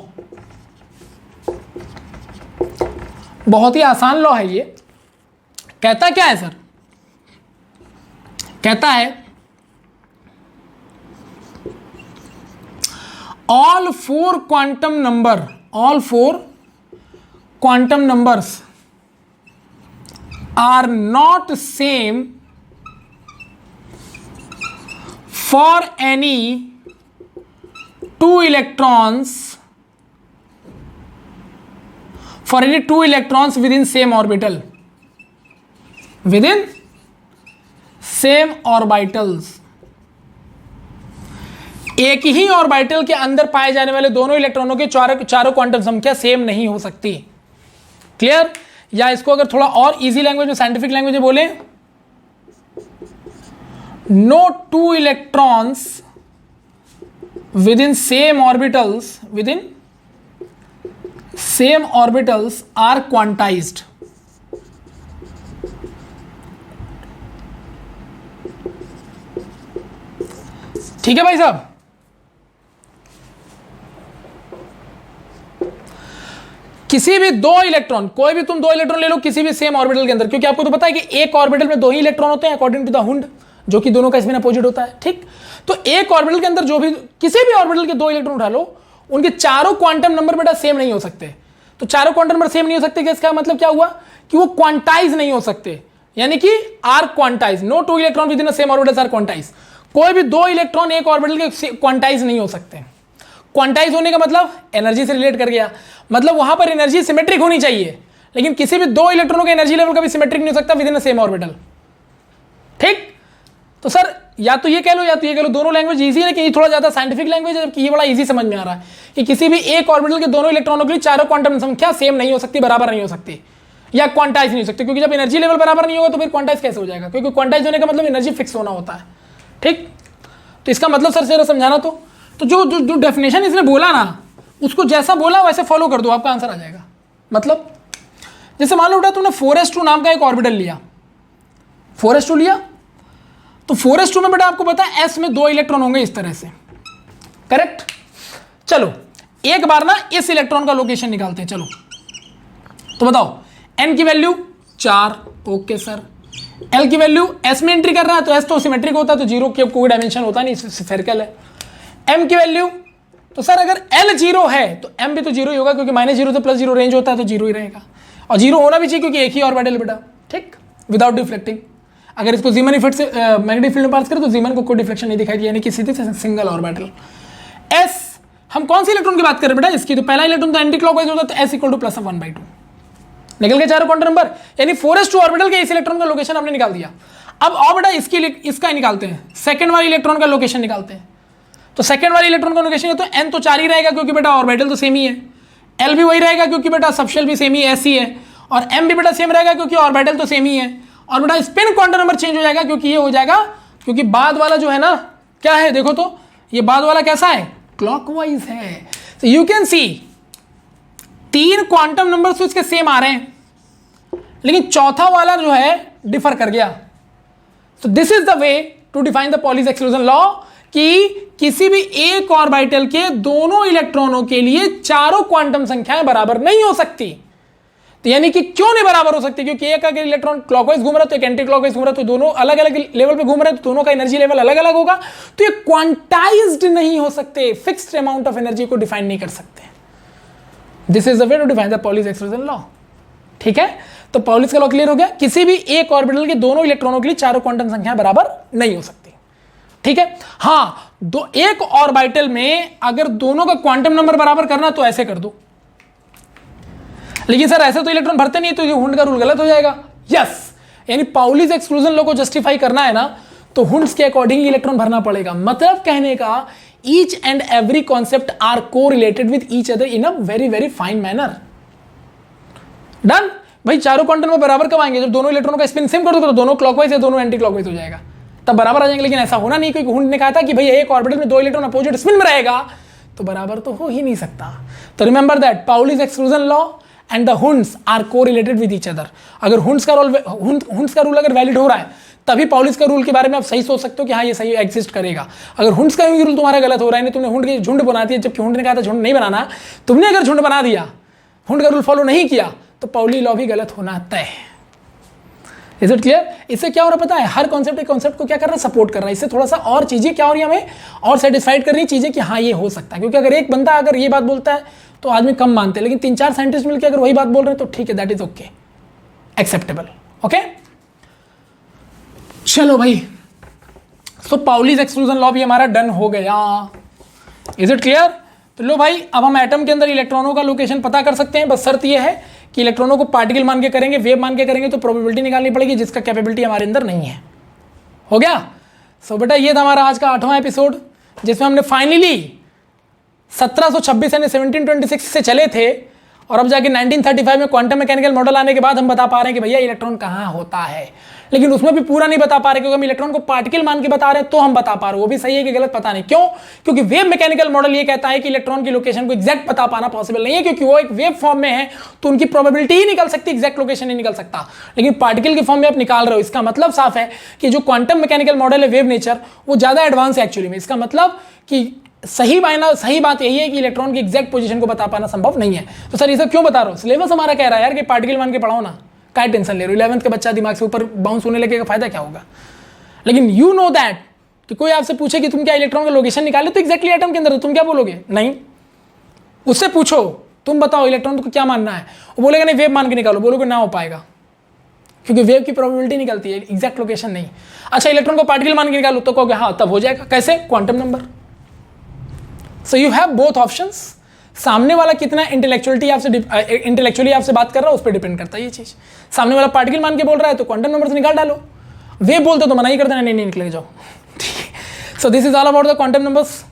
बहुत ही आसान लॉ है ये। कहता क्या है सर? कहता है all four quantum numbers are not same for any two electrons within same orbital, within same orbitals। एक ही ऑर्बिटल के अंदर पाए जाने वाले दोनों इलेक्ट्रॉनों के चारों क्वांटम संख्या सेम नहीं हो सकती। क्लियर? या इसको अगर थोड़ा और इजी लैंग्वेज में, साइंटिफिक लैंग्वेज में बोले, no two electrons within same orbitals are quantised. ठीक है भाई साहब? किसी भी दो इलेक्ट्रॉन, कोई भी तुम दो इलेक्ट्रॉन ले लो किसी भी सेम ऑर्बिटल के अंदर, क्योंकि आपको तो पता है कि एक ऑर्बिटल में दो ही इलेक्ट्रॉन होते हैं अकॉर्डिंग टू द हुंड, जो कि दोनों का स्पिन अपोजिट होता है, ठीक। तो एक ऑर्बिटल के अंदर जो भी किसी भी ऑर्बिटल के दो इलेक्ट्रॉन उठा लो, उनके चारों क्वांटम नंबर बेटा सेम नहीं हो सकते। तो चारों क्वांटम नंबर सेम नहीं हो सकते, इसका मतलब क्या हुआ कि वो क्वांटाइज नहीं हो सकते, यानी कि are quantise. No two electron with in same orbital are quantise. कोई भी दो इलेक्ट्रॉन एक ऑर्बिटल के क्वांटाइज नहीं हो सकते। क्वांटाइज होने का मतलब एनर्जी से रिलेट कर गया, मतलब वहां पर एनर्जी सिमेट्रिक होनी चाहिए, लेकिन किसी भी दो इलेक्ट्रॉनों का एनर्जी लेवल कभी सिमेट्रिक नहीं हो सकता विद इन सेम ऑर्बिटल, ठीक। तो सर या तो ये कह लो या तो ये कह लो, दोनों लैंग्वेज इजी है, लेकिन ये थोड़ा ज्यादा साइंटिफिक लैंग्वेज है, जबकि ये बड़ा इजी समझ में आ रहा है कि किसी भी एक ऑर्बिटल के दोनों इलेक्ट्रॉनों के लिए चारों क्वांटम संख्या सेम नहीं हो सकती, बराबर नहीं हो सकती, या क्वांटाइज नहीं हो सकती, क्योंकि जब एनर्जी लेवल बराबर नहीं होगा तो फिर क्वांटाइज कैसे हो जाएगा? क्योंकि क्वांटाइज होने का मतलब एनर्जी फिक्स होना होता है, ठीक। तो इसका मतलब सर जरा समझाना। तो जो डेफिनेशन इसने बोला ना, उसको जैसा बोला वैसे फॉलो कर दो, आपका आंसर आ जाएगा। मतलब जैसे मान लो बेटा तुमने 4s2 नाम का एक ऑर्बिटल लिया, 4s2 लिया, तो 4s2 में बेटा आपको पता है s में दो इलेक्ट्रॉन होंगे इस तरह से, करेक्ट। चलो एक बार ना इस इलेक्ट्रॉन का लोकेशन निकालते हैं। चलो तो बताओ, n की वैल्यू 4, ओके सर। l की वैल्यू s में एंट्री कर रहा है, तो s तो सिमेट्रिक होता है, तो जीरो की कोई डायमेंशन होता नहीं, स्फेरिकल है। m की वैल्यू, तो सर अगर l 0 है तो m भी तो 0 ही होगा, क्योंकि -0 से +0 रेंज होता है, तो 0 ही रहेगा, और 0 होना भी चाहिए क्योंकि एक ही ऑर्बिटल बेटा, ठीक, विदाउट डिफ्लेक्टिंग। अगर इसको जीमन इफेक्ट से मैग्नेटिक फील्ड में पास करें तो जीमन को कोई डिफ्लेक्शन नहीं दिखाई दिया, यानी कि सीधे से सिंगल ऑर्बिटल। s, हम कौन सी इलेक्ट्रॉन की बात कर रहे हैं बेटा? इसकी। तो पहला इलेक्ट्रॉन तो एंटी क्लॉकवाइज होता है, तो s = +1/2 निकल के चारों क्वांटम नंबर, यानी 4s2 ऑर्बिटल के इस इलेक्ट्रॉन का लोकेशन आपने निकाल दिया। अब और बेटा इसका निकालते हैं, सेकंड वाले इलेक्ट्रॉन का लोकेशन निकालते हैं। तो सेकंड वाले इलेक्ट्रॉन का लोकेशन है तो n तो 4 ही रहेगा, क्योंकि बेटा ऑर्बिटल तो सेम ही है। एल भी वही रहेगा क्योंकि बेटा सबशेल भी सेम ही ऐसी है, और एम भी बेटा सेम रहेगा क्योंकि ऑर्बिटल तो सेम ही है, और बेटा स्पिन क्वांटम नंबर चेंज हो जाएगा क्योंकि ये हो जाएगा, क्योंकि बाद वाला जो है ना क्या है, देखो तो ये बाद वाला कैसा है, क्लॉकवाइज है। So you can C 3 quantum number तो इसके सेम आ रहे हैं, लेकिन चौथा वाला जो है डिफर कर गया। So this is the way to define the Pauli's exclusion law कि किसी भी एक ऑर्बिटल के दोनों इलेक्ट्रॉनों के लिए चारों क्वांटम संख्याएं बराबर नहीं हो सकती। तो यानी कि क्यों नहीं बराबर हो सकती, क्योंकि एक अगर इलेक्ट्रॉन क्लॉकवाइज घूम रहा है तो एक एंटी क्लॉकवाइज घूम रहा है, तो दोनों अलग अलग लेवल पे घूम रहे हैं, तो दोनों का एनर्जी लेवल अलग अलग होगा, तो ये क्वांटाइज्ड नहीं हो सकते, फिक्स्ड अमाउंट ऑफ एनर्जी को डिफाइन नहीं कर सकते। This is the way to define the Pauli's exclusion law. ठीक है, तो पॉलीज का लॉ क्लियर हो गया, किसी भी एक ऑर्बिटल के दोनों इलेक्ट्रॉनों के लिए चारों क्वांटम संख्याएं बराबर नहीं हो सकती। ठीक है, हाँ एक ऑर्बिटल में अगर दोनों का क्वांटम नंबर बराबर करना तो ऐसे कर दो, लेकिन सर ऐसे तो इलेक्ट्रॉन भरते नहीं, तो ये हुंड का रूल गलत हो जाएगा। यस, यानी पाउलीज एक्सक्लूजन लॉ को जस्टिफाई करना है ना, तो हुंड्स के अकॉर्डिंग इलेक्ट्रॉन भरना पड़ेगा। मतलब कहने का each and every concept are को related with each other in a very very fine manner. Done भाई, चारों क्वांटम में बराबर कब आएंगे, जब दोनों इलेक्ट्रॉनों का स्पिन सेम कर दो, तो दोनों क्लॉकवाइज या दोनों एंटी क्लॉकवाइज हो जाएगा, तब बराबर आ जाएंगे। लेकिन ऐसा होना नहीं, क्योंकि हुंड ने कहा था कि भाई एक ऑर्बिटल में 2 इलेक्ट्रॉन अपोजिट स्पिन में रहेगा, तो बराबर तो हो ही नहीं सकता। तो remember that Pauli's exclusion law and the Hund's are को रिलेटेड विद ईच अदर। अगर हुंड्स का रूल अगर वैलिड हो रहा है, तभी पाउलीज का रूल के बारे में आप सही सोच सकते हो कि हाँ ये सही एग्जिस्ट करेगा। अगर हुंड्स का रूल तुम्हारा गलत हो रहा है, तुमने हुंड की झुंड बना दिया, जबकि हुंड ने कहा था झुंड नहीं बनाना, तुमने अगर झुंड बना दिया, हुंड का रूल फॉलो नहीं किया, तो पाउली लॉ भी गलत होना तय। Is it clear? इससे क्या हो रहा पता है, हर कॉन्सेप्ट एक कॉन्सेप्ट को क्या कर रहा है, सपोर्ट कर रहा है। इससे थोड़ा सा और चीजें क्या हो रही है, हमें और सेटिस्फाइड कर रही चीजें कि हाँ ये हो सकता है। क्योंकि अगर एक बंदा अगर ये बात बोलता है तो आदमी कम मानते हैं, लेकिन 3-4 साइंटिस्ट मिलकर अगर वही बात बोल रहे हैं तो ठीक है, that is okay, acceptable. Okay, चलो भाई, सो पाउलीज एक्सक्लूजन लॉ भी हमारा डन हो गया। Is it clear? तो लो भाई, अब हम एटम के अंदर इलेक्ट्रॉनों का लोकेशन पता कर सकते हैं। बस शर्त यह है कि इलेक्ट्रॉनों को पार्टिकल मान के करेंगे, वेव मान के करेंगे, तो प्रोबेबिलिटी निकालनी पड़ेगी, जिसका कैपेबिलिटी हमारे अंदर नहीं है। हो गया? सो बेटा ये था हमारा आज का 8वां एपिसोड, जिसमें हमने फाइनली 1726 यानी 1726 से चले थे, और अब जाके 1935 में क्वांटम मैकेनिकल मॉडल आने के बाद हम बता पा रहे हैं कि भैया इलेक्ट्रॉन कहाँ होता है। लेकिन उसमें भी पूरा नहीं बता पा रहे, क्योंकि हम इलेक्ट्रॉन को पार्टिकल मान के बता रहे हैं, तो हम बता पा रहे हैं। वो भी सही है कि गलत पता नहीं। क्यों? क्योंकि वेव मैकेनिकल मॉडल ये कहता है कि इलेक्ट्रॉन की लोकेशन को एग्जैक्ट बता पाना पॉसिबल नहीं है, क्योंकि वो एक वेव फॉर्म में है, तो उनकी प्रोबेबिलिटी ही निकल सकती है, एग्जैक्ट लोकेशन नहीं निकल सकता। लेकिन पार्टिकल के फॉर्म में आप निकाल रहे हो, इसका मतलब साफ है कि जो क्वांटम मैकेनिकल मॉडल है वेव नेचर, वो ज्यादा एडवांस है एक्चुअली में। इसका मतलब कि सही बात यही है कि इलेक्ट्रॉन की एग्जैक्ट पोजीशन को बता पाना संभव नहीं है। तो सर ये सब क्यों बता रहा हूँ? सिलेबस हमारा कह रहा है यार कि पार्टिकल मान के पढ़ाओ ना, क्या टेंशन ले रहे हो? 11th का बच्चा दिमाग से ऊपर बाउंस होने लगेगा, फायदा क्या होगा? लेकिन यू नो दैट कि कोई आपसे पूछे कि तुम क्या इलेक्ट्रॉन का लोकेशन निकाले, तो एग्जैक्टली एटम के अंदर, तो तुम क्या बोलोगे? नहीं। उससे पूछो तुम बताओ इलेक्ट्रॉन को क्या मानना है, वो बोलेगा नहीं वेव मान के निकालो, बोलोगे ना हो पाएगा, क्योंकि वेव की प्रोबेबिलिटी निकलती है, एग्जैक्ट लोकेशन नहीं। अच्छा इलेक्ट्रॉन को पार्टिकल मान के निकालो, तो कहोगे हाँ तब हो जाएगा। कैसे? Quantum number. So you have both options. सामने वाला कितना इंटेलेक्चुअली आपसे बात कर रहा है उस पर डिपेंड करता है ये चीज। सामने वाला पार्टिकल मान के बोल रहा है तो क्वांटम नंबर से निकाल डालो, वेव बोलते तो मना ही कर देना, नहीं निकले जाओ। So this is all about the quantum numbers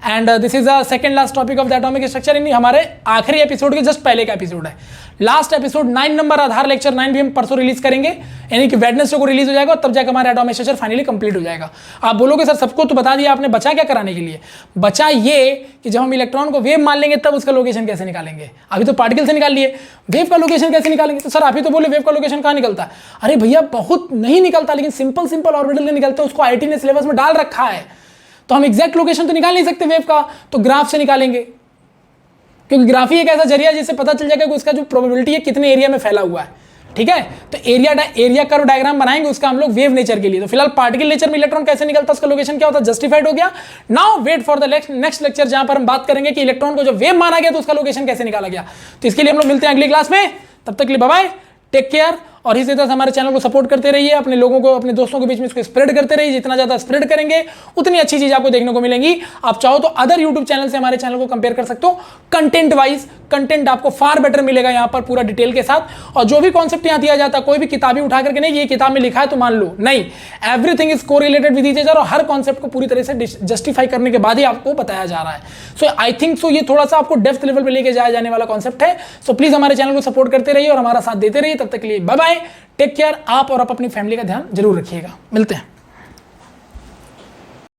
and this is the second last topic of the atomic structure. इन हमारे आखिरी एपिसोड के जस्ट पहले का एपिसोड है। लास्ट एपिसोड 9 नंबर आधार लेक्चर 9 भी हम परसों रिलीज करेंगे, यानी कि वेडनेसडे को रिलीज हो जाएगा, और तब जाकर हमारा एटॉमिक स्ट्रक्चर फाइनली कंप्लीट हो जाएगा। आप बोलोगे सर सबको तो बता दिया आपने, बचा क्या कराने के लिए? बचा ये कि जब हम इलेक्ट्रॉन को वेव मान लेंगे तब उसका लोकेशन कैसे निकालेंगे। अभी तो पार्टिकल से निकाल लिए, वेव का लोकेशन कैसे निकालेंगे? तो सर आप ही तो बोले वेव का लोकेशन कहाँ निकलता है। अरे भैया बहुत नहीं निकलता, लेकिन सिंपल ऑर्बिटल का निकलता है, उसको आईटी ने सिलेबस में डाल रखा है। तो हम एग्जैक्ट लोकेशन तो निकाल नहीं सकते वेव का, तो ग्राफ से निकालेंगे, क्योंकि ग्राफ ही एक ऐसा जरिया जिससे पता चल जाएगा कि उसका जो प्रोबेबिलिटी है कितने एरिया में फैला हुआ है। ठीक है, तो एरिया कर्व डायग्राम बनाएंगे उसका हम लोग वेव नेचर के लिए। तो फिलहाल पार्टिकल नेचर में इलेक्ट्रॉन कैसे निकलता है, उसका लोकेशन क्या होता है, जस्टिफाइड हो गया। Now wait for the next lecture, जहां पर हम बात करेंगे कि इलेक्ट्रॉन को जब वेव माना गया तो उसका लोकेशन कैसे निकाला गया। तो इसके लिए हम लोग मिलते हैं अगली क्लास में। तब तक के लिए बाय बाय, टेक केयर, और इसी तरह से हमारे चैनल को सपोर्ट करते रहिए, अपने लोगों को, अपने दोस्तों के बीच में इसको स्प्रेड करते रहिए। जितना ज़्यादा स्प्रेड करेंगे उतनी अच्छी चीज़ आपको देखने को मिलेंगी। आप चाहो तो अदर यूट्यूब चैनल से हमारे चैनल को कंपेयर कर सकते हो, कंटेंट वाइज कंटेंट आपको फार बेटर मिलेगा यहाँ पर पूरा डिटेल के साथ। और जो भी कॉन्सेप्ट यहाँ दिया जाता है, कोई भी किताबें उठा करके नहीं ये किताब में लिखा है तो मान लो, नहीं, everything is correlated with each other और हर कॉन्सेप्ट को पूरी तरह से जस्टिफाई करने के बाद ही आपको बताया जा रहा है। सो आई थिंक सो ये थोड़ा सा आपको डेप्थ लेवल पे लेके जाया जाने वाला कॉन्सेप्ट है। सो प्लीज हमारे चैनल को सपोर्ट करते रहिए और हमारा साथ देते रहिए। तब तक के लिए बाय बाय, टेक केयर। आप और आप अपनी फैमिली का ध्यान जरूर रखिएगा। मिलते हैं।